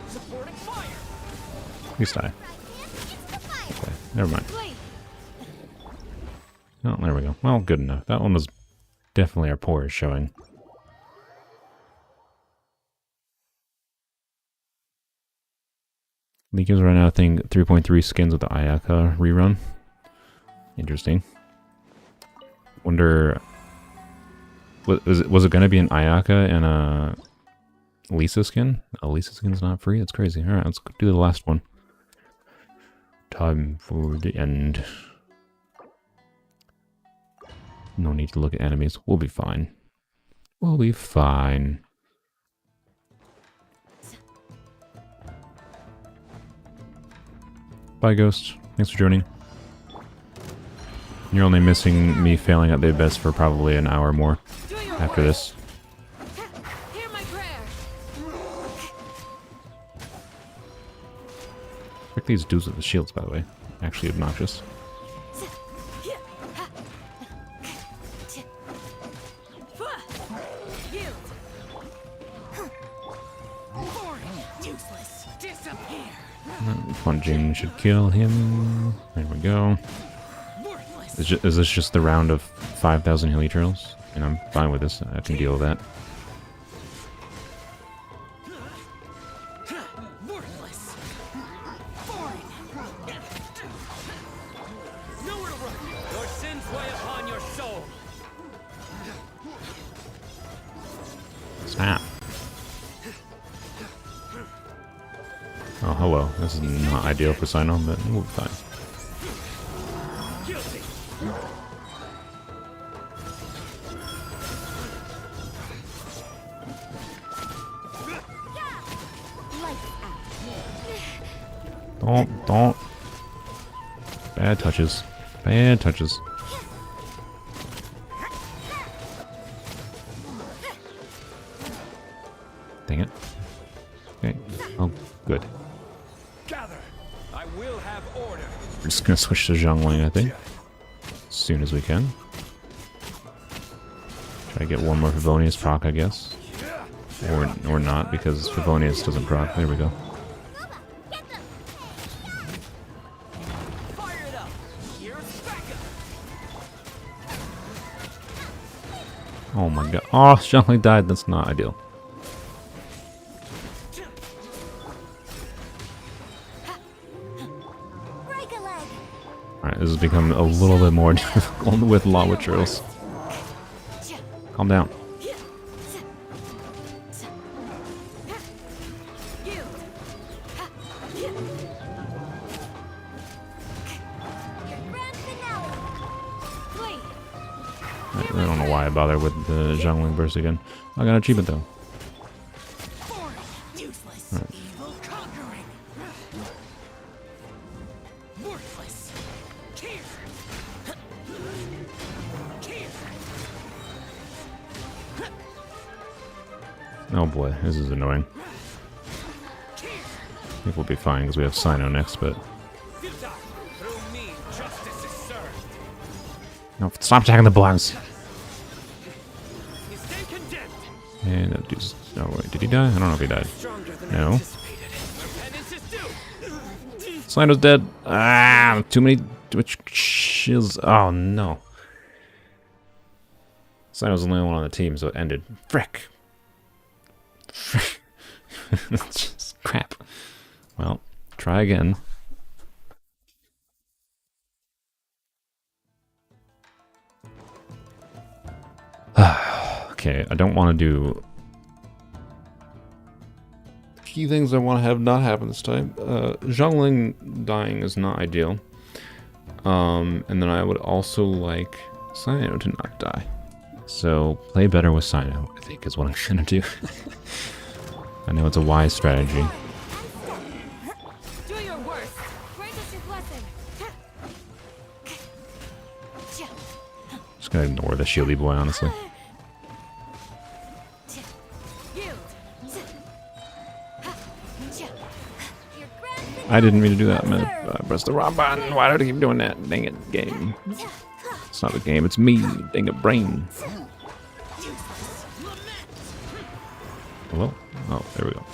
Supporting fire. Please die. Okay, never mind. Oh, there we go. Well, good enough. That one was definitely our poorest showing. League is right now, I think, 3.3 skins with the Ayaka rerun. Interesting. Wonder... Was it going to be an Ayaka and a Lisa skin? A Lisa skin's not free? That's crazy. Alright, let's do the last one. Time for the end. No need to look at enemies. We'll be fine. We'll be fine. Bye, Ghost. Thanks for joining. You're only missing me failing at the abyss for probably an hour more after this. Hear my prayer. Frick these dudes with the shields, by the way. Actually obnoxious. Punching should kill him. There we go. Is this just the round of 5,000 hilly trails? And I'm fine with this. I can deal with that. Your sins weigh upon your soul. Snap. Oh, hello. This is not ideal for Sino, but we'll be fine. Don't. Bad touches. Bad touches. Dang it. Okay. Oh, good. Gather. I will have order. We're just gonna switch to Zhongling, I think. As soon as we can. Try to get one more Favonius proc, I guess. Or not, because Favonius doesn't proc. There we go. Oh my god. Oh, Zhongling died. That's not ideal. Alright, this has become a little bit more difficult with lava trails. Calm down. I don't know why I bother with the Zhongling burst again. I got an achievement though. Right. Oh boy, this is annoying. I think we'll be fine because we have Sino next, but... No, stop attacking the blends! And that dude's... Oh wait, did he die? I don't know if he died. No. Sino's dead! Ah! Too many shields. Oh no. Sino's the only one on the team, so it ended. Frick! That's just crap. Well, try again. Okay, I don't want to do key things I want to have not happen this time. Zhongling dying is not ideal. And then I would also like Sino to not die. So play better with Sino, I think is what I'm gonna do. I know it's a wise strategy. Do your worst. Grant us your blessing. Just gonna ignore the shieldy boy, honestly. I didn't mean to do that, man. I pressed the wrong button. Why did I keep doing that? Dang it, game. It's not the game, it's me. Dang it, brain. Hello? Oh, there we go.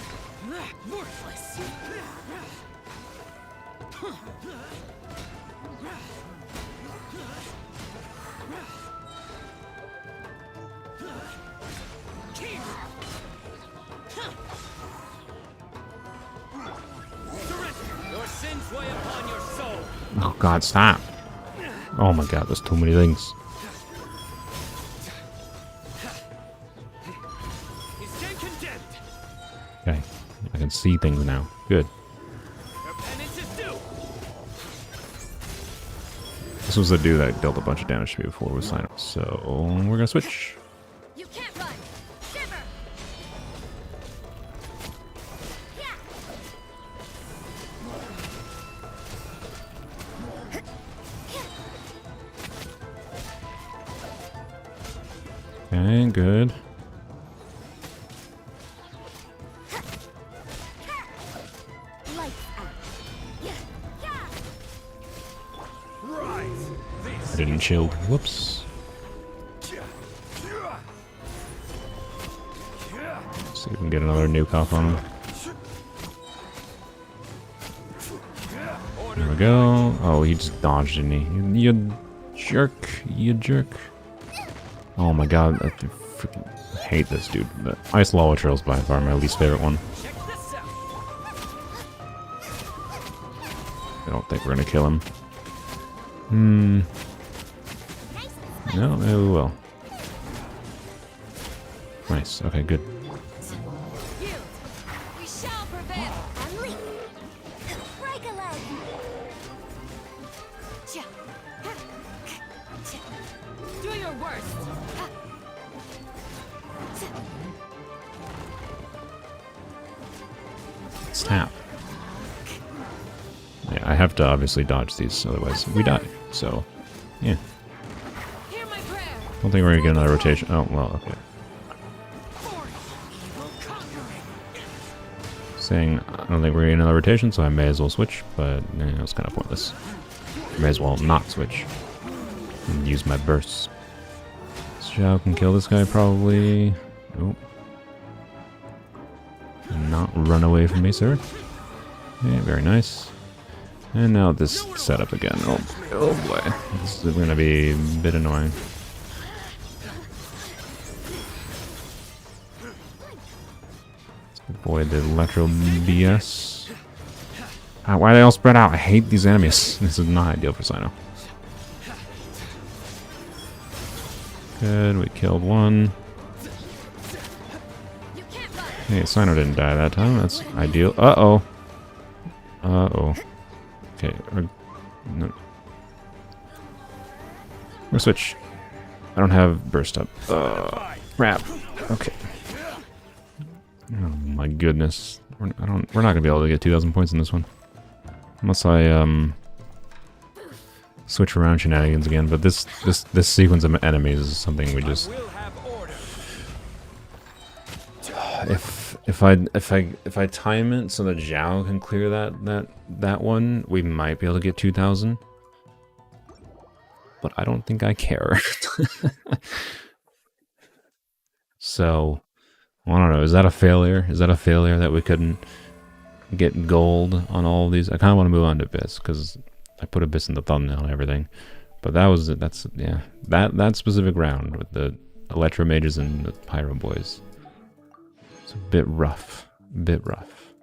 God, stop. Oh my god, there's too many things. He's been condemned. Okay, I can see things now. Good. Your penance is due. This was the dude that dealt a bunch of damage to me before with Sino. So we're gonna switch. You can't run. Shiver. Okay, good. Lights out. I didn't shield. Whoops. See if we can get another nuke off on him. There we go. Oh, he just dodged, didn't he? You jerk. You jerk. Oh my god. I freaking hate this dude. The Ice Lava Trail is by far my least favorite one. Check this out. I don't think we're gonna kill him. No, maybe we will. Nice. Okay, good. Yield. We shall prevail. Unleash. Break a leg. Do your worst. Let's tap. Yeah, I have to obviously dodge these, otherwise we die. So, yeah. Hear my prayer. Don't think we're gonna get another rotation. Oh, well, okay. Saying I don't think we're gonna get another rotation, so I may as well switch, but it's kind of pointless. May as well not switch and use my bursts. Xiao can kill this guy probably. Nope. And not run away from me, sir. Okay, very nice. And now this setup again. Oh boy, this is gonna be a bit annoying. Avoid the electro BS. Why are they all spread out? I hate these enemies. This is not ideal for Sino. Good, we killed one. Hey, Sino didn't die that time. That's ideal. Uh-oh. Uh-oh. Okay. No. We'll switch. I don't have burst up. Crap. Okay. Oh my goodness. We're not gonna be able to get 2,000 points in this one. Unless I switch around shenanigans again, but this sequence of enemies is something we just if I time it so that Xiao can clear that one, we might be able to get 2,000. But I don't think I care. So I don't know. Is that a failure? Is that a failure that we couldn't get gold on all of these? I kind of want to move on to Abyss because I put Abyss in the thumbnail and everything. But that's that specific round with the Electro Mages and the Pyro Boys. It's a bit rough. A bit rough.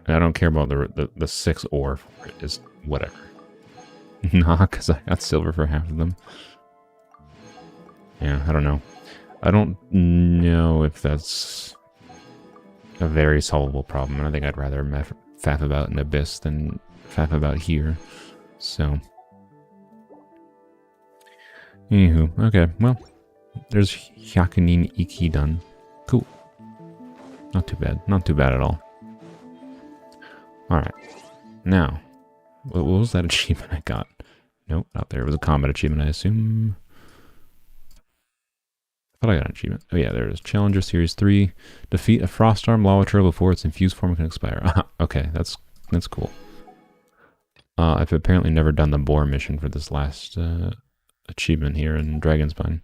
I don't care about the 6 ore for it. Just whatever. Nah, because I got silver for half of them. Yeah, I don't know. I don't know if that's a very solvable problem. And I think I'd rather faff about in Abyss than faff about here. So. Anywho, okay, well. There's Hyakunin Ikki done. Cool. Not too bad. Not too bad at all. Alright. Now. What was that achievement I got? Nope, not there. It was a combat achievement, I assume. I thought I got an achievement. Oh yeah, there it is. Challenger Series 3. Defeat a Frost Arm Lava Turtle before its infused form can expire. Okay, that's cool. I've apparently never done the boar mission for this last achievement here in Dragonspine.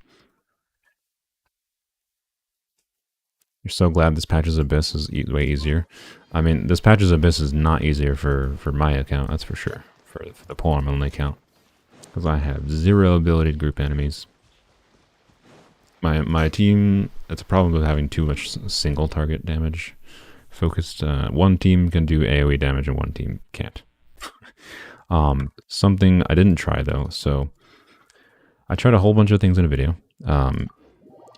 You're so glad this Patch's Abyss is way easier. I mean, this Patch's Abyss is not easier for my account, that's for sure. For the Polearm Only account. Because I have 0 ability to group enemies. My team, it's a problem with having too much single target damage. Focused, one team can do AoE damage and one team can't. Something I didn't try though, so I tried a whole bunch of things in a video,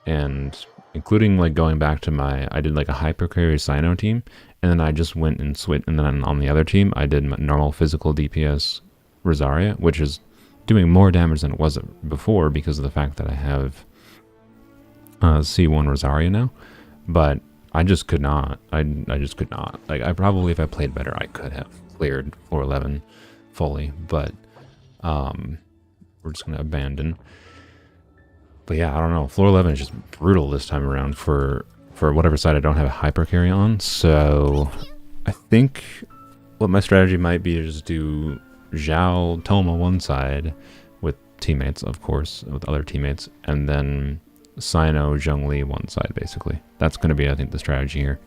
and including like going back to I did like a hypercarry Sino team, and then I just went and switched, and then on the other team I did my normal physical DPS Rosaria, which is doing more damage than it was before because of the fact that I have C1 Rosaria now, but I just could not. I just could not. Like, I probably, if I played better, I could have cleared floor 11 fully, but we're just going to abandon. But yeah, I don't know. Floor 11 is just brutal this time around for whatever side I don't have a hyper carry on. So I think what my strategy might be is just do Xiao, Toma one side with teammates, of course, with other teammates, and then Sino, Zhongli one side, basically. That's going to be, I think, the strategy here.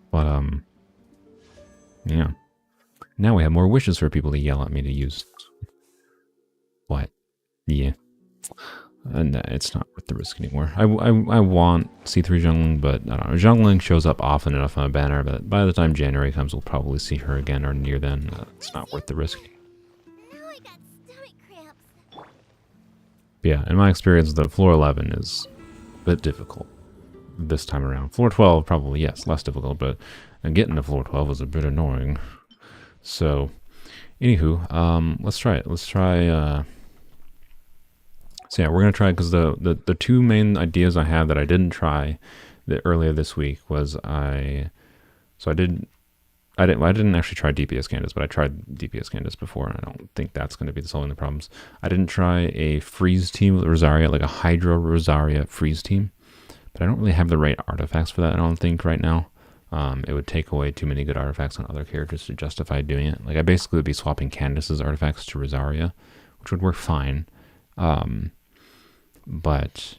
But, yeah. Now we have more wishes for people to yell at me to use. What? Yeah. And it's not worth the risk anymore. I want C3 Zhongling, but I don't know. Zhongling shows up often enough on a banner, but by the time January comes, we'll probably see her again or near then. It's not worth the risk. Now I got stomach cramps. Yeah, in my experience, the floor 11 is a bit difficult this time around. Floor 12, probably, yes, less difficult, but getting to floor 12 was a bit annoying. So, anywho, let's try it. Let's try, so yeah, we're going to try, because the two main ideas I have that I didn't try earlier this week was I didn't actually try DPS Candace, but I tried DPS Candace before, and I don't think that's going to be solving the problems. I didn't try a freeze team with Rosaria, like a Hydra Rosaria freeze team, but I don't really have the right artifacts for that, I don't think, right now. It would take away too many good artifacts on other characters to justify doing it. Like, I basically would be swapping Candace's artifacts to Rosaria, which would work fine. But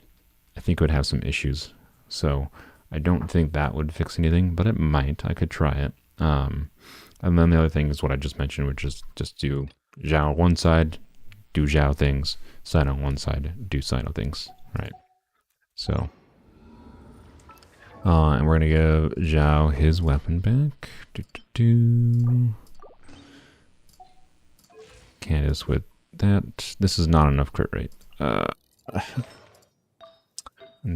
I think it would have some issues. So I don't think that would fix anything, but it might. I could try it. And then the other thing is what I just mentioned, which is just do Xiao one side, do Xiao things, Sino one side, do Sino things, right? So, and we're going to give Xiao his weapon back. Candace with that. This is not enough crit rate. And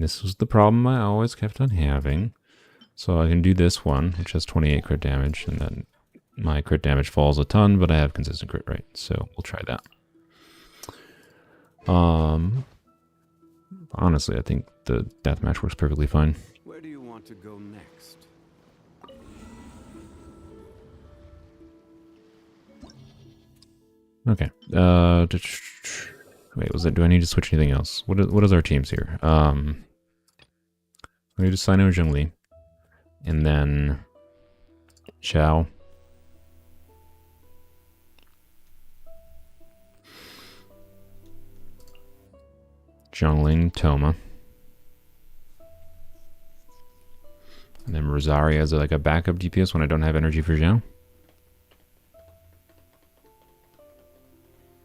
this was the problem I always kept on having. So I can do this one, which has 28 crit damage, and then my crit damage falls a ton, but I have consistent crit rate, so we'll try that. Honestly, I think the deathmatch works perfectly fine. Where do you want to go next? Okay. Wait, do I need to switch anything else? What is our teams here? We need to Sino Zhongli. And then Xiao. Zhongling, Toma. And then Rosaria as like a backup DPS when I don't have energy for Xiao.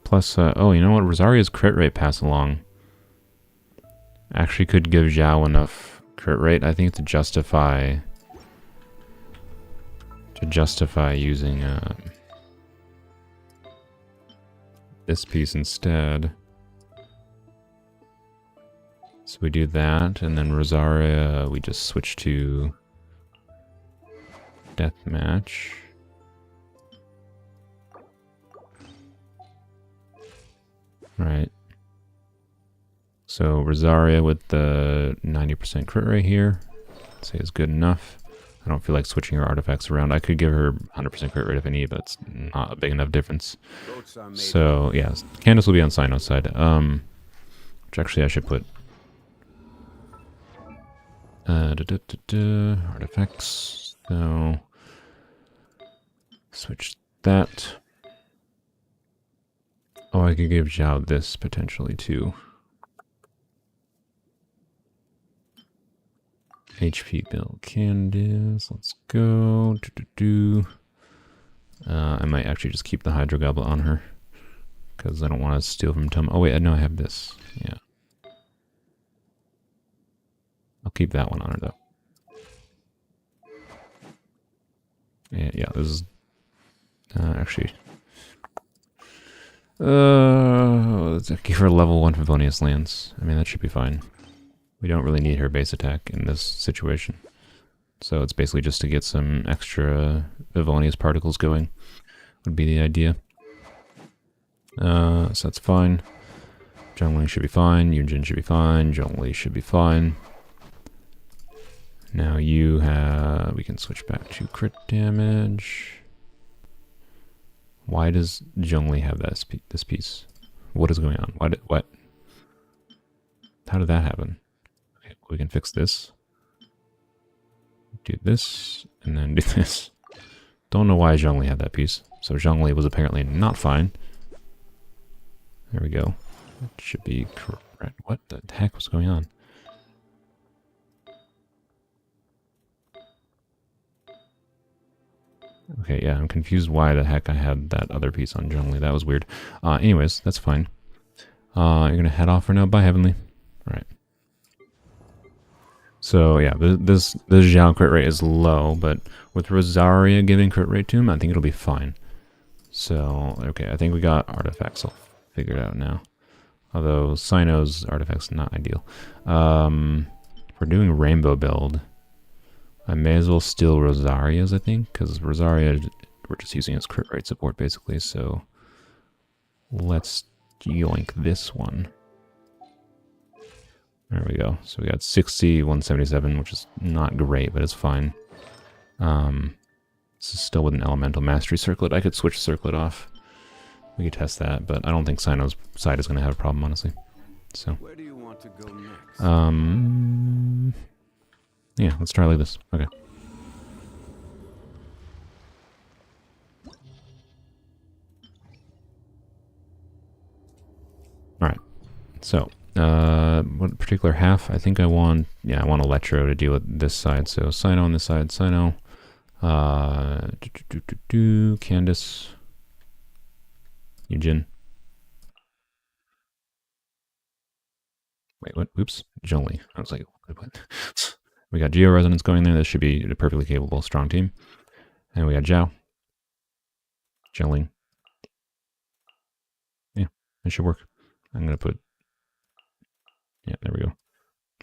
Plus, oh, you know what? Rosaria's crit rate pass along actually could give Xiao enough crit rate, I think, to justify using this piece instead. So we do that, and then Rosaria, we just switch to deathmatch. Right. So Rosaria with the 90% crit rate here, I'd say is good enough. I don't feel like switching her artifacts around. I could give her 100% crit rate if I need, but it's not a big enough difference. So yeah, Candace will be on Sino's side. Which actually I should put artifacts. So switch that. Oh, I could give Xiao this potentially too. HP build Candace. Let's go. I might actually just keep the Hydro Goblet on her because I don't want to steal from Tom. Oh wait, no, I have this. Yeah. I'll keep that one on her though. And yeah, this is actually. Let's give her level 1 Favonius Lance. I mean, that should be fine. We don't really need her base attack in this situation. So it's basically just to get some extra Favonius particles going, would be the idea. So that's fine. Jungling should be fine. Yunjin should be fine. Zhongli should be fine. Now you have... we can switch back to crit damage. Why does Zhongli have this piece? What is going on? What? How did that happen? Okay, we can fix this. Do this, and then do this. Don't know why Zhongli had that piece. So Zhongli was apparently not fine. There we go. That should be correct. What the heck was going on? Okay, yeah, I'm confused why the heck I had that other piece on Zhongli. That was weird. Anyways, that's fine. You're gonna head off for now. Bye, Heavenly. Alright. So, yeah, this Xiao crit rate is low, but with Rosaria giving crit rate to him, I think it'll be fine. So, okay, I think we got artifacts all figured out now. Although, Sino's artifact's not ideal. If we're doing rainbow build, I may as well steal Rosaria's, I think, because Rosaria, we're just using as crit rate support, basically, so let's yoink this one. There we go. So we got 60, 177, which is not great, but it's fine. This is still with an elemental mastery circlet. I could switch circlet off. We could test that, but I don't think Sino's side is going to have a problem, honestly. So, Where do you want to go next? yeah, let's try like this. Okay. Alright. So, what particular half? I think I want, yeah, I want Electro to deal with this side. So, Sino on this side, Sino. Candace. Yunjin. Wait, what? Oops. Zhongli. I was like, what? We got Geo Resonance going there. This should be a perfectly capable, strong team. And we got Xiao. Zhongli. Yeah, it should work. I'm going to put... yeah, there we go.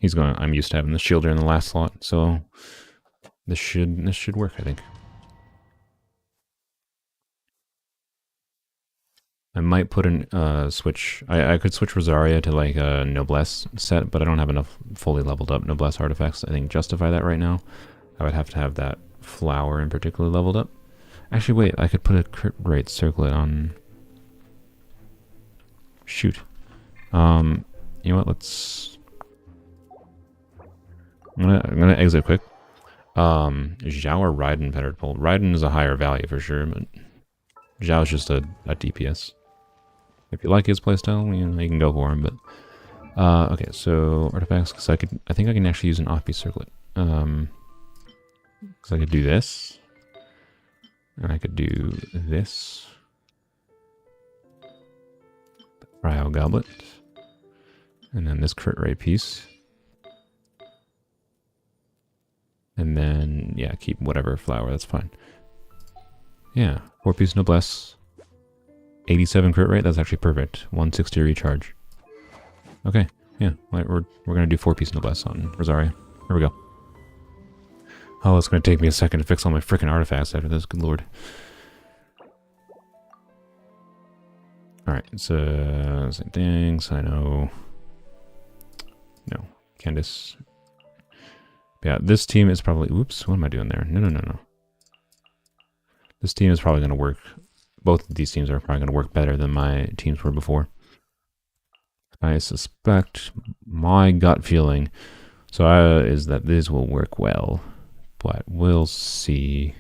He's going... I'm used to having the shielder in the last slot, so this should work, I think. I might put an switch... I could switch Rosaria to like a Noblesse set, but I don't have enough fully leveled up Noblesse artifacts. I think justify that right now. I would have to have that flower in particular leveled up. Actually, wait, I could put a crit rate circlet on... shoot. You know what, let's... I'm gonna exit quick. Xiao or Raiden better to pull? Raiden is a higher value for sure, but Xiao is just a DPS. If you like his playstyle, you know, you can go for him, but... okay, so artifacts, because I think I can actually use an off-piece circlet. Because I could do this. And I could do this. Cryo Goblet. And then this crit rate piece. And then, yeah, keep whatever flower, that's fine. Yeah, 4-piece Noblesse. 87 crit rate, that's actually perfect. 160 recharge. Okay, yeah, we're gonna do 4-piece Noblesse on Rosaria. Here we go. Oh, it's gonna take me a second to fix all my freaking artifacts after this, good lord. Alright, so same thing, Sino. No, Candace. Yeah, this team is probably... oops, what am I doing there? No. This team is probably going to work... both of these teams are probably going to work better than my teams were before. I suspect my gut feeling is that this will work well. But we'll see.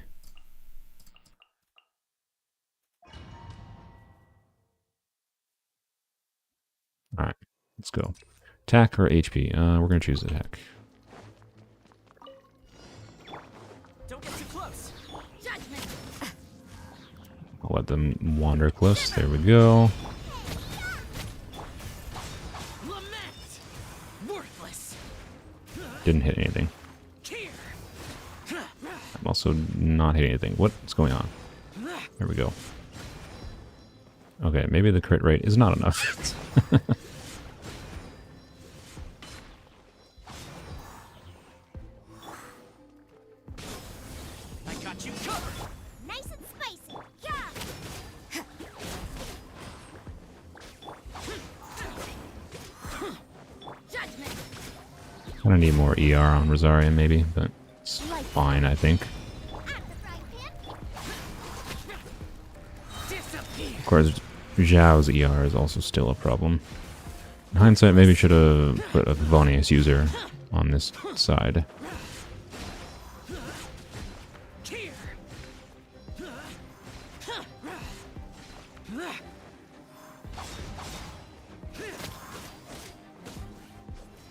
Alright, let's go. Attack or HP? We're going to choose attack. Don't get too close. Judgment. I'll let them wander close. There we go. Lament. Worthless. didn't hit anything. I'm also not hitting anything. What's going on? There we go. Okay, maybe the crit rate is not enough. I got you covered. Nice and spicy. Yeah. Judgment. Gonna need more ER on Rosaria maybe, but it's fine, I think. At the frying pan. Disappear. Of course, Xiao's ER is also still a problem. In hindsight, maybe should have put a Vonius user on this side. Here.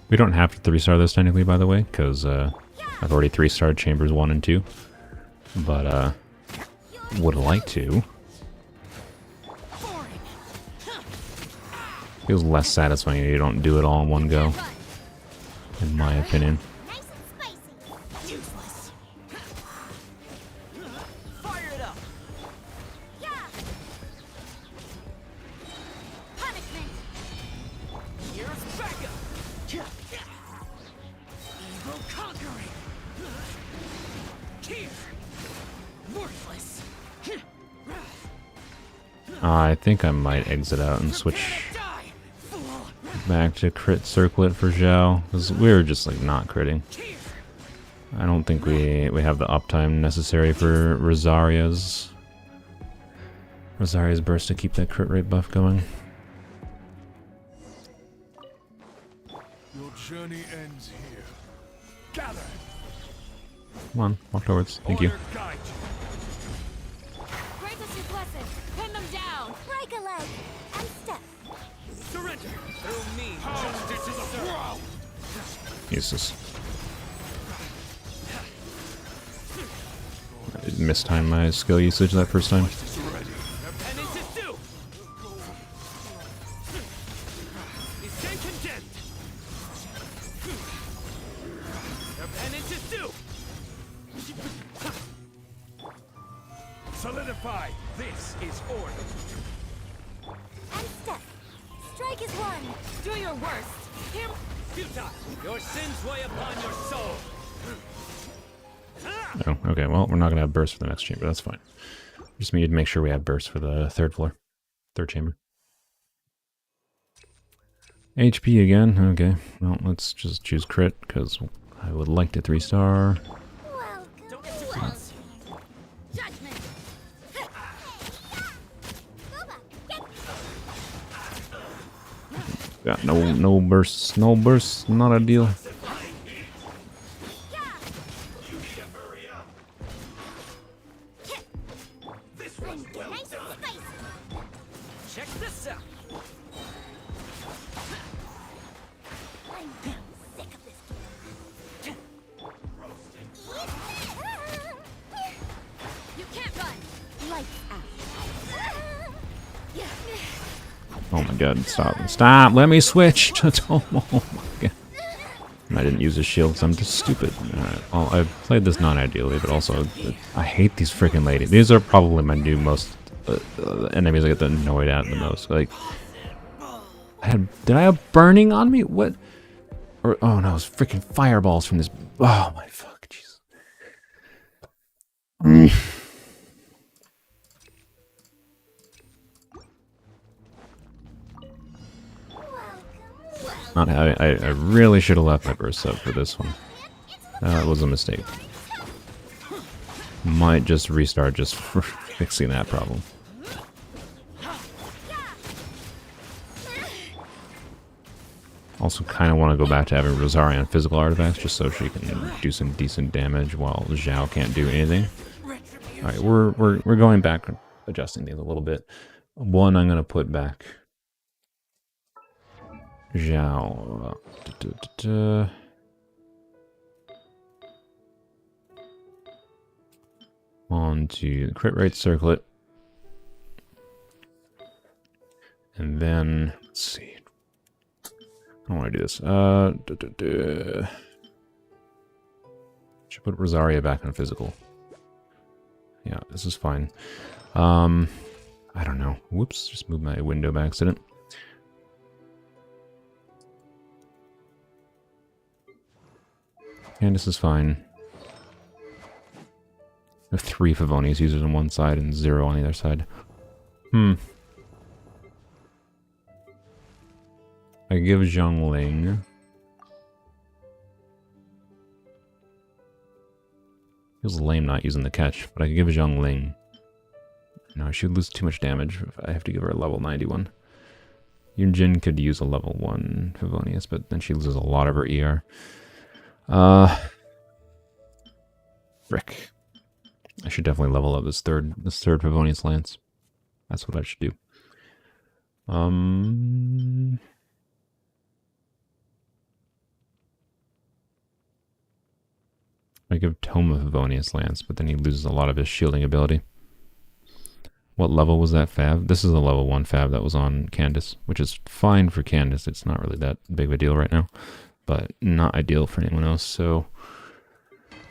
We don't have to 3-star this technically, by the way, because I've already 3-starred Chambers 1 and 2. But, would like to. Feels less satisfying if you don't do it all in one go, in my opinion. Nice and spicy. Useless. Fire it up. Yeah. Punishment. Here's backup. Evil conquering. Here. Worthless. I think I might exit out and switch Die, fool. back to crit circlet for Xiao, because we're just like not critting. Here. I don't think we have the uptime necessary for Rosaria's burst to keep that crit rate buff going. Your journey ends here. Gather. Come on, walk towards. Thank you. Order guide you. Grant us your blessing. Pin them down. Break a leg. And step. Surrender. Through me. Justice is a world. Jesus. I did mistime my skill usage that first time. Ready. Penance is due. You stand condemned. Your penance is due. Solidify. This is order. And step. Strike is one. Do your worst. Here. Futile. Your sins weigh upon your soul. Oh, okay, well, we're not going to have burst for the next chamber, that's fine. Just need to make sure we have burst for the third chamber. HP again, okay. Well, let's just choose crit, because I would like to 3-star. Welcome. Don't get too close. Judgment. Go back. Get. Got no bursts, not a deal. Nice and spicy. Check this out. I'm sick of this game. You can't run. Lights out. Oh my god, stop, let me switch to Tomo. Oh my god. I didn't use a shield because I'm just stupid. Well, I've played this non-ideally, but also, I hate these freaking ladies. These are probably my new most enemies I get annoyed at the most. Like, did I have burning on me? What? Or, oh no, it's freaking fireballs from this. Oh my fuck, jeez. Not having, I really should have left my burst up for this one. That was a mistake. Might just restart just for fixing that problem. Also kind of want to go back to having Rosaria on physical artifacts just so she can do some decent damage while Xiao can't do anything. Alright, we're going back, adjusting these a little bit. One I'm going to put back Xiao. Onto the crit rate circlet. And then, let's see. I don't want to do this. Should put Rosaria back on physical. Yeah, this is fine. I don't know. Whoops, just moved my window by accident. Candace is fine. I have 3 Favonius users on one side and 0 on the other side. I give Zhongling. Feels lame not using the catch, but I can give Zhongling. No, she would lose too much damage if I have to give her a level 91. Yunjin could use a level 1 Favonius, but then she loses a lot of her ER. Frick. I should definitely level up this third Favonius Lance. That's what I should do. I give Toma Favonius Lance, but then he loses a lot of his shielding ability. What level was that Fav? This is a level 1 Fav that was on Candace, which is fine for Candace. It's not really that big of a deal right now, but not ideal for anyone else. So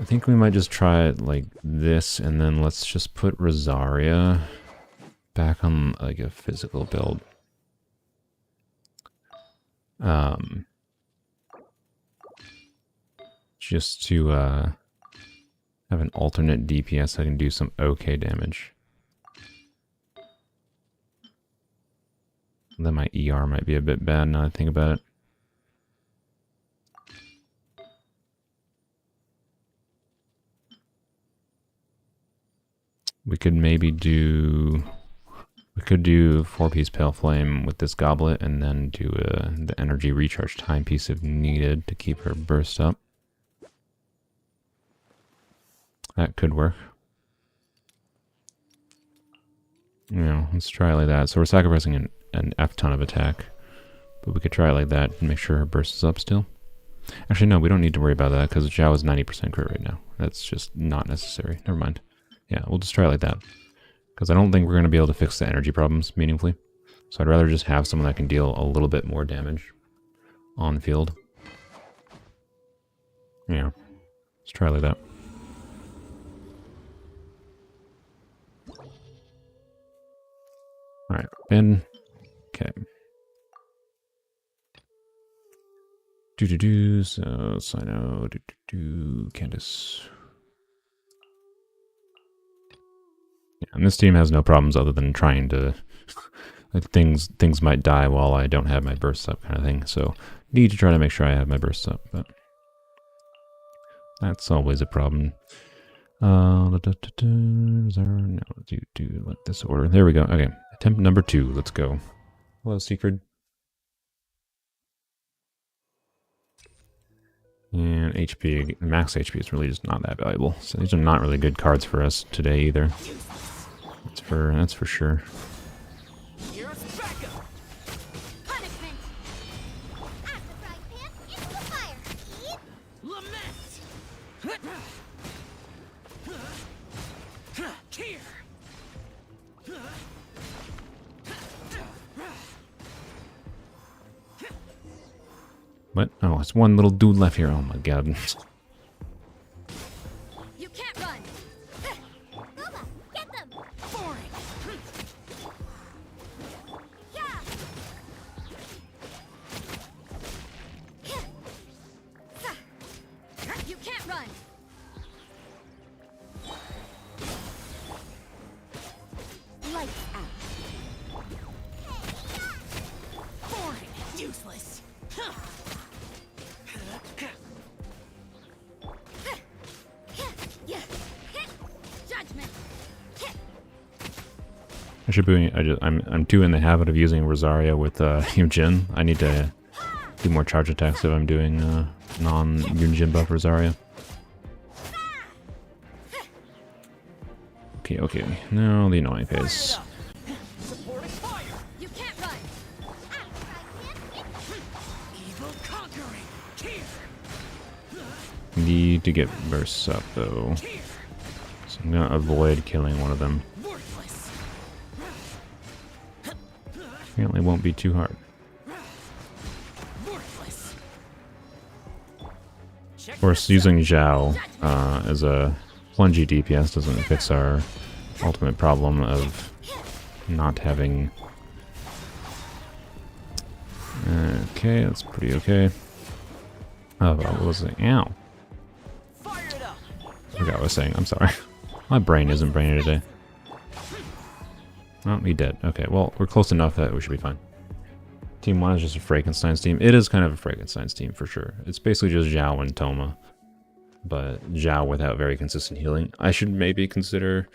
I think we might just try it like this, and then let's just put Rosaria back on like a physical build. Just to have an alternate DPS I can do some okay damage. Then my ER might be a bit bad now that I think about it. We could maybe do... We could do 4-piece Pale Flame with this goblet and then do the energy recharge timepiece if needed to keep her burst up. That could work. Yeah, let's try it like that. So we're sacrificing an F-ton of attack. But we could try it like that and make sure her burst is up still. Actually, no, we don't need to worry about that because Xiao is 90% crit right now. That's just not necessary. Never mind. Yeah, we'll just try it like that. Because I don't think we're going to be able to fix the energy problems meaningfully. So I'd rather just have someone that can deal a little bit more damage on field. Yeah, let's try it like that. Alright, Ben. Okay. So Sino, Candace. Yeah, and this team has no problems other than trying to... like things might die while I don't have my bursts up kind of thing, so need to try to make sure I have my bursts up, but... that's always a problem. No, do like this order. There we go. Okay, attempt number 2. Let's go. Hello, Secret. And HP, max HP is really just not that valuable. So these are not really good cards for us today either. That's for sure. Here's backup. Punishment. As the frying pan into the fire. Eat. Lament. Here. What? Oh, it's one little dude left here. Oh my god. You can't run. Booba, get them. Boring. Yeah. You can't run. Lights out. Boring. Useless. Judgment. I should be. I'm too in the habit of using Rosaria with Yunjin. I need to do more charge attacks if I'm doing non-Yunjin buff Rosaria. Okay. Now the annoying phase. Supporting fire. You can't run. Evil conquering. Here. Need to get bursts up though. Here. So I'm gonna avoid killing one of them. Worthless. Apparently won't be too hard. Worthless. Of course, using Xiao as a plungy DPS doesn't fix our ultimate problem of not having... Okay, that's pretty okay. Oh, what was it? Ow. Fire it up. I forgot what I was saying. I'm sorry. My brain isn't brainy today. Oh, he dead. Okay, well, we're close enough that we should be fine. Team 1 is just a Frankenstein's team. It is kind of a Frankenstein's team for sure. It's basically just Xiao and Toma. But Xiao without very consistent healing. I should maybe consider...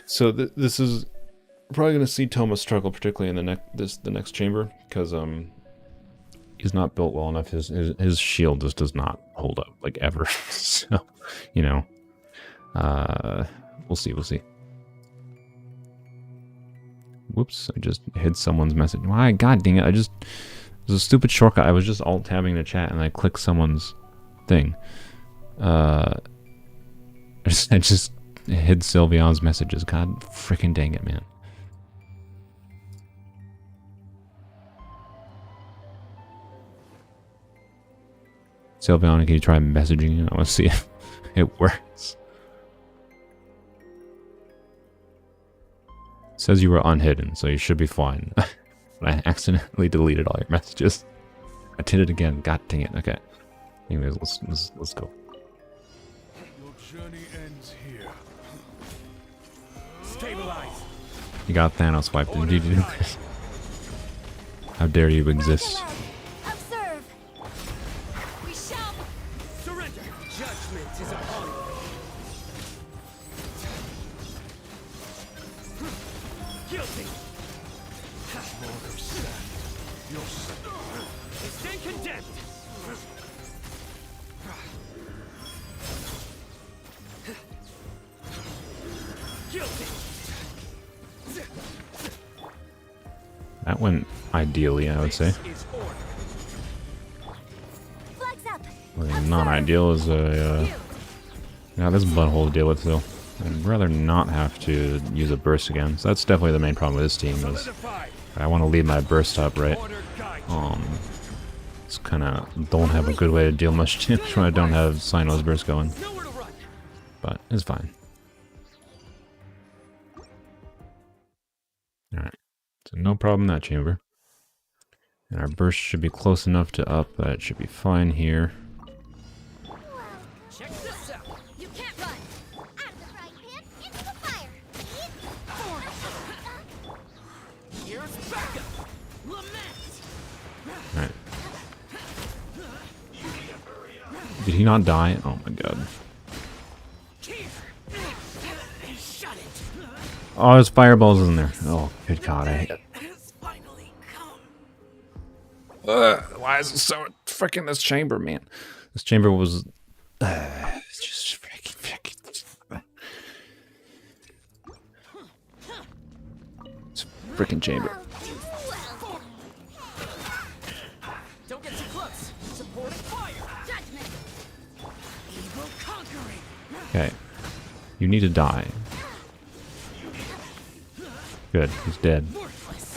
So this is probably going to see Toma struggle, particularly in the next chamber, because he's not built well enough. His shield just does not hold up, like, ever. So, you know, we'll see. Whoops, I just hid someone's message. Why? God dang it, it was a stupid shortcut. I was just alt-tabbing the chat and I clicked someone's thing. I just hid Sylveon's messages. God freaking dang it, man. Sylveon, can you try messaging you? I want to see if it works. It says you were unhidden, so you should be fine. But I accidentally deleted all your messages. I did it again. God dang it. Okay. Anyways, let's go. Your journey ends here. Stabilize. You got Thanos wiped. Did you do this? How dare you exist? Observe. We shall. Surrender. Judgment is upon you. Guilty. Lord of Sand, your son. Stand condemned. Guilty. That went ideally, I would say. This is order. Flags up. Well, not ideal is a... yeah, this butthole to deal with, though. I'd rather not have to use a burst again. So that's definitely the main problem with this team is Solidified. I want to lead my burst up, right? Order guide. It's kind of don't have a good way to deal much damage when I don't have Sino's burst going. Nowhere to run. But it's fine. Alright. So no problem in that chamber. And our burst should be close enough to up that it should be fine here. Check this out. You can't run. Out of the frying pan into the fire. Here's backup. Lament. Alright. Did he not die? Oh my god. Here. Shut it. Oh, there's fireballs in there. Oh, good god, I hate it. Has finally come. Why is it so freaking this chamber, man? This chamber was it's just freaking. It's a freaking chamber. Don't get too close. Supporting fire. Judgment. Evil conquering. Okay, you need to die. Good, he's dead. Worthless.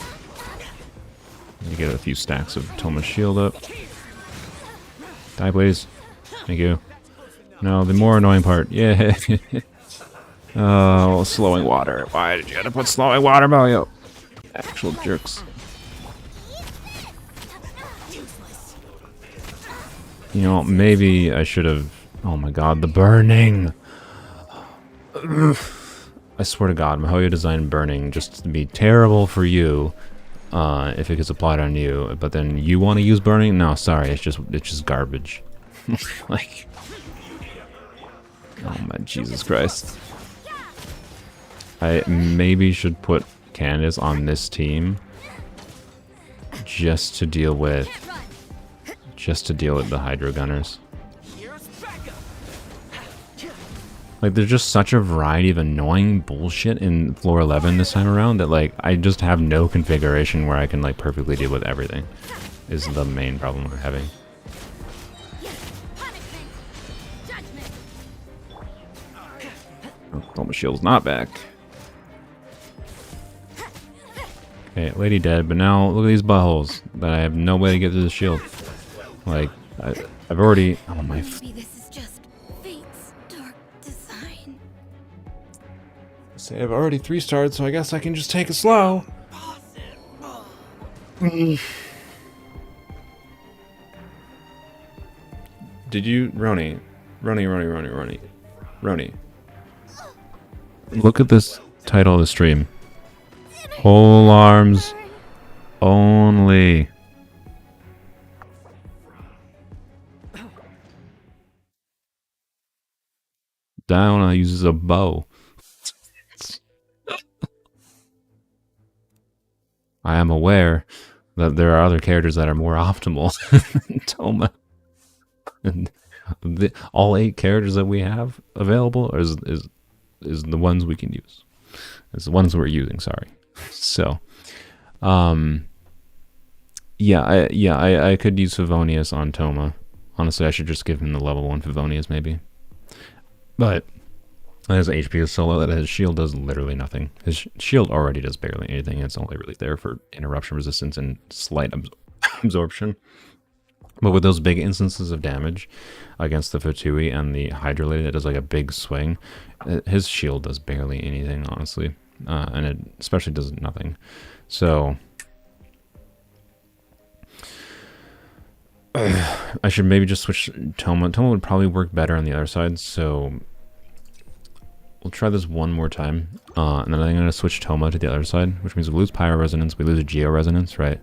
Let me get a few stacks of Toma's shield up. Die, please. Thank you. No, the more annoying part. Yeah. Oh, slowing water. Why did you have to put slowing water, Mario? Actual jerks. Useless. You know, maybe I should have... Oh my god, the burning! Ugh. I swear to god, Mihoyo designed burning just to be terrible for you if it gets applied on you, but then you want to use burning? No, sorry, it's just garbage. Like... Oh my Jesus Christ. I maybe should put Candace on this team just to deal with the Hydro Gunners. Here's backup. Like, there's just such a variety of annoying bullshit in floor 11 this time around that, like, I just have no configuration where I can, like, perfectly deal with everything. Is the main problem we're having. Punishment. Judgment. Oh, my shield's not back. Okay, lady dead, but now look at these buttholes that I have no way to get to the shield. Like, I've already... Oh, my... Maybe this is just fate's dark design. Say I've already 3-starred, so I guess I can just take it slow. Did you... Roni. Look at this title of the stream. Polearms Only. Diana uses a bow. I am aware that there are other characters that are more optimal than Toma. And all 8 characters that we have available is the ones we can use. It's the ones we're using, sorry. So, yeah, I could use Favonius on Toma. Honestly, I should just give him the level 1 Favonius, maybe. But his HP is so low that his shield does literally nothing. His shield already does barely anything. It's only really there for interruption resistance and slight absorption. But with those big instances of damage against the Fatui and the Hydra Lady that does like a big swing, his shield does barely anything, honestly. And it especially does nothing. So I should maybe just switch Toma. Toma would probably work better on the other side, so we'll try this one more time. And then I'm going to switch Toma to the other side, which means we lose Pyro Resonance, we lose a Geo Resonance, right?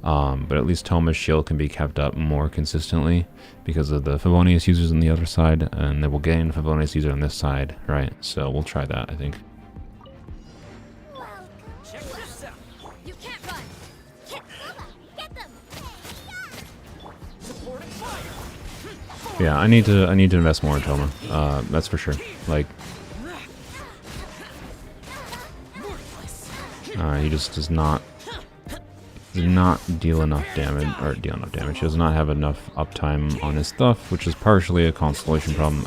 But at least Toma's shield can be kept up more consistently because of the Favonius users on the other side, and then we'll gain Favonius user on this side, right? So we'll try that, I think. Check this out. You can't run. Get them. Supporting fire. Yeah, I need to invest more in Toma. That's for sure. Like, he just does not deal enough damage, He does not have enough uptime on his stuff, which is partially a constellation problem.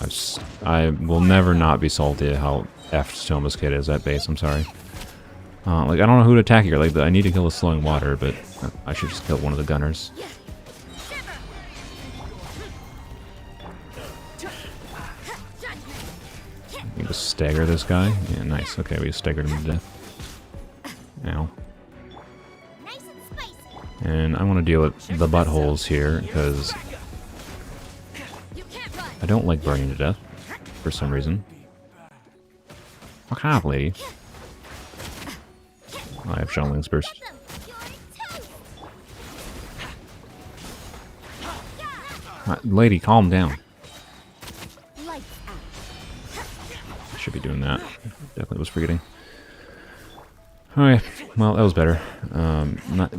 I will never not be salty at how effed Toma's kid is at base. I'm sorry. Like, I don't know who to attack here. Like, I need to kill the slowing water, but I should just kill one of the gunners. We just stagger this guy. Yeah, nice. Okay, we staggered him to death. Ow. Nice and spicy. And I want to deal with the buttholes here, because You can't run. I don't like burning to death, for some reason. Fuck off, lady. I have Shunnling's burst. Get them. You're toast. Lady, calm down. Lights out. Should be doing that. Definitely was forgetting. Alright, well, that was better.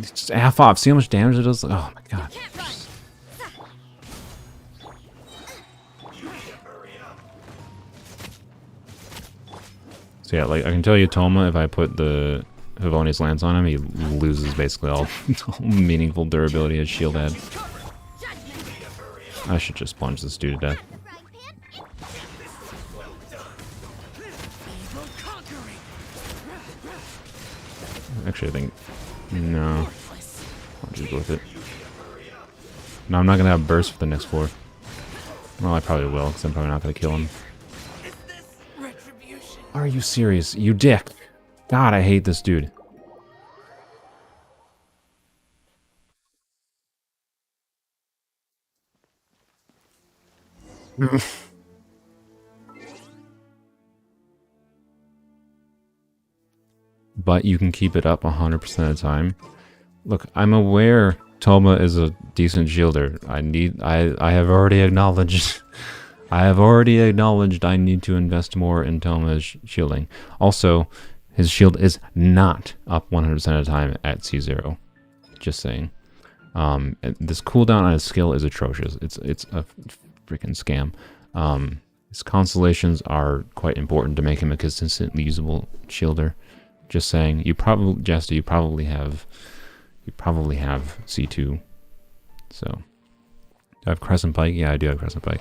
Just half off. See how much damage it does? Oh my god. Can't run. So yeah, like, I can tell you, Toma, if I put the Favonius Lance on him, he loses basically all meaningful durability his shield had. I should just plunge this dude to death. Actually, I think... No. I'll just go with it. No, I'm not going to have burst for the next floor. Well, I probably will, because I'm probably not going to kill him. Are you serious? You dick! God, I hate this dude. But you can keep it up 100% of the time. Look, I'm aware Toma is a decent shielder. I have already acknowledged I need to invest more in Toma's shielding. Also, his shield is not up 100% of the time at C0. Just saying. This cooldown on his skill is atrocious. It's a freaking scam. His constellations are quite important to make him a consistently usable shielder. Just saying. You probably, Jester, you probably have C2. So, do I have Crescent Pike? Yeah, I do have Crescent Pike.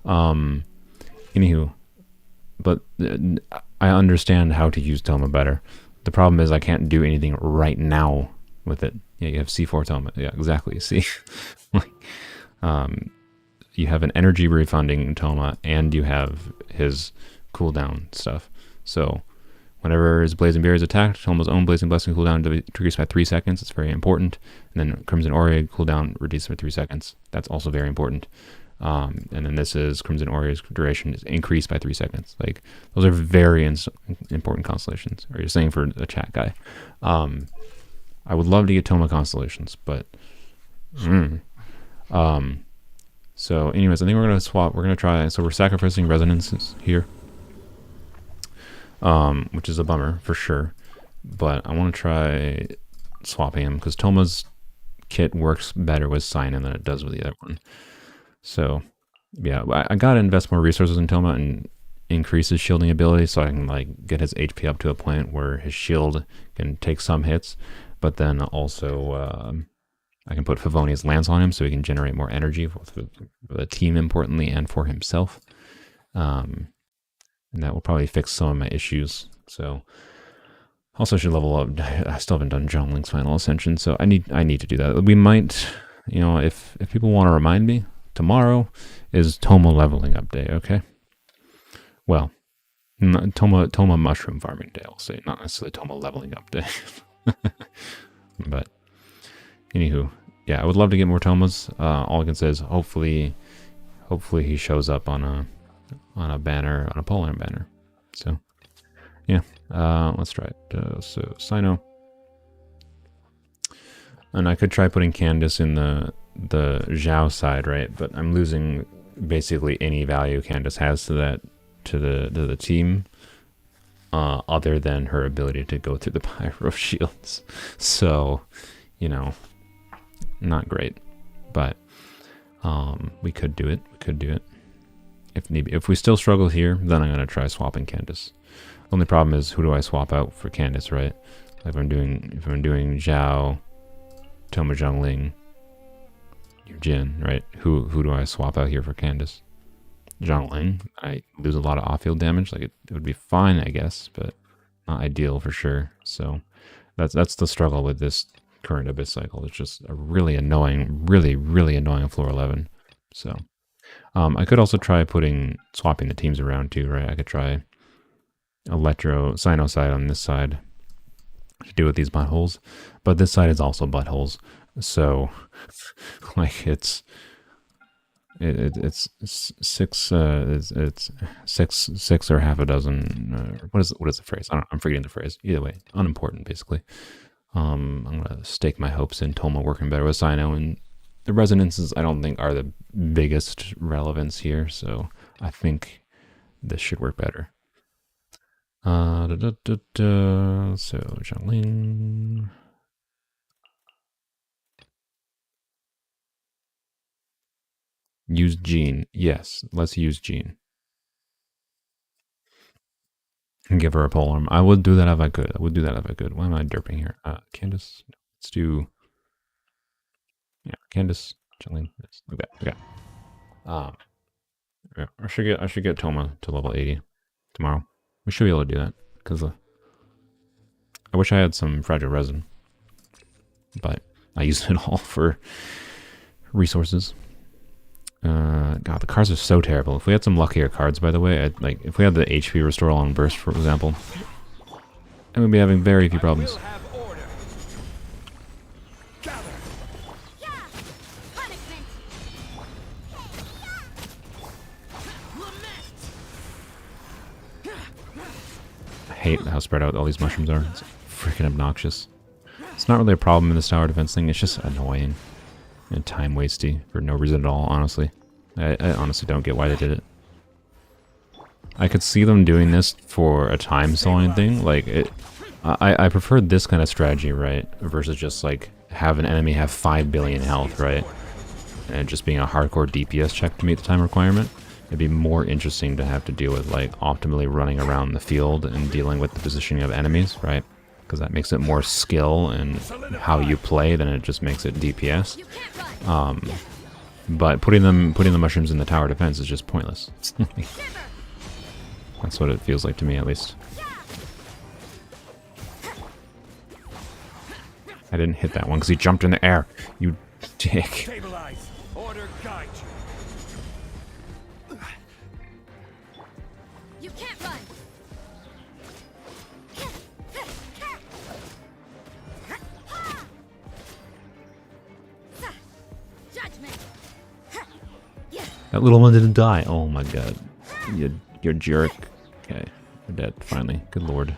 Anywho, but I understand how to use Toma better. The problem is I can't do anything right now with it. Yeah, you have C4 Toma. Yeah, exactly. See, like, You have an energy refunding Toma, and you have his cooldown stuff. So whenever his Blazing Berry is attacked, Toma's own Blazing Blessing cooldown decreases by 3 seconds. It's very important. And then Crimson Aura cooldown reduces by 3 seconds. That's also very important. And then this is Crimson Aura's duration is increased by 3 seconds. Like, those are very important constellations. Or you're saying for the chat guy. I would love to get Toma constellations, but so anyways, I think we're gonna swap. We're gonna try. So we're sacrificing resonances here, which is a bummer for sure. But I want to try swapping him because Toma's kit works better with Sign-In than it does with the other one. So yeah, I gotta invest more resources in Toma and increase his shielding ability so I can like get his HP up to a point where his shield can take some hits, but then also I can put Favoni's Lance on him so he can generate more energy for the team, importantly, and for himself. And that will probably fix some of my issues. So also should level up. I still haven't done John Link's Final Ascension, so I need to do that. We might, you know, if people want to remind me, tomorrow is Toma leveling up day, okay? Well, Toma mushroom farming day, I'll say, not necessarily Toma leveling up day. But anywho, yeah, I would love to get more Tomas. All I can say is hopefully he shows up on a banner, on a Polearm banner. So yeah, let's try it. So Sino, and I could try putting Candace in the Xiao side, right? But I'm losing basically any value Candace has to the team, other than her ability to go through the pyro shields. So, you know, not great, but we could do it. If need be. If we still struggle here, then I'm gonna try swapping Candace. The only problem is, who do I swap out for Candace, right? If I'm doing Xiao, Toma jungling, Jin, right? Who do I swap out here for Candace? Jungling. I lose a lot of off-field damage. Like, it would be fine, I guess, but not ideal for sure. So that's the struggle with this current Abyss cycle. It's just a really annoying, really annoying floor 11. So I could also try swapping the teams around too, right? I could try Electro Sino side on this side to do with these buttholes, but this side is also buttholes. So like it's six or half a dozen. What is the phrase? I'm forgetting the phrase. Either way, unimportant basically. I'm gonna stake my hopes in Toma working better with Sino, and the resonances I don't think are the biggest relevance here, so I think this should work better. So Zhangling. Use Jean. Yes, let's use Jean. And give her a polearm. I would do that if I could. Why am I derping here? Candace. Let's do. Yeah, Candace. Zhangling. Like that. Okay. Yeah, I should get Toma to level 80 tomorrow. We should be able to do that because I wish I had some fragile resin, but I used it all for resources. God, the cards are so terrible. If we had some luckier cards, by the way, if we had the HP restore on burst, for example, I would be having very few problems. I hate how spread out all these mushrooms are. It's freaking obnoxious. It's not really a problem in this tower defense thing. It's just annoying and time wasty for no reason at all, honestly. I honestly don't get why they did it. I could see them doing this for a time stalling thing. Like, I prefer this kind of strategy, right? Versus just like have an enemy have 5 billion health, right? And just being a hardcore DPS check to meet the time requirement. It'd be more interesting to have to deal with like optimally running around the field and dealing with the positioning of enemies, right? Because that makes it more skill and how you play than it just makes it DPS. But putting the mushrooms in the tower defense is just pointless. That's what it feels like to me, at least. I didn't hit that one because he jumped in the air. You dick. That little one didn't die. Oh my god. You're jerk. Okay. We're dead, finally. Good lord.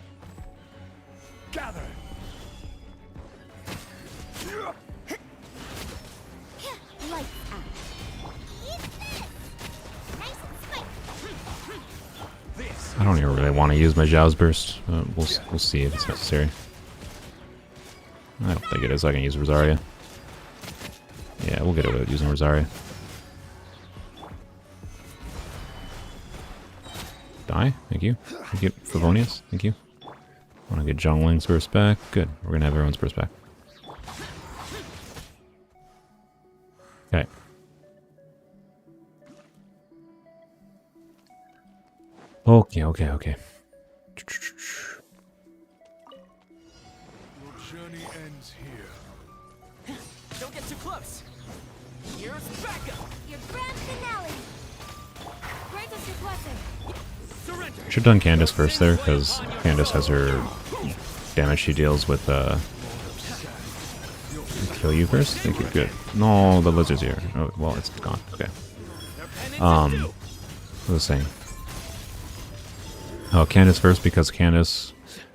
Gather. Lights out. Eat this. Nice and squick. This. I don't even really want to use my Xiao's burst. We'll see if it's necessary. I don't think it is. I can use Rosaria. Yeah, we'll get away with using Rosaria. Die. Thank you. Thank you. Favonius. Thank you. Want to get Zhongling's burst back. Good. We're going to have everyone's burst back. Okay. Okay. Your journey ends here. Don't get too close. Here's backup. Your grand finale. Grant us your blessing. Surrender. Should have done Candace first there, because Candace has her damage she deals with, kill you first? Thank you, good. No, the lizard's here. Oh, well, it's gone. Okay. What was I saying? Oh, Candace first, because Candace,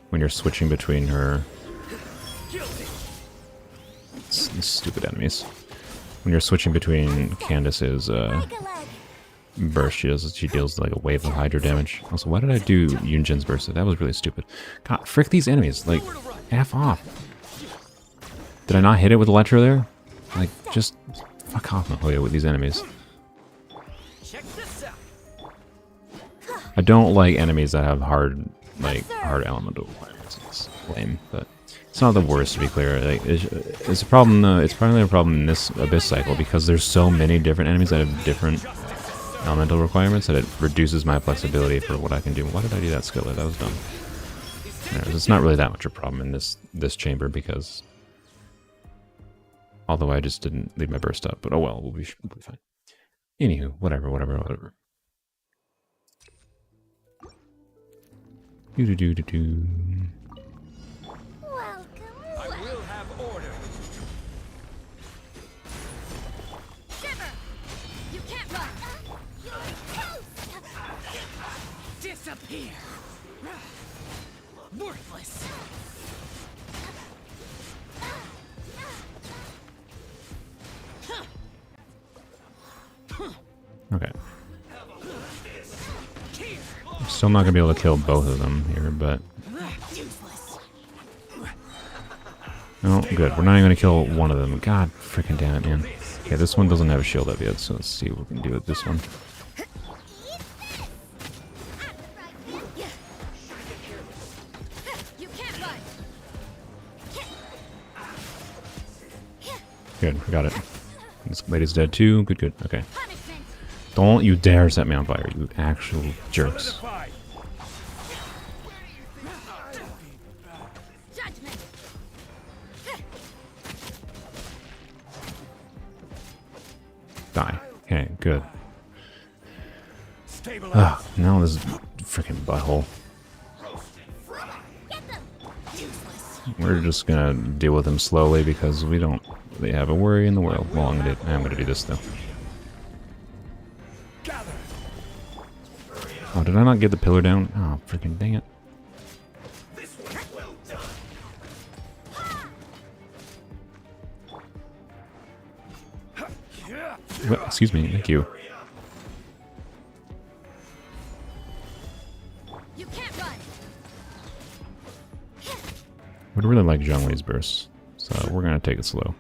when you're switching between her... Stupid enemies. When you're switching between Candace's, Break a leg. burst, she deals like a wave of Hydra damage. Also, why did I do Yunjin's burst? That was really stupid. God, frick these enemies. Like, F off. Did I not hit it with Electro there? Like, just fuck off, Mahoya, with these enemies. Check this out. I don't like enemies that have hard elemental requirements. It's lame, but it's not the worst, to be clear. Like, it's a problem. It's probably a problem in this Abyss cycle because there's so many different enemies that have different elemental requirements that it reduces my flexibility for what I can do. Why did I do that skillet? That was dumb. Anyways, it's not really that much a problem in this chamber because, although I just didn't leave my burst up, but oh well, we'll be fine. Anywho, whatever. Do. Welcome. I will have order. Shiver. You can't run. You're toast. Disappear. Worthless. Okay. I'm still not gonna be able to kill both of them here, but no, good. We're not even gonna kill one of them. God freaking damn it, man. Okay, this one doesn't have a shield up yet, so let's see what we can do with this one. You can't run. Good, we got it. This lady's dead too. Good. Okay. Punishment. Don't you dare set me on fire, you actual jerks. Solidified. Judgment. Die. Okay, good. Stabilize. Ah, now this freaking butthole. Get them. Useless. We're just gonna deal with him slowly because we don't really have a worry in the world. Well, I'm gonna do this though. Gather. Oh, did I not get the pillar down? Oh, freaking dang it. Well, excuse me, thank you. You can't run. Would really like Zhongli's burst, so we're gonna take it slow.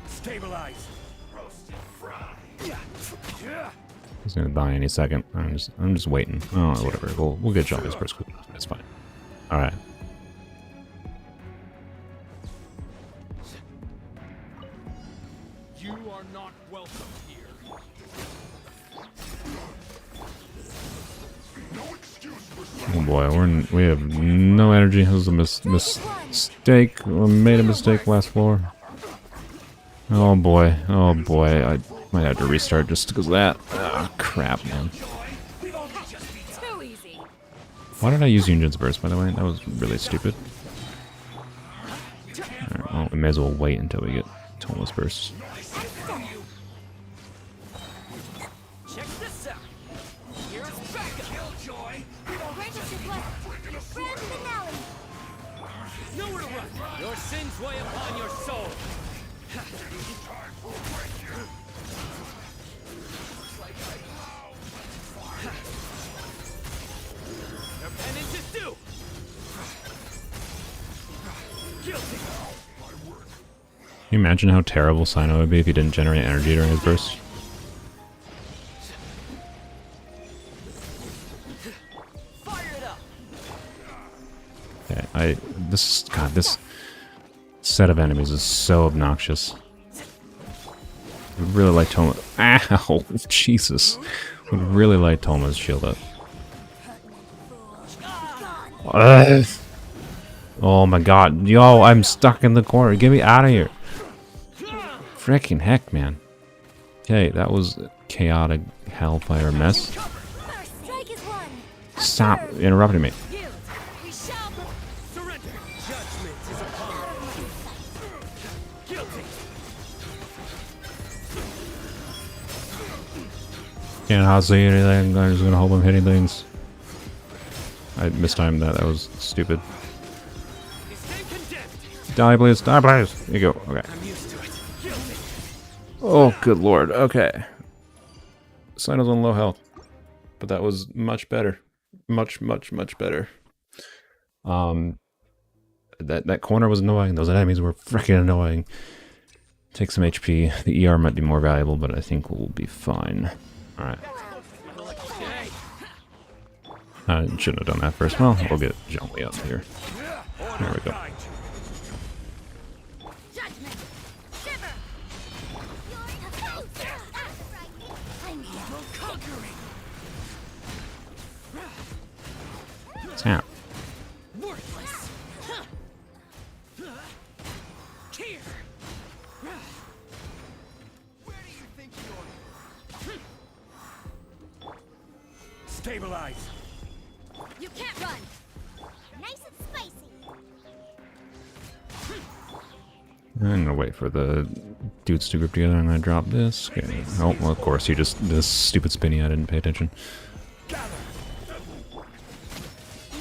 Stabilize. He's gonna die any second. I'm just waiting. Oh, whatever. We'll get Zhongli's burst quick enough. It's fine. All right. You are not welcome here. No excuse for Oh boy, we have no energy. This is a mistake. We made a mistake last floor. Oh boy, I might have to restart just because of that. Ah, crap, man. Too easy. Why did I use Yunjin's burst, by the way? That was really stupid. Alright, well, we may as well wait until we get Toma's burst. Check this out. Here's backup. Killjoy. Greatest request. Grand finale. Nowhere to run. Your sins weigh upon your soul. Your penance is due. Guilty. Can you imagine how terrible Sino would be if he didn't generate energy during his burst? Fire it up. Okay, this set of enemies is so obnoxious. Would really like Toma. Ow, Jesus! Would really like Toma's shield up. Oh my God, yo! I'm stuck in the corner. Get me out of here! Freaking heck, man. Okay, that was chaotic hellfire mess. Strike is one. Stop interrupting me. Yield. We shall Surrender. Judgment is upon you. Guilty. Can't hardly see anything. I'm just gonna hope I'm hitting things. I mistimed that. That was stupid. You stand condemned. Die, please. Die, please. There you go. Okay. I'm used to it. Guilty. Oh, good lord. Okay. Sino's on low health. But that was much better. Much better. That corner was annoying. Those enemies were freaking annoying. Take some HP. The ER might be more valuable, but I think we'll be fine. Alright. Okay. I shouldn't have done that first. Well, we'll get gently up here. There we go. Guide you. judgment. Shiver. I'm here. Snap. Worthless. Here. Where do you think you're? Stabilize. You can't run. Nice and spicy. I'm gonna wait for the dudes to group together. I'm gonna drop this. Okay. Oh, well, of course, this stupid spinny, I didn't pay attention.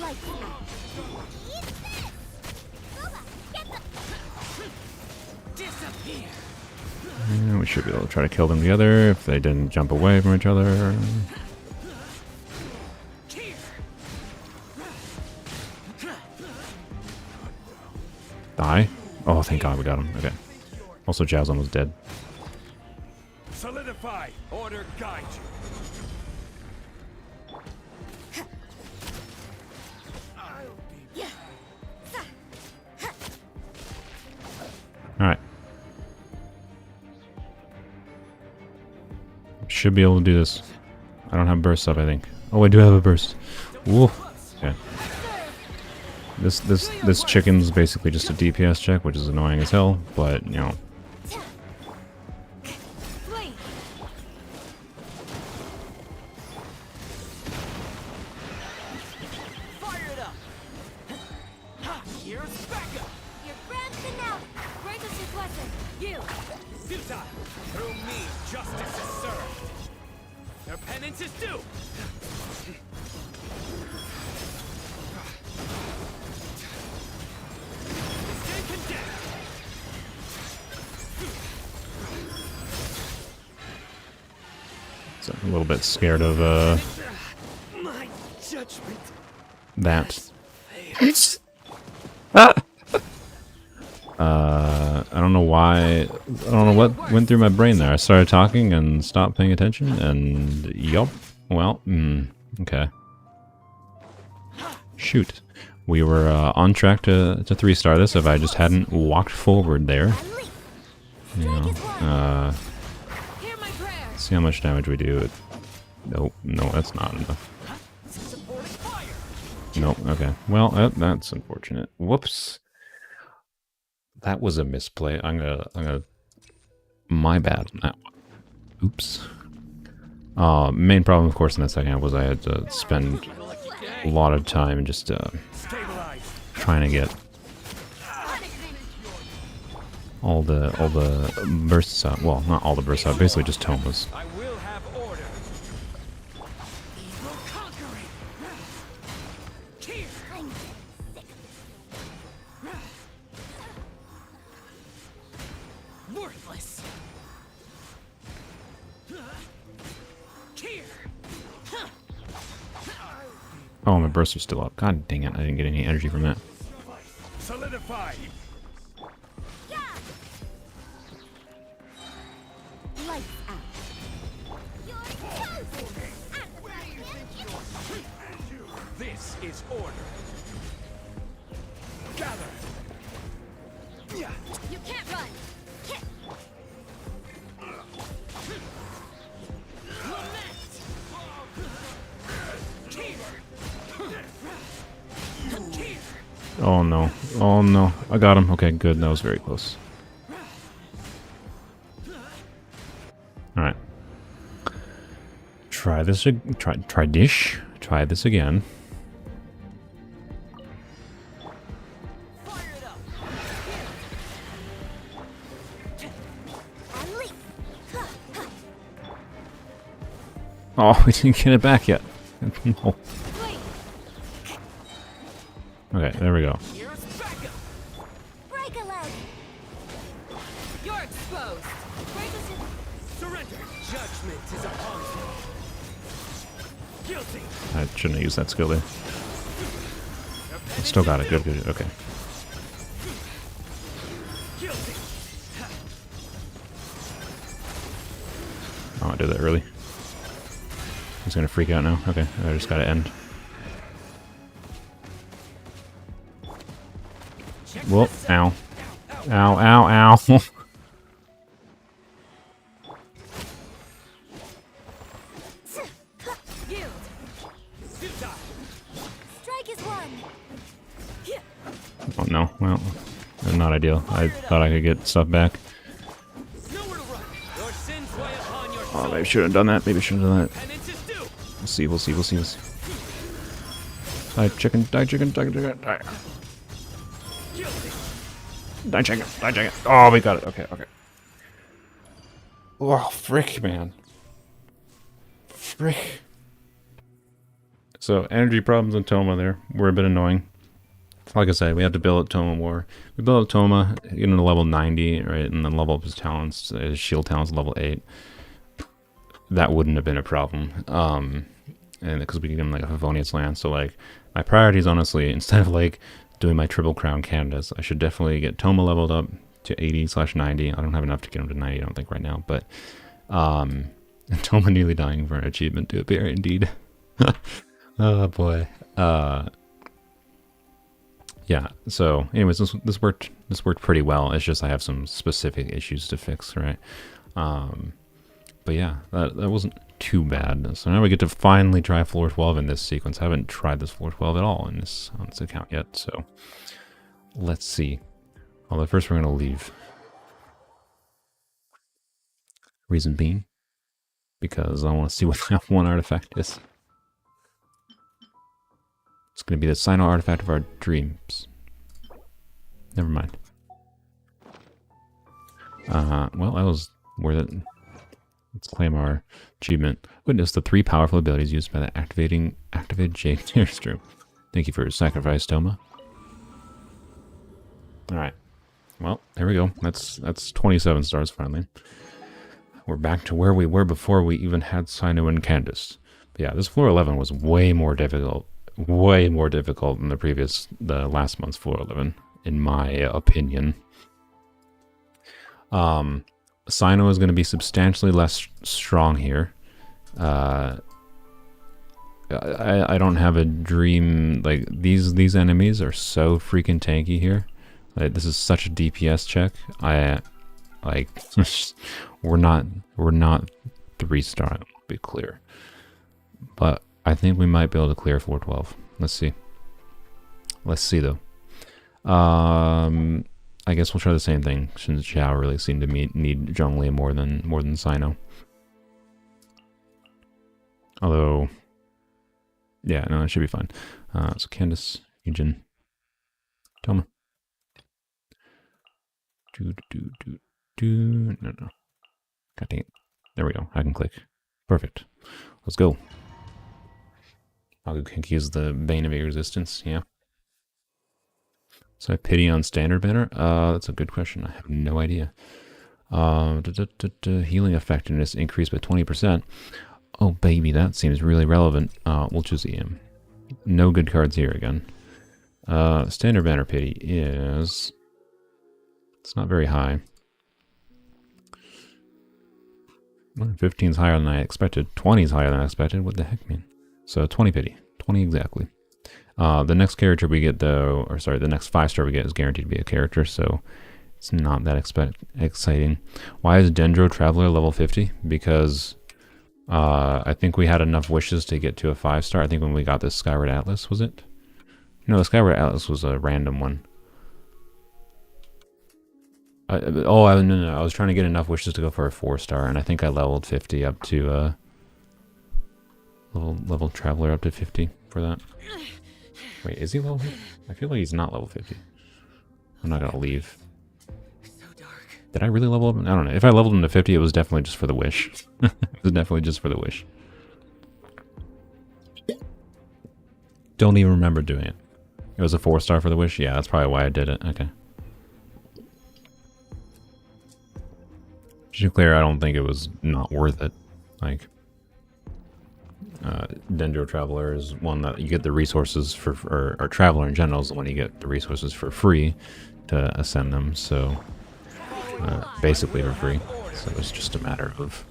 Like eat this. Booba, get the Disappear. And we should be able to try to kill them together if they didn't jump away from each other. Here. Die. Oh, thank God we got him. Okay. Also, Xiao's almost dead. Solidify. Order guide you. Alright. Should be able to do this. I don't have burst up, I think. Oh, I do have a burst. Whoa. Okay. This chicken's basically just a DPS check, which is annoying as hell, but, you know. flee. Fire it up. Ha, here's backup. Your grand finale. Greatest requested. Yield. Futile. Through me, justice is served. Their penance is due. Stand condemned. So I'm a little bit scared of My judgment. that. I don't know why. I don't know what went through my brain there. I started talking and stopped paying attention, and yup. Well, okay. Shoot. We were on track to 3-star this if I just hadn't walked forward there. You know, Hear my prayers. see how much damage we do. Nope, no, that's not enough. Supporting fire. Nope, okay. Well, that's unfortunate. Whoops. That was a misplay. I'm gonna my bad on that one. Oops. Main problem, of course, in that second half was I had to spend a lot of time just Stabilize. trying to get the bursts out. Well, not all the bursts out. Basically just Tomas. I will have order. Evil conquering. Here. I'm sick of Worthless. Here. Oh, my burst was still up. God dang it! I didn't get any energy from that. Solidify. Yeah. Lights out. You're toast. This is order. Gather. You can't run. Hit. Lament. Here. Here. Oh no! Oh no! I got him. Okay, good. That was very close. All right. Try this. Try dish. Try this again. Fire it up. And leap. Oh, we didn't get it back yet. No. Wait. Okay, there we go. Here's backup. Break a leg. You're exposed. Break a leg. Surrender. Judgment is upon you. Guilty. I shouldn't have used that skill there. Still got it. Good, good. Okay. Guilty. Oh, I did that early. He's gonna freak out now. Okay, I just gotta end. Well, ow. Ow, ow, ow. Yield. Futile. Strike is one. Oh no, well, not ideal. I thought I could get stuff back. Nowhere to run. Your sins weigh upon your Oh, soul. maybe shouldn't have done that. Maybe shouldn't have done that. Penance is due. We'll see, we'll see, we'll see, we'll see. Die chicken, die chicken, die chicken, die. Guilty. Die chicken, die chicken. Oh, we got it. Okay, okay. Oh, frick, man. Frick. So, energy problems in Toma there were a bit annoying. Like I said, we had to build up Toma more. We built up Toma, getting to level 90, right, and then level up his talents, his shield talents level 8. That wouldn't have been a problem. And because we gave him like a Favonius Lance, so like my priorities, honestly, instead of like doing my Triple Crown Candace, I should definitely get Toma leveled up to 80/90. I don't have enough to get him to 90, I don't think right now, but Toma nearly dying for an achievement to appear indeed. Oh boy. Yeah. So, anyways, this worked pretty well. It's just I have some specific issues to fix, right? But yeah, that wasn't too bad. So now we get to finally try floor 12 in this sequence. I haven't tried this floor 12 at all on this account yet. So let's see. Although first we're gonna leave. Reason being, because I want to see what that one artifact is. It's going to be the Sino artifact of our dreams. Never mind. Well, that was worth it. Let's claim our achievement. Witness the 3 powerful abilities used by the activated Jade Airstream. Thank you for your sacrifice, Toma. Alright. Well, there we go. That's 27 stars finally. We're back to where we were before we even had Sino and Candace. But yeah, this floor 11 was way more difficult. Way more difficult than the last month's floor 11, in my opinion. Sino is going to be substantially less strong here. I don't have a dream, like, these enemies are so freaking tanky here. Like, this is such a DPS check. Like, we're not 3-star, to be clear. But I think we might be able to clear floor 12. Let's see. Let's see, though. I guess we'll try the same thing, since Xiao really seemed to need Zhongli more than Sino. Although, yeah, no, it should be fine. So Candace, Yujin, Toma. No, no. God dang it. There we go. I can click. Perfect. Let's go. Hyakunin is the bane of your existence. Yeah. So I pity on standard banner? That's a good question. I have no idea. Healing effectiveness increased by 20%. Oh, baby, that seems really relevant. We'll choose EM. No good cards here again. Standard banner pity is... It's not very high. 15 is higher than I expected. 20 is higher than I expected. What the heck, man? So 20 pity. 20 exactly. The next character we get, though, or sorry, the next 5-star we get is guaranteed to be a character, so it's not that exciting. Why is Dendro Traveler level 50? Because I think we had enough wishes to get to a 5-star. I think when we got this Skyward Atlas, was it? No, the Skyward Atlas was a random one. No, I was trying to get enough wishes to go for a 4-star, and I think I leveled 50 up to level Traveler up to 50 for that. Wait, is he level 50? I feel like he's not level 50. I'm not gonna leave. So dark. Did I really level up? I don't know. If I leveled him to 50, it was definitely just for the wish. It was definitely just for the wish. Don't even remember doing it. It was a 4-star for the wish? Yeah, that's probably why I did it. Okay. To be clear, I don't think it was not worth it. Like, Dendro Traveler is one that you get the resources for, or Traveler in general is the one you get the resources for free to ascend them, so basically for free. So it's just a matter of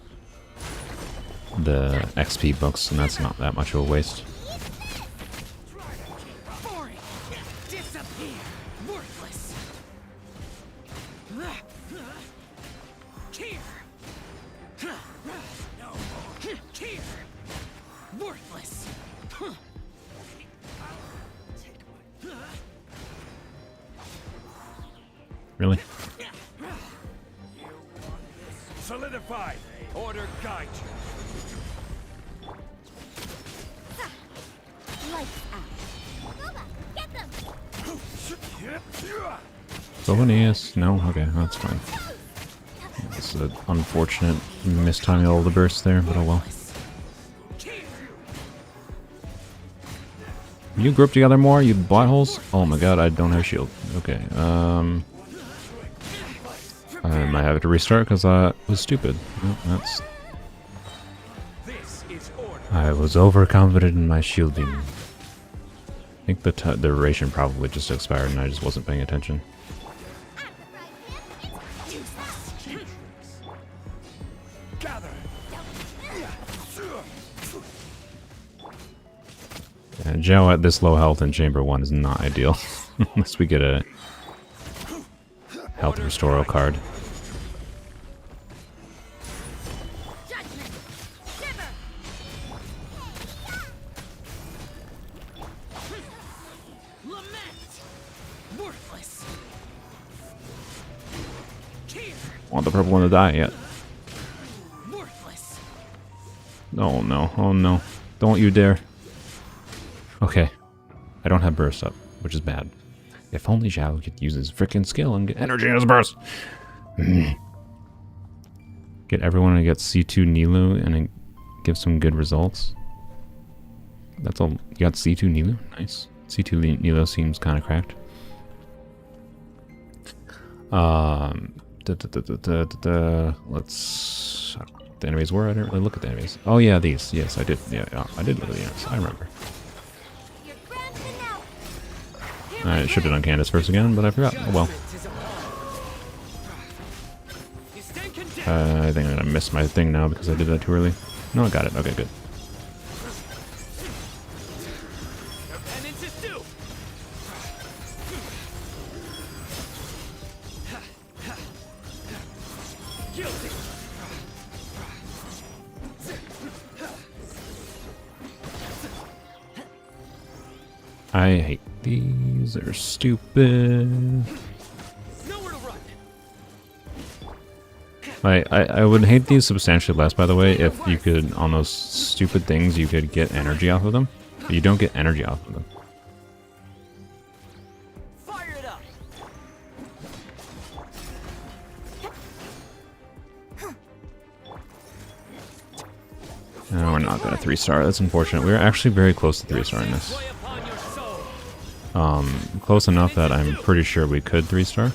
the XP books, and that's not that much of a waste. Boring. Disappear. Worthless. Here. No. Here. Worthless. Really? Solidify. Order guide you. Lights out. Boba, get them. Bovanius? No? Okay, that's fine. It's an unfortunate mistiming all the bursts there, but oh well. You group together more, you buttholes? Oh my god, I don't have shield. Okay, I might have to restart because I was stupid. Well, that's... I was overconfident in my shielding. I think the duration probably just expired and I just wasn't paying attention. Yeah, Xiao at this low health in Chamber 1 is not ideal. Unless we get a health restoral card. Judgment. Shiver. Lament. Worthless. Here. Want the purple one to die yet? Worthless. Oh no, oh no. Don't you dare. Okay. I don't have burst up, which is bad. If only Xiao could use his freaking skill and get energy in his burst. Get everyone to get C2 Nilu and then give some good results. That's all. You got C2 Nilu? Nice. C2 Nilu seems kind of cracked. Let's... I don't know what the enemies were. I didn't really look at the enemies. Oh yeah, these. Yes, I did. Yeah, I did look at the enemies. I remember. Your grand finale. I should have done Candace first again, but I forgot. Oh well. I think I'm gonna miss my thing now because I did that too early. No, I got it. Okay, good. I hate these. They're stupid. Nowhere to run. I would hate these substantially less, by the way, if you could, on those stupid things, you could get energy off of them. But you don't get energy off of them. Fire it up. No, we're not gonna 3-star. That's unfortunate. We were actually very close to 3-starring this. Play upon your soul. Close enough that I'm pretty sure we could 3-star.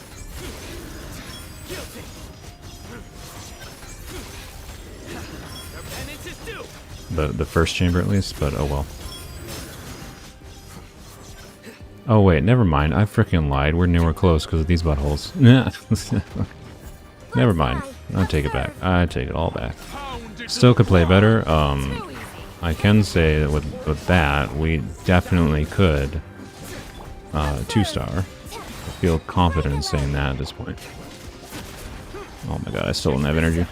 Guilty. Your penance is due. The first chamber at least, but oh well. Oh wait, never mind. I freaking lied. We're nowhere close because of these buttholes. Never mind. I'll take it back. I take it all back. Still could play better. I can say that with that, we definitely could 2-star. I feel confident in saying that at this point. Oh my god, I still don't have energy.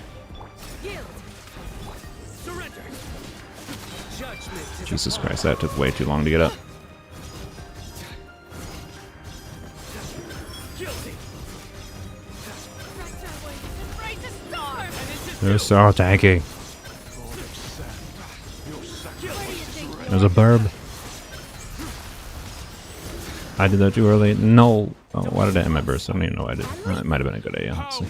Surrender. Judgment. Jesus Christ, that took way too long to get up. Guilty. Embrace the storm! They're so tanky. There's a burb. I did that too early. No. Oh, why did I end my burst? I don't even know why I did. It might have been a good idea. Let's see.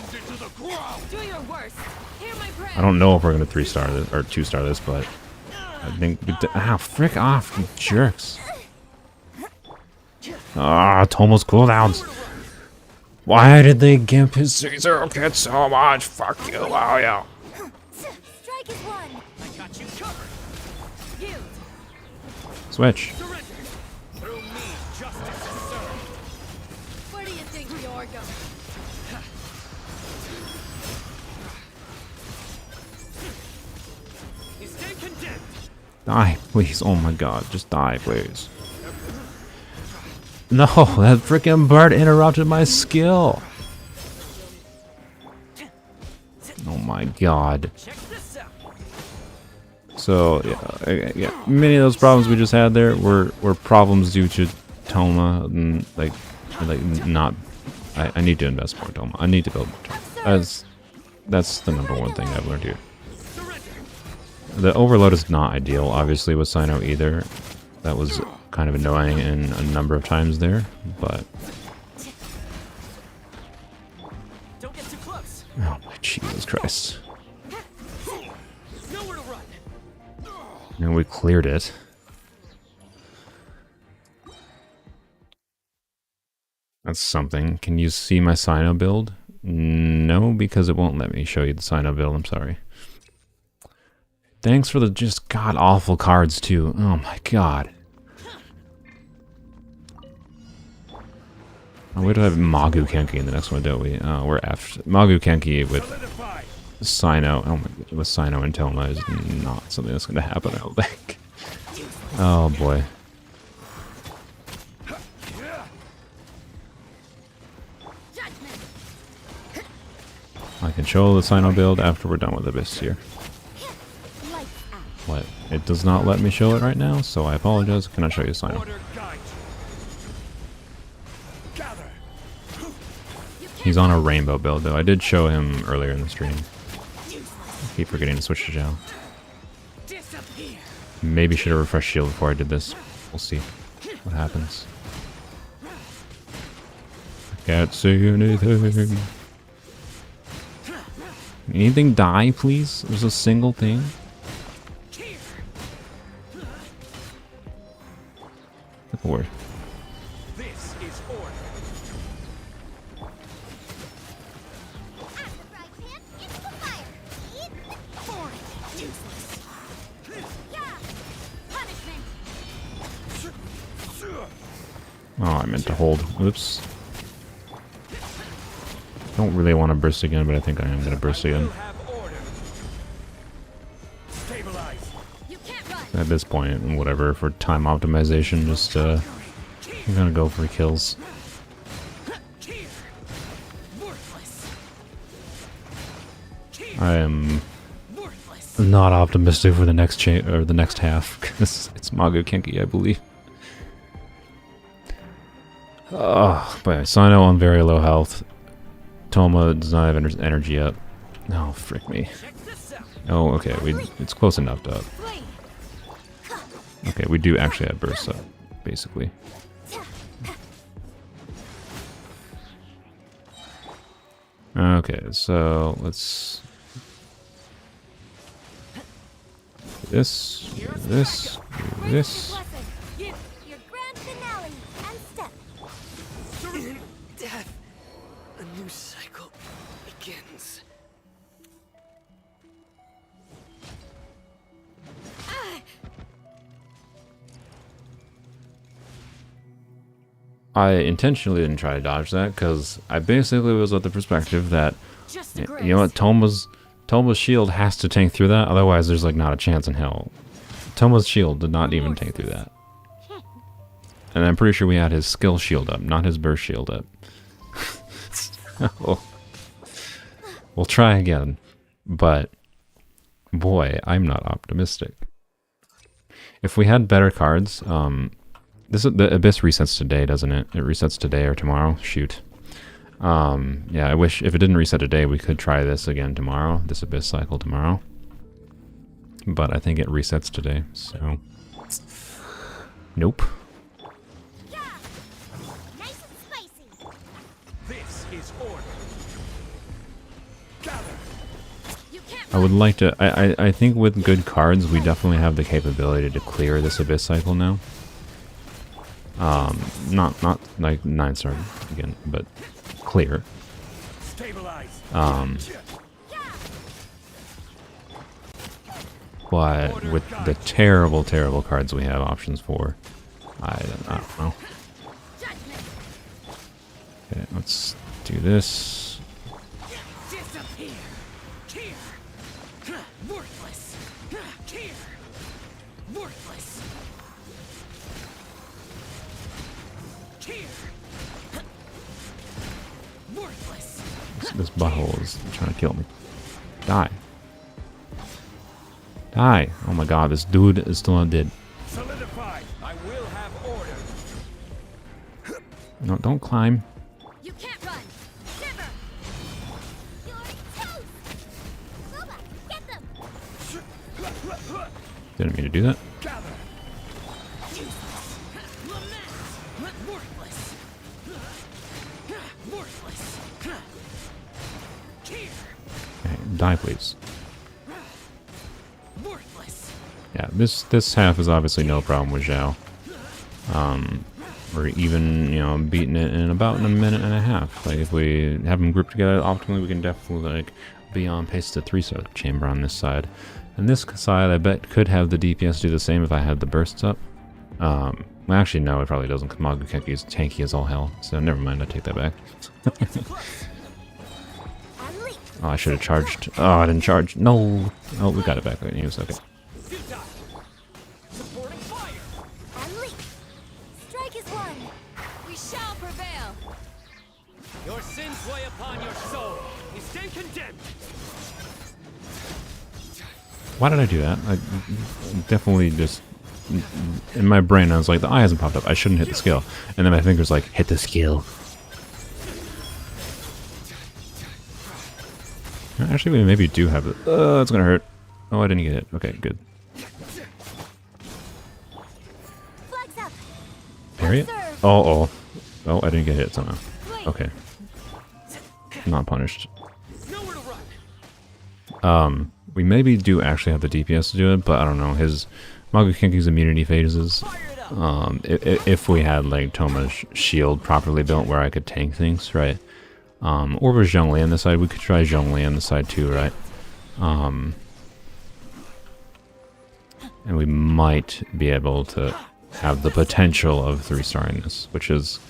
Do your worst. Hear my prayer. I don't know if we're gonna 3-star this or 2-star this, but I think. Ah, frick off, you jerks! Ah, Tomo's cooldowns. Why did they gimp his Caesar kit so much? Fuck you, oh yeah. Strike is one. I got you covered. Yield. Switch. Surrender. Through me, justice is served. Where do you think you're going? You stand condemned. Die, please. Oh my god, just die, please. No, that freaking bird interrupted my skill. Oh my god. Check this out. So yeah, many of those problems we just had there were problems due to Toma and like not. I need to invest more Toma. I need to build more Toma. That's the number one thing I've learned here. Surrender. The overload is not ideal, obviously, with Sino either. That was kind of annoying in a number of times there, but Don't get too close. oh my Jesus Christ! Nowhere to run. And we cleared it. That's something. Can you see my Sino build? No, because it won't let me show you the Sino build. I'm sorry. Thanks for the just god-awful cards, too. Oh my god. Oh, we do have Magu Kenki in the next one, don't we? Oh, we're F. Magu Kenki with Solidify. Sino. Oh my god, with Sino and Toma is not something that's going to happen, I don't think. Oh boy. Judgment. I can show the Sino build after we're done with the Abyss here. Lights out. What? It does not let me show it right now, so I apologize. I cannot show you Sino. Order guide you. Gather. He's on a rainbow build, though. I did show him earlier in the stream. I keep forgetting to switch to Xiao. Disappear. Maybe should have refreshed shield before I did this. We'll see what happens. I can't see anything. Anything die, please? There's a single thing. Good lord. This is order. After fried pan, into the fire. Eat. Boring. Useless. Yeah. Punishment. Oh, I meant to hold. Oops. Don't really want to burst again, but I think I am going to burst again. You have order. Stabilize. You can't run. At this point, whatever, for time optimization, just, I'm going to go for kills. Worthless. I am Worthless. not optimistic for the next or the next half, because it's Magu Kenki, I believe. Oh, but Sino on very low health. Toma does not have energy up. No, frick me. Check this out. Oh, okay, it's close enough to up. Flame. Okay, we do actually have bursts up, basically. Okay, so let's this, this, this. Blessing. Your grand finale and step. In death, a new cycle begins. I intentionally didn't try to dodge that because I basically was of the perspective that, Just a you know what, grace. Toma's shield has to tank through that, otherwise there's like not a chance in hell. Toma's shield did not even tank through that. And I'm pretty sure we had his skill shield up, not his burst shield up. So, we'll try again, but boy, I'm not optimistic. If we had better cards, the Abyss resets today, doesn't it? It resets today or tomorrow? Shoot. Yeah, I wish if it didn't reset today, we could try this again tomorrow, this Abyss cycle tomorrow. But I think it resets today, so... Nope. Yeah. Nice and spicy. This is order. Gather. You can't I would like to... I think with good cards, we definitely have the capability to clear this Abyss cycle now. Not like 9-star again, but clear. Stabilize. But with the terrible, terrible cards we have options for, I don't know. Okay, let's do this. Disappear. Here. Worthless. Here. Worthless. Here. Worthless. This butthole is trying to kill me. Die. Die. Oh my god, this dude is still not dead. Solidify. I will have order. No, don't climb. You can't run. Shiver. You're toast. Boba, get them. Didn't mean to do that. Gather. Worthless. Worthless. Here. Okay, die, please. Worthless. Yeah, this half is obviously no problem with Xiao. We're even, you know, beating it in about a minute and a half. Like, if we have them grouped together optimally, we can definitely, like, be on pace to 3-star chamber on this side. And this side, I bet, could have the DPS do the same if I had the bursts up. Well, actually, no, it probably doesn't, because Magu is tanky as all hell. So, never mind, I take that back. Unleash. Oh, I should have charged. Oh, I didn't charge. No. Oh, we got it back. Okay. Futile. Supporting fire. Unleash. Strike is one. We shall prevail. Your sins weigh upon your soul. You stand condemned. Why did I do that? I definitely just... In my brain, I was like, the eye hasn't popped up. I shouldn't hit the skill. And then my finger's like, hit the skill. Actually, we maybe do have it. It's gonna hurt. Oh, I didn't get it. Okay, good. Flags up. Parry it? Oh, I didn't get hit somehow. Okay. Not punished. Nowhere to run. We maybe do actually have the DPS to do it, but I don't know. His Magu immunity phases. If we had like Toma's shield properly built where I could tank things, right? Or was Zhongli on the side? We could try Zhongli on the side too, right? And we might be able to have the potential of 3-starring this, which is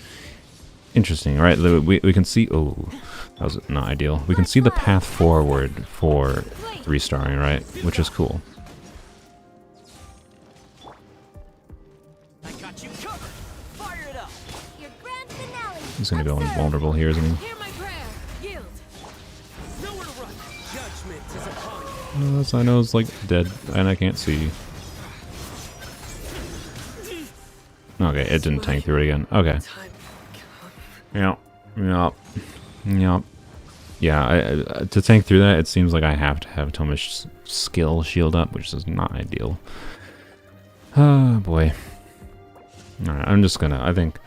interesting, right? We can see... Oh, that was not ideal. We can see the path forward for 3-starring, right? Which is cool. I got you covered. Fire it up. Your grand finale. He's gonna go Observe. invulnerable here, isn't he? Hear my prayer. Yield. Nowhere to run. Judgment is upon you. So I know it's like dead, and I can't see. Okay, it didn't tank through it again. Okay. Yep. Yeah, to tank through that, it seems like I have to have Toma's skill shield up, which is not ideal. Oh, boy. Alright, I'm just gonna... I think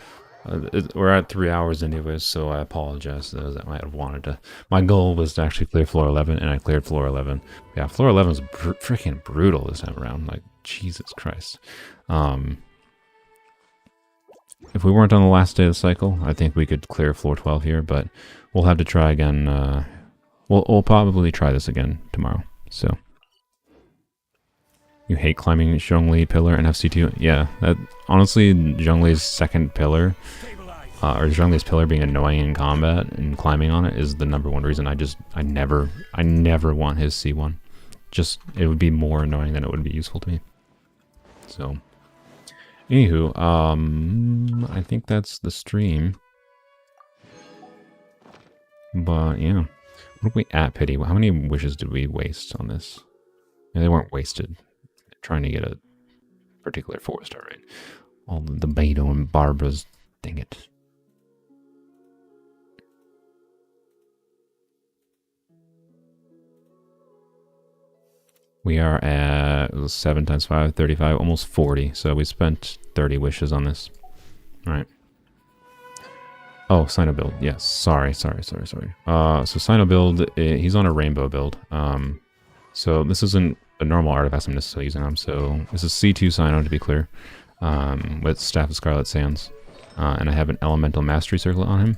We're at 3 hours anyways, so I apologize to those that might have wanted to. My goal was to actually clear floor 11, and I cleared floor 11. Yeah, floor 11 is freaking brutal this time around. Like, Jesus Christ. If we weren't on the last day of the cycle, I think we could clear floor 12 here, but we'll have to try again. We'll probably try this again tomorrow. So, you hate climbing Zhongli pillar and FC2? Yeah, that honestly, Zhongli's second pillar, or Zhongli's pillar being annoying in combat and climbing on it is the #1 reason I never want his C1. Just, it would be more annoying than it would be useful to me. So, anywho, I think that's the stream. But yeah, what are we at, Pity? How many wishes did we waste on this? Yeah, they weren't wasted. Trying to get a particular 4-star, right? All the Beto and Barbara's, dang it. We are at 7 times 5, 35, almost 40. So we spent 30 wishes on this. All right. Oh, Sino build. Yes. Sorry. So Sino build, he's on a rainbow build. So this isn't a normal artifact I'm necessarily using on. So this is C2 Sino, to be clear, with Staff of Scarlet Sands. And I have an Elemental Mastery Circlet on him.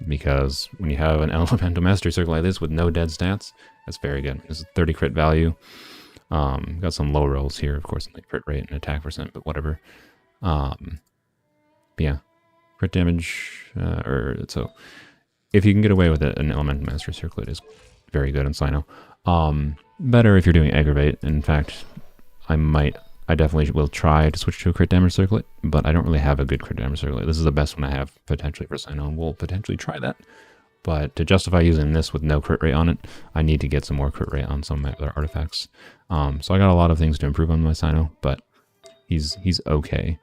Because when you have an Elemental Mastery Circlet like this with no dead stats, that's very good. This is 30 crit value. Got some low rolls here, of course, like crit rate and attack percent, but whatever. But yeah, crit damage, so if you can get away with it, an Elemental Mastery Circlet is very good in Sino. Better if you're doing aggravate. In fact, I definitely will try to switch to a crit damage circlet, but I don't really have a good crit damage circlet. This is the best one I have potentially for Sino, and we'll potentially try that. But to justify using this with no crit rate on it, I need to get some more crit rate on some of my other artifacts. So I got a lot of things to improve on my Sino, but he's okay.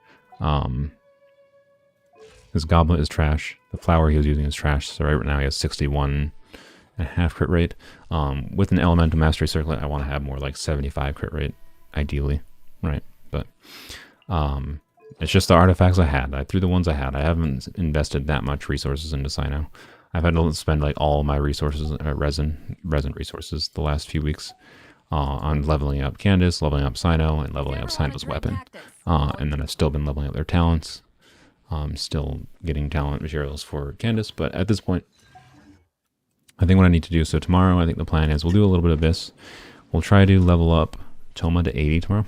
His goblet is trash. The flower he was using is trash. So right now he has 61.5 crit rate. With an Elemental Mastery Circlet, I want to have more like 75 crit rate, ideally. Right, but it's just the artifacts I had. I threw the ones I had. I haven't invested that much resources into Sino. I've had to spend like all my resources, resin resources, the last few weeks on leveling up Candace, leveling up Sino, and leveling up Sino's weapon. And then I've still been leveling up their talents. Still getting talent materials for Candace, but at this point, I think what I need to do. So tomorrow, I think the plan is we'll do a little bit of this. We'll try to level up Toma to 80 tomorrow.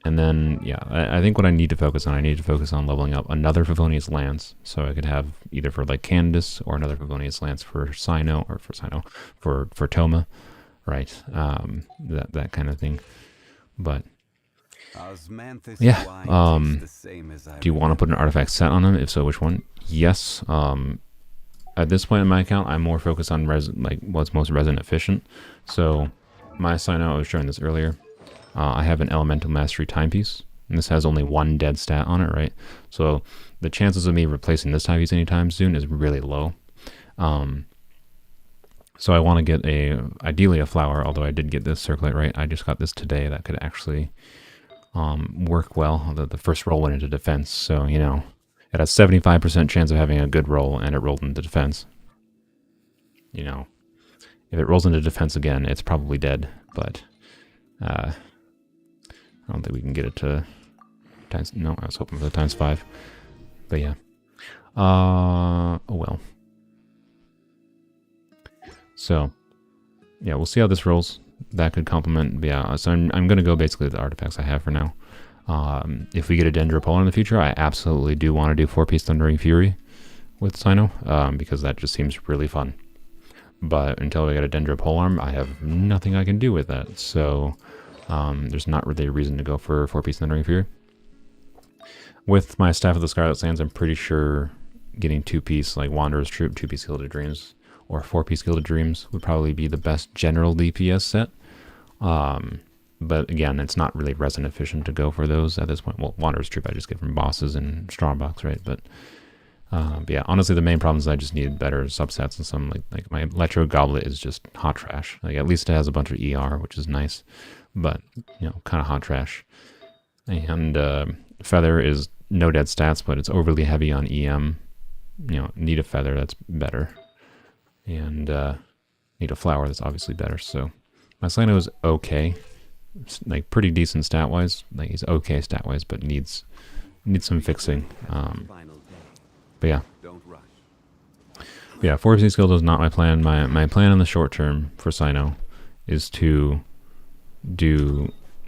And then, yeah, I think what I need to focus on, leveling up another Favonius Lance, so I could have either for like Candace or another Favonius Lance for Sino, or for Toma, right? That kind of thing. But yeah, do you want to put an artifact set on them? If so, which one? Yes. At this point in my account, I'm more focused on what's most resin efficient. So my Sino, I was showing this earlier. I have an Elemental Mastery Timepiece, and this has only 1 dead stat on it, right? So the chances of me replacing this timepiece anytime soon is really low. So I want to get ideally a flower, although I did get this circlet, right? I just got this today that could actually work well. The first roll went into defense, so, you know, it has 75% chance of having a good roll, and it rolled into defense. You know, if it rolls into defense again, it's probably dead, but I don't think we can get it to times. No, I was hoping for the ×5. But yeah. Oh well. So, yeah, we'll see how this rolls. That could complement. Yeah, so I'm going to go basically the artifacts I have for now. If we get a Dendro Polearm in the future, I absolutely do want to do 4-piece Thundering Fury with Sino, because that just seems really fun. But until we get a Dendro Polearm, I have nothing I can do with that. So there's not really a reason to go for 4-piece Thundering Fury. With my Staff of the Scarlet Sands, I'm pretty sure getting 2-piece, like Wanderer's Troop, 2-piece Gilded Dreams, or 4-piece Gilded Dreams would probably be the best general DPS set. But again, it's not really resin efficient to go for those at this point. Well, Wanderer's Troop I just get from bosses and Strongbox, right? But yeah, honestly, the main problem is I just need better subsets, and some like my Electro Goblet is just hot trash. Like, at least it has a bunch of ER, which is nice, but you know, kind of hot trash. And Feather is no dead stats, but it's overly heavy on EM. You know, need a feather, that's better. And need a flower, that's obviously better. So my Sino is okay. It's, like, pretty decent stat-wise. Like, he's okay stat-wise, but needs some fixing. But yeah. Yeah, 4 skills is not my plan. My plan in the short term for Sino is to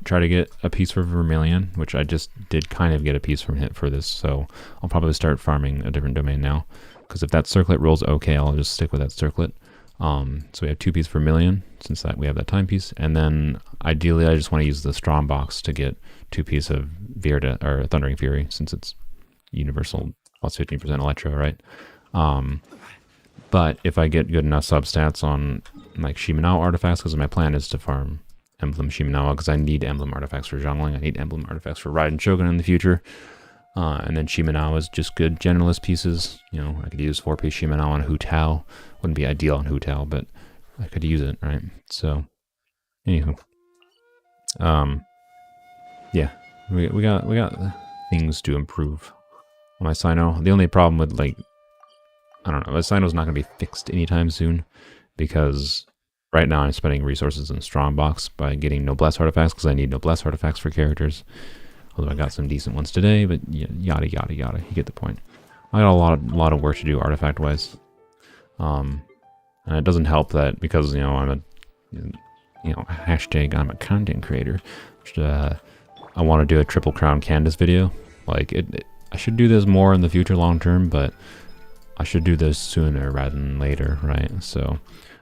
try to get a piece for Vermilion, which I just did kind of get a piece from him for this, so I'll probably start farming a different domain now, because if that circlet rolls okay, I'll just stick with that circlet. So we have 2 pieces for Vermilion, since that we have that timepiece, and then ideally I just want to use the Strong box to get 2 pieces of Virda, or Thundering Fury, since it's universal plus 15% Electro, right? But if I get good enough substats on like Shimenawa artifacts, because my plan is to farm Emblem Shimenawa, because I need Emblem artifacts for Zhongling, I need Emblem artifacts for Raiden Shogun in the future, and then Shimenawa is just good generalist pieces. You know, I could use 4-piece Shimenawa on Hu Tao. Wouldn't be ideal on Hu Tao, but I could use it, right? So, anywho, yeah, we got things to improve on my Sino. The only problem with, like, I don't know, my Sino's not going to be fixed anytime soon, because right now I'm spending resources in Strongbox by getting Noblesse artifacts, because I need Noblesse artifacts for characters. Although I got some decent ones today, but yada yada yada, you get the point. I got a lot of work to do artifact wise. And it doesn't help that because, you know, I'm a content creator. I want to do a Triple Crown Candace video. Like I should do this more in the future long term, but I should do this sooner rather than later, right? So,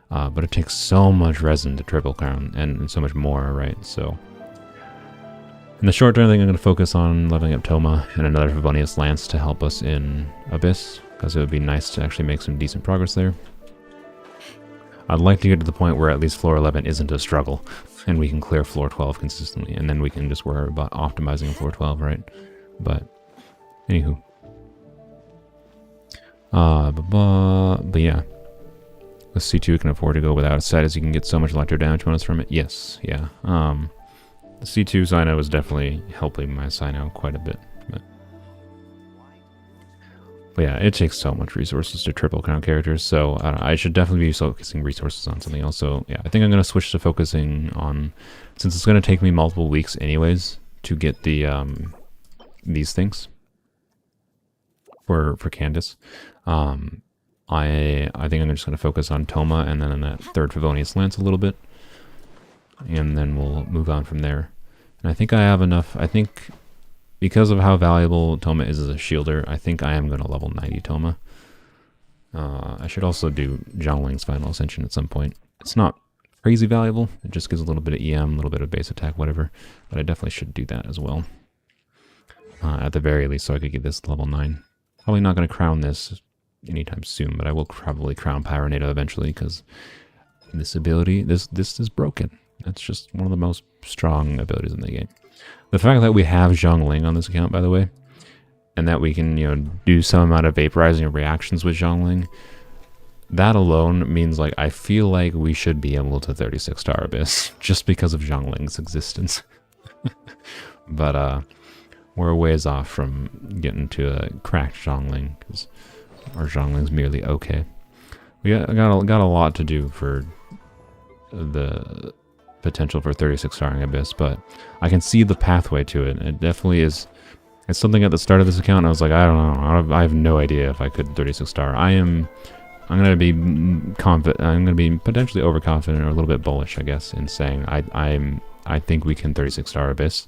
but it takes so much resin to Triple Crown and so much more, right? So, in the short term, I think I'm going to focus on leveling up Toma and another Favonius Lance to help us in Abyss, because it would be nice to actually make some decent progress there. I'd like to get to the point where at least floor 11 isn't a struggle, and we can clear floor 12 consistently, and then we can just worry about optimizing floor 12, right? But, anywho. But yeah. The C2 can afford to go without a set, as you can get so much electro damage bonus from it. Yes, yeah. The C2 Sino is definitely helping my Sino quite a bit. But yeah, it takes so much resources to Triple Crown characters, so I should definitely be focusing resources on something else. So yeah, I think I'm going to switch to focusing on, since it's going to take me multiple weeks anyways to get the these things for Candace. I think I'm just going to focus on Toma and then on that third Favonius Lance a little bit, and then we'll move on from there. And I think I have enough. I think because of how valuable Toma is as a shielder, I think I am going to level 90 Toma. I should also do Zhongling's Final Ascension at some point. It's not crazy valuable. It just gives a little bit of EM, a little bit of base attack, whatever. But I definitely should do that as well. At the very least, so I could get this level 9. Probably not going to crown this anytime soon, but I will probably crown Pyronado eventually, because this ability, this is broken. That's just one of the most strong abilities in the game. The fact that we have Zhongling on this account, by the way, and that we can, you know, do some amount of vaporizing reactions with Zhongling, that alone means, like, I feel like we should be able to 36-star Abyss just because of Zhongling's existence. But we're a ways off from getting to a cracked Zhongling, because our Zhongling's merely okay. We got a lot to do for the potential for 36-starring Abyss, but I can see the pathway to it. It definitely is. It's something at the start of this account I was like, I don't know, I have no idea if I could 36-star. I'm gonna be confident. I'm gonna be potentially overconfident or a little bit bullish, I guess, in saying I think we can 36-star Abyss.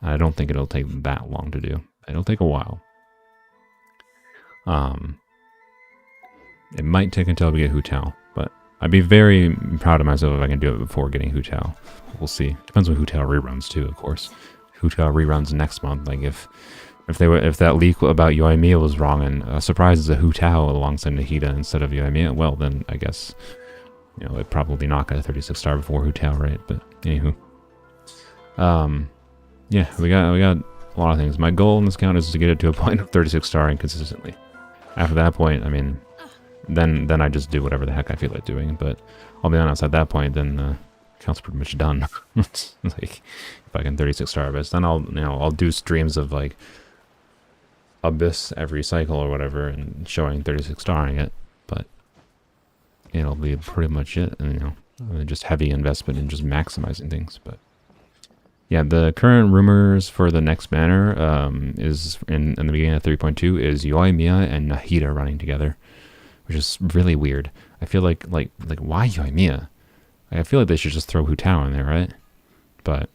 I don't think it'll take that long to do. It'll take a while. It might take until we get Hu Tao, but I'd be very proud of myself if I can do it before getting Hu Tao. We'll see. Depends on Hu Tao reruns too, of course. Hu Tao reruns next month. Like if that leak about Yoimiya was wrong and a surprise is a Hu Tao alongside Nahida instead of Yoimiya, well then I guess, you know, it probably not got a 36-star before Hu Tao, right? But anywho, yeah, we got a lot of things. My goal in this account is to get it to a point of 36-starring consistently. After that point, I mean, then I just do whatever the heck I feel like doing. But I'll be honest, at that point, then account's pretty much done. It's like if I can 36 star Abyss, then I'll do streams of like Abyss every cycle or whatever and showing 36 starring it, but it'll be pretty much it, and just heavy investment in just maximizing things. But yeah, the current rumors for the next banner is in the beginning of 3.2 is Yoimiya and Nahida running together, which is really weird. I feel like why Yoimiya? I feel like they should just throw Hu Tao in there, right? But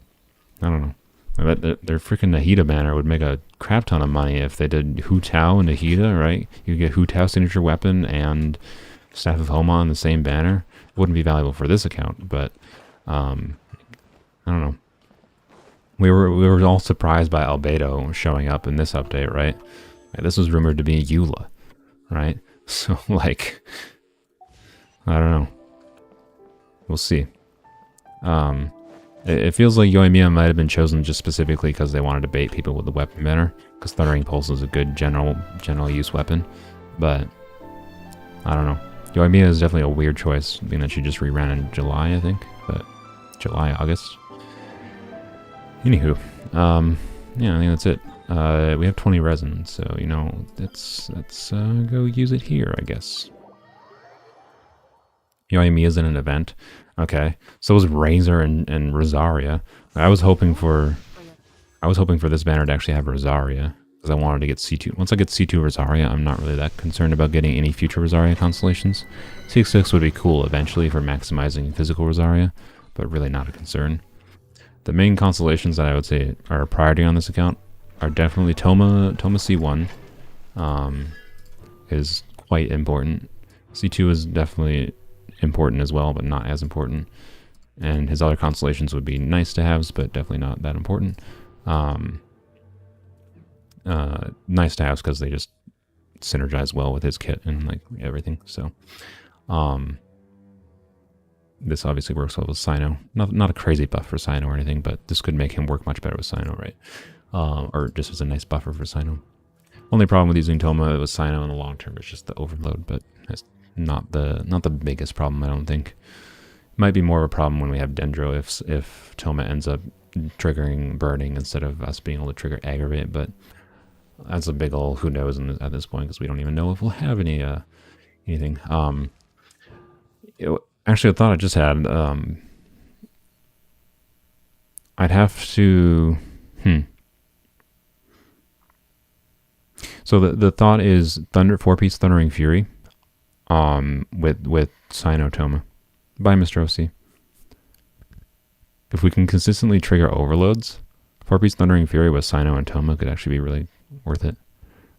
I don't know. Their freaking Nahida banner would make a crap ton of money if they did Hu Tao and Nahida, right? You get Hu Tao signature weapon and Staff of Homa on the same banner. It wouldn't be valuable for this account, but I don't know. We were all surprised by Albedo showing up in this update, right? This was rumored to be Eula, right? So like, I don't know. We'll see. It feels like Yoimiya might have been chosen just specifically because they wanted to bait people with the weapon banner, because Thundering Pulse is a good general use weapon, but I don't know. Yoimiya is definitely a weird choice, being that she just reran in July, I think, but July, August. Anywho, yeah, I think that's it. We have 20 resin, so let's go use it here, I guess. Yoimiya is in an event. Okay, so was Razor and Rosaria. I was hoping for this banner to actually have Rosaria, because I wanted to get C2. Once I get C2 Rosaria, I'm not really that concerned about getting any future Rosaria constellations. C6 would be cool eventually for maximizing physical Rosaria, but really not a concern. The main constellations that I would say are a priority on this account are definitely Toma C1 is quite important. C2 is definitely important as well, but not as important. And his other constellations would be nice to haves, but definitely not that important. Nice to haves because they just synergize well with his kit and like everything. So this obviously works well with Sino. Not a crazy buff for Sino or anything, but this could make him work much better with Sino, right? Or just as a nice buffer for Sino. Only problem with using Toma with Sino in the long term is just the overload, but it's not the biggest problem, I don't think. It might be more of a problem when we have Dendro if Toma ends up triggering burning instead of us being able to trigger aggravate, but that's a big ol' who knows at this point, because we don't even know if we'll have anything. Actually, a thought I just had, I'd have to so the thought is 4-piece Thundering Fury with Sino Toma by Mr. OC. If we can consistently trigger overloads, 4-piece Thundering Fury with Sino and Toma could actually be really worth it.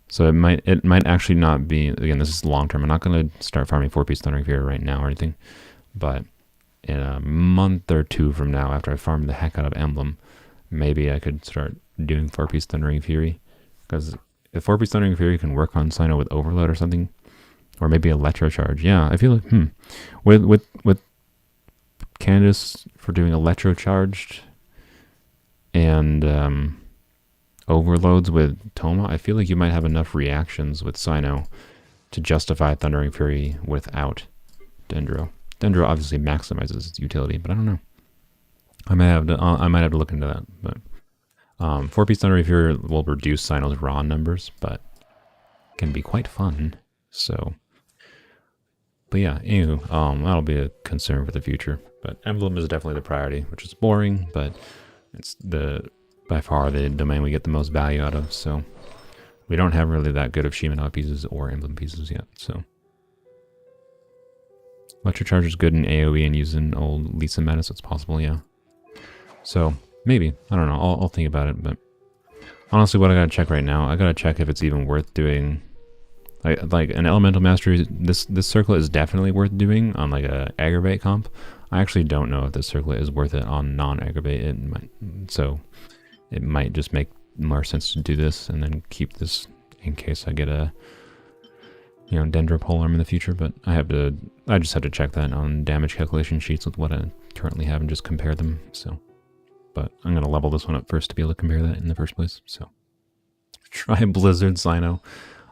So it might actually not be, again, this is long term. I'm not going to start farming 4-piece Thundering Fury right now or anything, but in a month or two from now, after I farm the heck out of Emblem, maybe I could start doing 4-piece Thundering Fury, because if 4-piece Thundering Fury can work on Sino with overload or something, or maybe Electro Charge. Yeah, I feel like with Candace for doing Electro Charged and overloads with Toma, I feel like you might have enough reactions with Sino to justify Thundering Fury without Dendro. Dendro obviously maximizes its utility, but I don't know. I might have to look into that. But 4-piece Thundering Fury will reduce Sino's raw numbers, but can be quite fun. So, but yeah, anywho, that'll be a concern for the future. But Emblem is definitely the priority, which is boring, but it's by far the domain we get the most value out of. So we don't have really that good of Shimanai pieces or Emblem pieces yet. So Electro Charge is good in AoE and using old Lisa meta, so it's possible, yeah. So maybe, I don't know, I'll think about it. But honestly, what I gotta check right now, I gotta check if it's even worth doing. Like an Elemental Mastery, this circlet is definitely worth doing on like a aggravate comp. I actually don't know if this circlet is worth it on non-aggravate. So it might just make more sense to do this and then keep this in case I get a Dendro Polearm in the future. But I just have to check that on damage calculation sheets with what I currently have and just compare them. So, but I'm gonna level this one up first to be able to compare that in the first place. So try Blizzard Sino.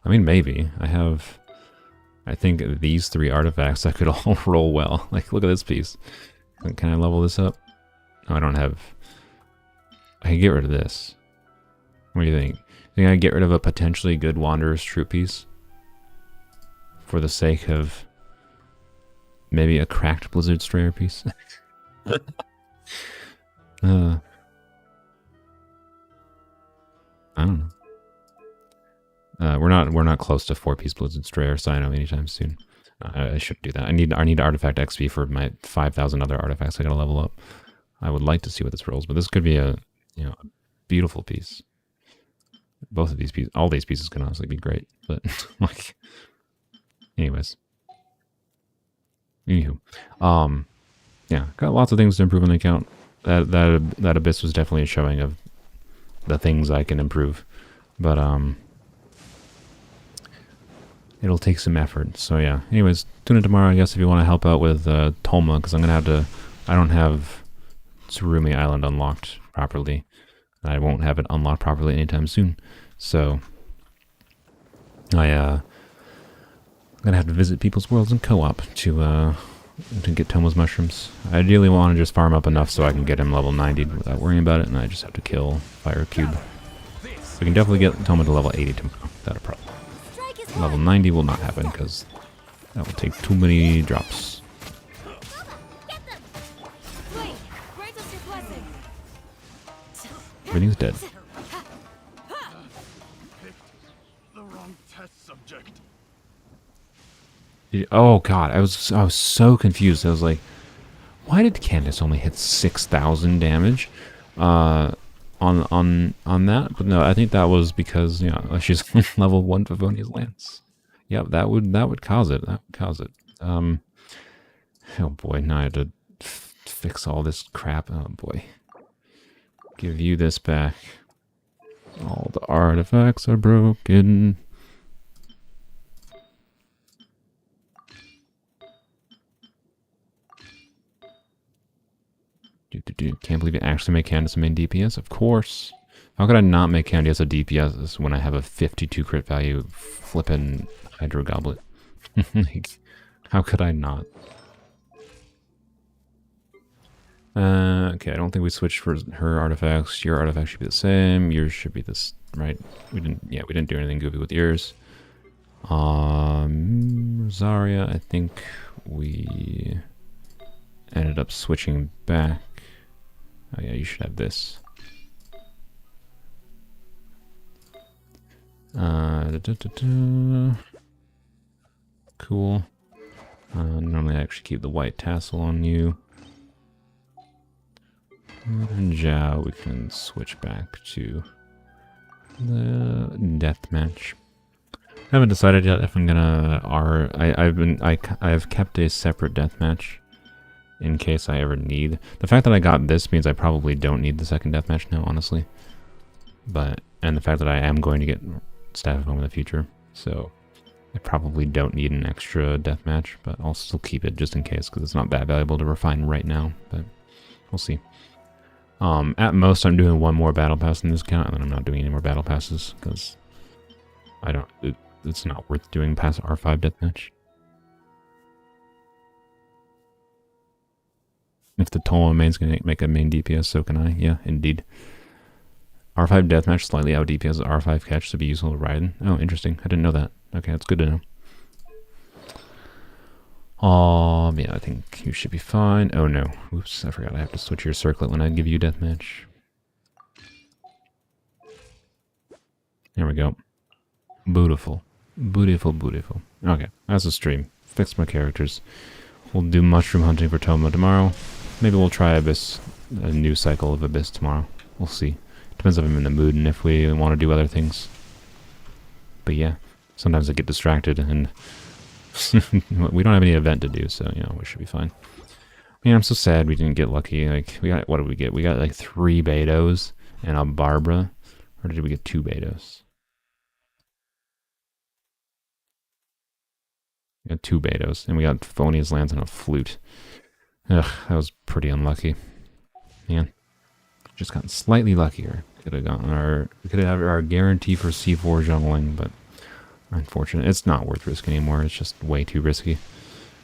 I mean, maybe. I think these 3 artifacts that could all roll well. Like, look at this piece. Can I level this up? No, I don't have... I can get rid of this. What do you think? Think I get rid of a potentially good Wanderer's Troop piece? For the sake of... maybe a cracked Blizzard Strayer piece? I don't know. We're not close to 4-piece Blizzard Strayer Cyno anytime soon. I should do that. I need artifact XP for my 5,000 other artifacts I gotta level up. I would like to see what this rolls, but this could be a a beautiful piece. Both of these pieces, all these pieces can honestly be great, but like, anyways. Anywho, yeah, got lots of things to improve on the account. That Abyss was definitely a showing of the things I can improve, but it'll take some effort. So yeah. Anyways, tune in tomorrow, I guess, if you want to help out with Tolma, because I'm gonna have to. I don't have Tsurumi Island unlocked properly. I won't have it unlocked properly anytime soon. So I'm gonna have to visit people's worlds in co-op to get Tomo's mushrooms. I ideally want to just farm up enough so I can get him level 90 without worrying about it, and I just have to kill Fire Cube. We can definitely get Tomo to level 80 tomorrow. Without a problem. Level 90 will not happen because that will take too many drops. Everything's dead. The wrong test subject. Oh god, I was so confused. I was like, why did Candace only hit 6,000 damage on that? But no, I think that was because she's level 1 Favonia's Lance. Yep, that would cause it. That would cause it. Oh boy, now I have to fix all this crap. Oh boy. Give you this back. All the artifacts are broken. Can't believe you actually make Candace a main DPS? Of course. How could I not make Candace a DPS when I have a 52 crit value flippin' Hydro Goblet? Like, how could I not? Okay, I don't think we switched for her artifacts. Your artifacts should be the same. Yours should be this, right? We didn't do anything goofy with yours. Rosaria, I think we ended up switching back. Oh yeah, you should have this. Cool. Normally I actually keep the white tassel on you. And Xiao, we can switch back to the death match. I haven't decided yet if I'm gonna I've kept a separate death match in case I ever need. The fact that I got this means I probably don't need the second death match now, honestly. And the fact that I am going to get Staff of Home in the future, so I probably don't need an extra death match, but I'll still keep it just in case because it's not that valuable to refine right now. But we'll see. At most, I'm doing one more battle pass in this account, and then I'm not doing any more battle passes because I don't. It's not worth doing past R5 deathmatch. If the Tolma main's gonna make a main DPS, so can I. Yeah, indeed. R5 deathmatch slightly out DPS R5 catch to be useful to ride. Oh, interesting. I didn't know that. Okay, that's good to know. Yeah, I think you should be fine. Oh no. Oops, I forgot I have to switch your circlet when I give you deathmatch. There we go. Beautiful. Beautiful, beautiful. Okay, that's a stream. Fix my characters. We'll do mushroom hunting for Toma tomorrow. Maybe we'll try Abyss, a new cycle of Abyss tomorrow. We'll see. Depends if I'm in the mood and if we want to do other things. But yeah, sometimes I get distracted and we don't have any event to do, so we should be fine. Man, I'm so sad we didn't get lucky. Like, what did we get? We got like 3 Betos and a Barbara, or did we get 2 Betos? We got 2 Betos, and we got Favonia's Lance and a flute. Ugh, that was pretty unlucky. Man, just gotten slightly luckier. Could have gotten we could have our guarantee for C4 jungling, but unfortunate. It's not worth risk anymore. It's just way too risky.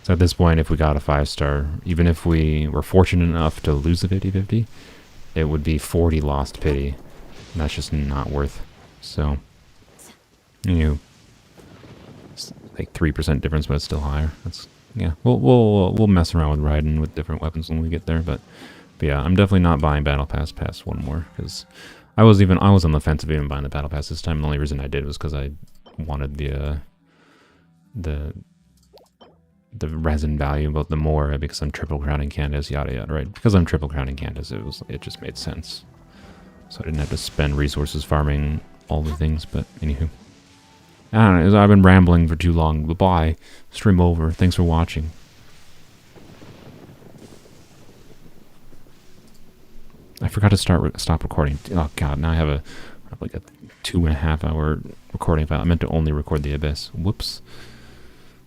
So at this point, if we got a 5-star, even if we were fortunate enough to lose a 50-50, it would be 40 lost pity. And that's just not worth. So, you know, it's like 3% difference, but it's still higher. That's, yeah, we'll mess around with riding with different weapons when we get there, but yeah, I'm definitely not buying Battle Pass past 1 more, because I was on the fence of even buying the Battle Pass this time. The only reason I did was because I wanted the resin value about the more, because I'm triple crowning Candace, yada yada, right? Because I'm triple crowning Candace, it just made sense. So I didn't have to spend resources farming all the things, but anywho. I don't know, I've been rambling for too long. Bye-bye. Stream over. Thanks for watching. I forgot to stop recording. Oh god, now I have like a 2.5 hour recording file. I meant to only record the Abyss. Whoops.